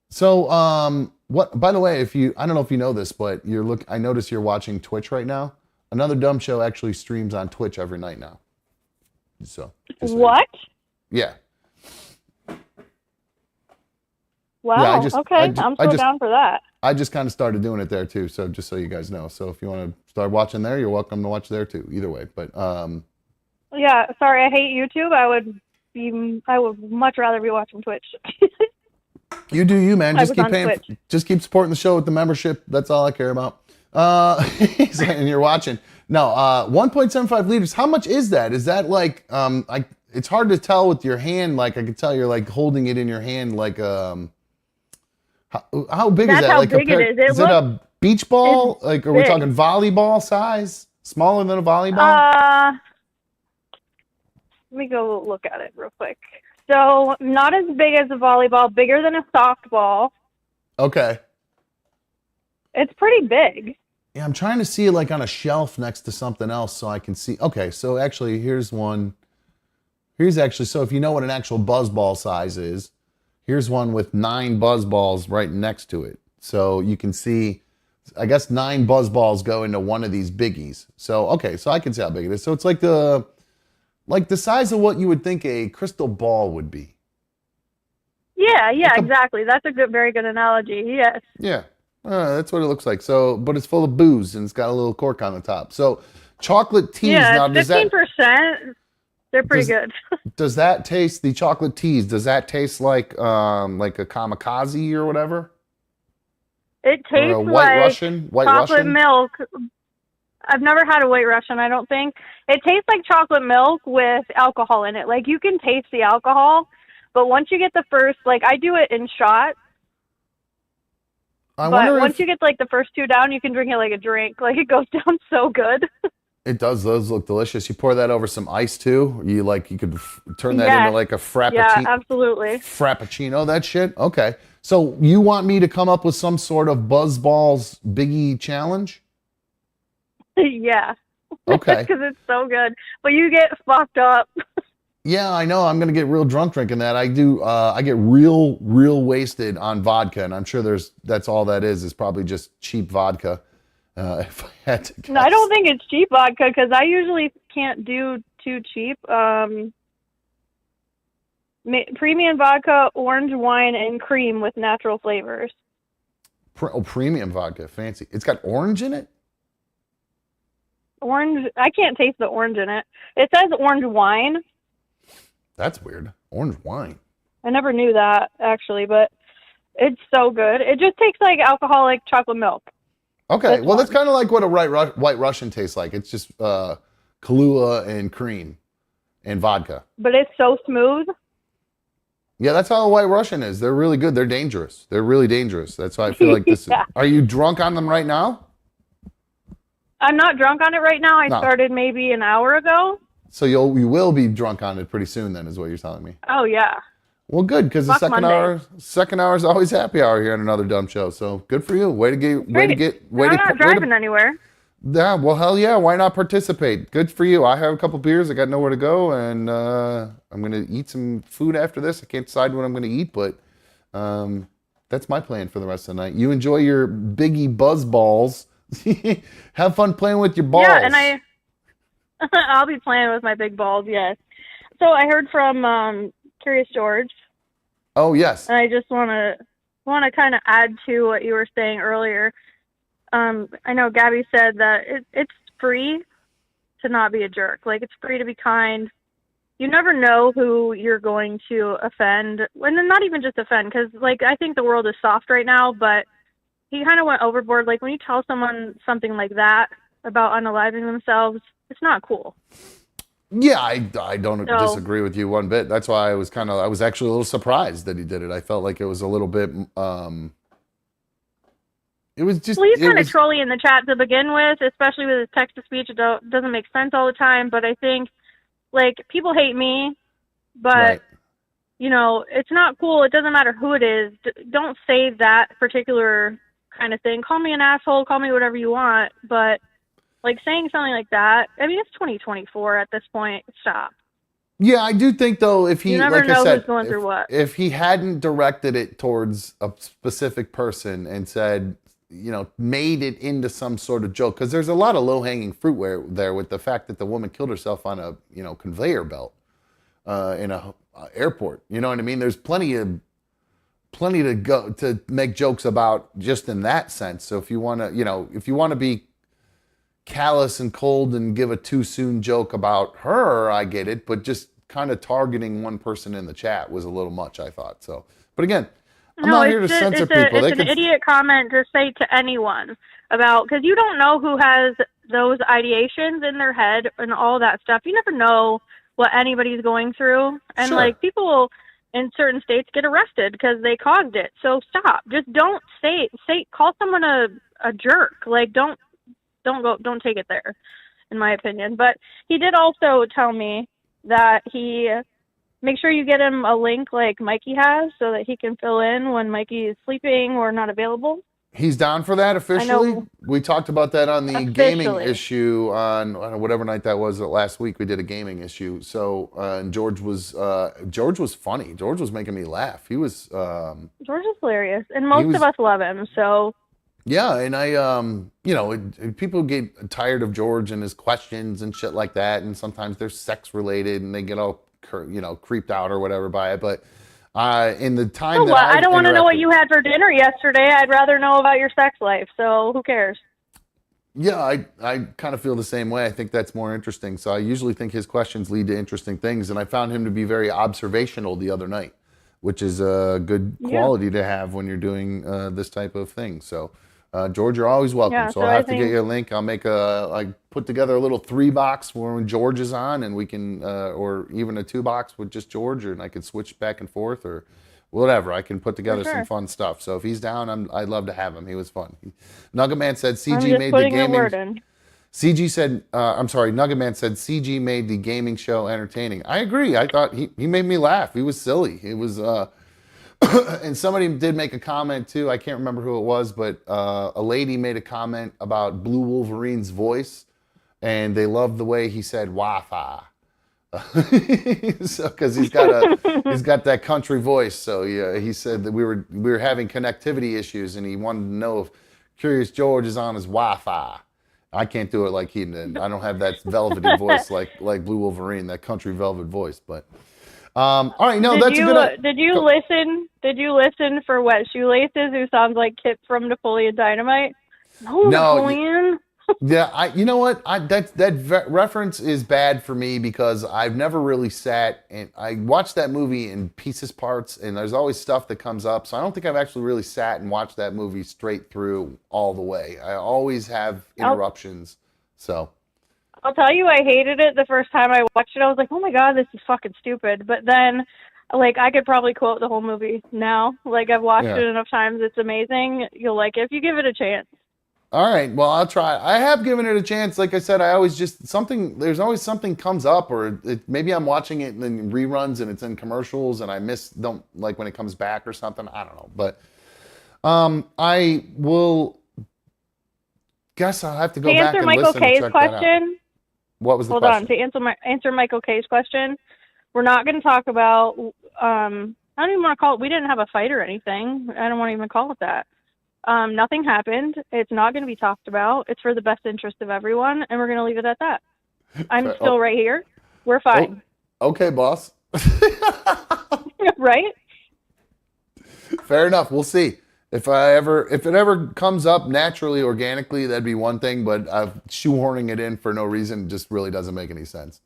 So, what? By the way, I don't know if you know this, but I notice you're watching Twitch right now. Another dumb show actually streams on Twitch every night now. So. What? Yeah. Wow. Yeah, I'm so down for that. I just kind of started doing it there too. So just so you guys know. So if you want to start watching there, you're welcome to watch there too. Either way, but yeah. Sorry, I hate YouTube. I would much rather be watching Twitch. You do you, man. Just keep paying. Just keep supporting the show with the membership. That's all I care about. And you're watching. No, 1.75 liters. How much is that? Is that like it's hard to tell with your hand. Like I can tell you're like holding it in your hand. Like how big is that? How like big it is. Is it a beach ball? Like are we talking volleyball size? Smaller than a volleyball? Let me go look at it real quick. So not as big as a volleyball, bigger than a softball. Okay. It's pretty big. Yeah, I'm trying to see it like on a shelf next to something else so I can see. Okay, so actually here's one. So if you know what an actual buzz ball size is, here's one with 9 buzz balls right next to it. So you can see I guess 9 buzz balls go into one of these biggies. So okay, so I can see how big it is. So it's like the size of what you would think a crystal ball would be. Yeah, Like a- exactly. That's a very good analogy. Yes. Yeah, that's what it looks like. So, but it's full of booze and it's got a little cork on the top. So, chocolate teas. Yeah, Now, it's 15%. They're pretty good. Does that taste the chocolate teas? Does that taste like a kamikaze or whatever? It Or tastes a white like Russian? White chocolate Russian? milk. I've never had a White Russian, I don't think. It tastes like chocolate milk with alcohol in it. Like, you can taste the alcohol, but once you get the first, like, I do it in shots. I But wonder once if you get, like, the first 2 down, you can drink it like a drink. Like, it goes down so good. it does. Those look delicious. You pour that over some ice too. You could turn that Yeah. into like a Yeah, absolutely. frappuccino. That shit. Okay. So you want me to come up with some sort of Buzzballs Biggie challenge? Yeah. Okay. Because it's so good. But you get fucked up. Yeah, I know. I'm gonna get real drunk drinking that. I do. I get real wasted on vodka, and I'm sure that's all that is probably just cheap vodka. If I had to guess. No, I don't think it's cheap vodka because I usually can't do too cheap. Premium vodka, orange wine, and cream with natural flavors. Premium vodka, fancy. It's got orange in it. Orange, I can't taste the orange in it. It says orange wine. That's weird. Orange wine. I never knew that, actually, but it's so good. It just tastes like alcoholic chocolate milk. Okay, well, that's kind of like what a White Russian tastes like. It's just Kahlua and cream and vodka. But it's so smooth. Yeah, that's how a White Russian is. They're really good. They're dangerous. They're really dangerous. That's why I feel like this Yeah. is... Are you drunk on them right now? I'm not drunk on it right now. I No. started maybe an hour ago. So you will be drunk on it pretty soon then, is what you're telling me. Oh, yeah. Well, good, because the Fuck second Monday. hour is always happy hour here on another dumb show. So good for you. Way to get. I'm not driving anywhere. Yeah, well, hell yeah. Why not participate? Good for you. I have a couple beers. I got nowhere to go, and I'm gonna eat some food after this. I can't decide what I'm gonna eat, but that's my plan for the rest of the night. You enjoy your Biggie Buzz balls. Have fun playing with your balls. Yeah, and I'll be playing with my big balls, yes. So I heard from Curious George, Oh yes. and I just want to kind of add to what you were saying earlier. I know Gabby said that it's free to not be a jerk. Like, it's free to be kind. You never know who you're going to offend, and not even just offend, because, like, I think the world is soft right now, but he kind of went overboard. Like, when you tell someone something like that about unaliving themselves, it's not cool. Yeah, I don't disagree with you one bit. That's why I was actually a little surprised that he did it. I felt like it was a little bit it was just... Well, he's kind of trolly in the chat to begin with, especially with his text-to-speech. It doesn't make sense all the time, but I think, like, people hate me, but, Right. you know, it's not cool. It doesn't matter who it is. Don't say that particular kind of thing. Call me an asshole, call me whatever you want, but, like, saying something like that, I mean, it's 2024 at this point. Stop. Yeah, I do think though, if he, You never like know I said, who's going through what. if he hadn't directed it towards a specific person and said, you know, made it into some sort of joke, because there's a lot of low-hanging fruit there with the fact that the woman killed herself on a, you know, conveyor belt in a airport. You know what I mean? There's plenty to go to make jokes about just in that sense. So if you want to, you know, if you want to be callous and cold and give a too soon joke about her, I get it, but just kind of targeting one person in the chat was a little much, I thought. So, but again, I'm not here to censor people. It's an idiot comment to say to anyone about, because you don't know who has those ideations in their head and all that stuff. You never know what anybody's going through, and Sure. like, people in certain states get arrested because they caused it. So stop. Just don't call someone a jerk. Like, don't take it there, in my opinion. But he did also tell me that he make sure you get him a link like Mikey has, so that he can fill in when Mikey is sleeping or not available. He's down for that officially. know. We talked about that on the gaming Officially. issue on whatever night that was. Last week we did a gaming issue. So and George was funny. George was making me laugh. He was George is hilarious, and most was- of us love him. So Yeah, and people get tired of George and his questions and shit like that, and sometimes they're sex related and they get all creeped out or whatever by it. But in the time that I don't want to know what interacted- you had for dinner yesterday. I'd rather know about your sex life. So who cares? Yeah, I kind of feel the same way. I think that's more interesting. So I usually think his questions lead to interesting things, and I found him to be very observational the other night, which is a good quality to have when you're doing this type of thing. So. George, you're always welcome. Yeah, so I'll have to get you a link. I'll make I put together a little 3-box when George is on, and we can, or even a 2-box with just George, and I can switch back and forth or whatever. I can put together some fun stuff. So if he's down, I'd love to have him. He was fun. Nugget Man said CG made the gaming. CG said, Nugget Man said CG made the gaming show entertaining. I agree. I thought he made me laugh. He was silly. It was. And somebody did make a comment too. I can't remember who it was, but a lady made a comment about Blue Wolverine's voice, and they loved the way he said Wi-Fi. So because he's got that country voice. So yeah, he said that we were having connectivity issues, and he wanted to know if Curious George is on his Wi-Fi. I can't do it like he did. I don't have that velvety voice like Blue Wolverine, that country velvet voice, but. All right, no, that's a good. Did you listen? Did you listen for Wet Shoelaces, who sounds like Kip from Napoleon Dynamite? No, Napoleon. Yeah, you know what? That reference is bad for me because I've never really sat and I watched that movie in pieces, parts, and there's always stuff that comes up. So I don't think I've actually really sat and watched that movie straight through all the way. I always have interruptions. So. I'll tell you, I hated it the first time I watched it. I was like, oh my God, this is fucking stupid. But then, I could probably quote the whole movie now. I've watched it enough times. It's amazing. You'll like it if you give it a chance. All right. Well, I'll try. I have given it a chance. Like I said, I always there's always something comes up, or maybe I'm watching it in reruns and it's in commercials and I don't like when it comes back or something. I don't know. But I will guess I'll have to go back and listen and check that out. To answer Michael K's question. What was the question? Hold on. To answer Michael K's question, we're not going to talk about, I don't even want to call it, we didn't have a fight or anything. I don't want to even call it that. Nothing happened. It's not going to be talked about. It's for the best interest of everyone, and we're going to leave it at that. I'm still right here. We're fine. Okay, boss. Right? Fair enough. We'll see. If it ever comes up naturally, organically, that'd be one thing, but shoehorning it in for no reason just really doesn't make any sense.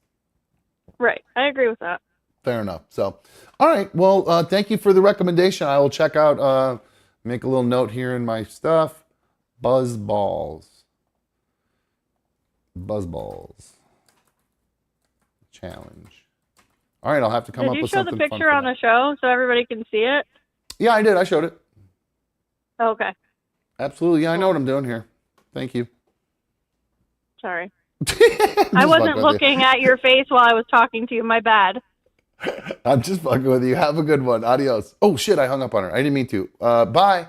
Right. I agree with that. Fair enough. So, all right. Well, thank you for the recommendation. I will check out, make a little note here in my stuff. Buzzballs challenge. All right. I'll have to come up with something fun. Did you show the picture on the show so everybody can see it? Yeah, I did. I showed it. Okay. Absolutely. Yeah, I know what I'm doing here. Thank you. Sorry. I wasn't looking at your face while I was talking to you. My bad. I'm just fucking with you. Have a good one. Adios. Oh, shit. I hung up on her. I didn't mean to. Bye.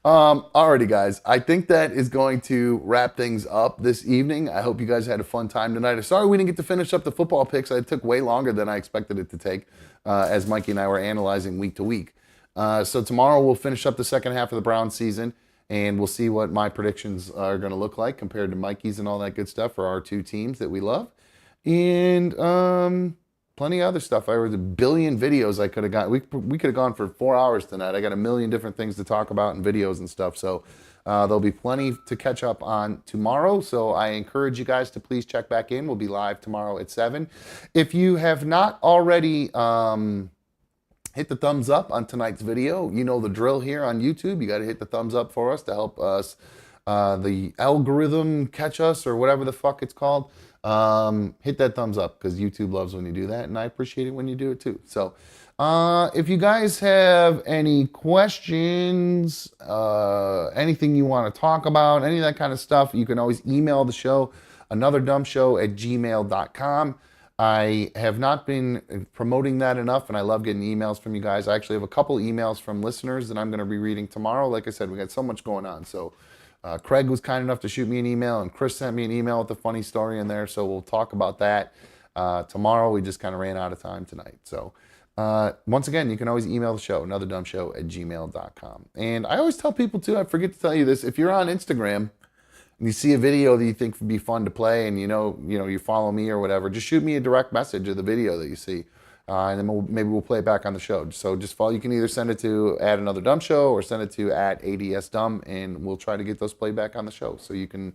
Alrighty, guys. I think that is going to wrap things up this evening. I hope you guys had a fun time tonight. Sorry we didn't get to finish up the football picks. It took way longer than I expected it to take as Mikey and I were analyzing week to week. So tomorrow we'll finish up the second half of the Browns season, and we'll see what my predictions are going to look like compared to Mikey's and all that good stuff for our two teams that we love. And plenty of other stuff. There was a billion videos I could have got. We could have gone for 4 hours tonight. I got a million different things to talk about and videos and stuff. So there'll be plenty to catch up on tomorrow. So I encourage you guys to please check back in. We'll be live tomorrow at 7. If you have not already... hit the thumbs up on tonight's video. You know the drill here on YouTube. You got to hit the thumbs up for us to help us, the algorithm catch us or whatever the fuck it's called. Hit that thumbs up because YouTube loves when you do that, and I appreciate it when you do it too. So if you guys have any questions, anything you want to talk about, any of that kind of stuff, you can always email the show, anotherdumbshow@gmail.com. I have not been promoting that enough, and I love getting emails from you guys. I actually have a couple emails from listeners that I'm going to be reading tomorrow. Like I said, we got so much going on. So Craig was kind enough to shoot me an email, and Chris sent me an email with a funny story in there. So we'll talk about that tomorrow. We just kind of ran out of time tonight. So Once again, you can always email the show, anotherdumbshow@gmail.com. And I always tell people too, I forget to tell you this, if you're on Instagram and you see a video that you think would be fun to play, and you follow me or whatever, just shoot me a direct message of the video that you see, and then maybe we'll play it back on the show. So just follow. You can either send it to @anotherdumbshow or send it to @adsdumb, and we'll try to get those played back on the show. So you can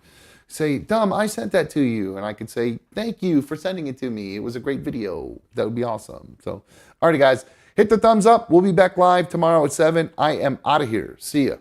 say, Dumb, I sent that to you, and I could say, thank you for sending it to me. It was a great video. That would be awesome. So, alrighty, guys, hit the thumbs up. We'll be back live tomorrow at 7. I am out of here. See ya.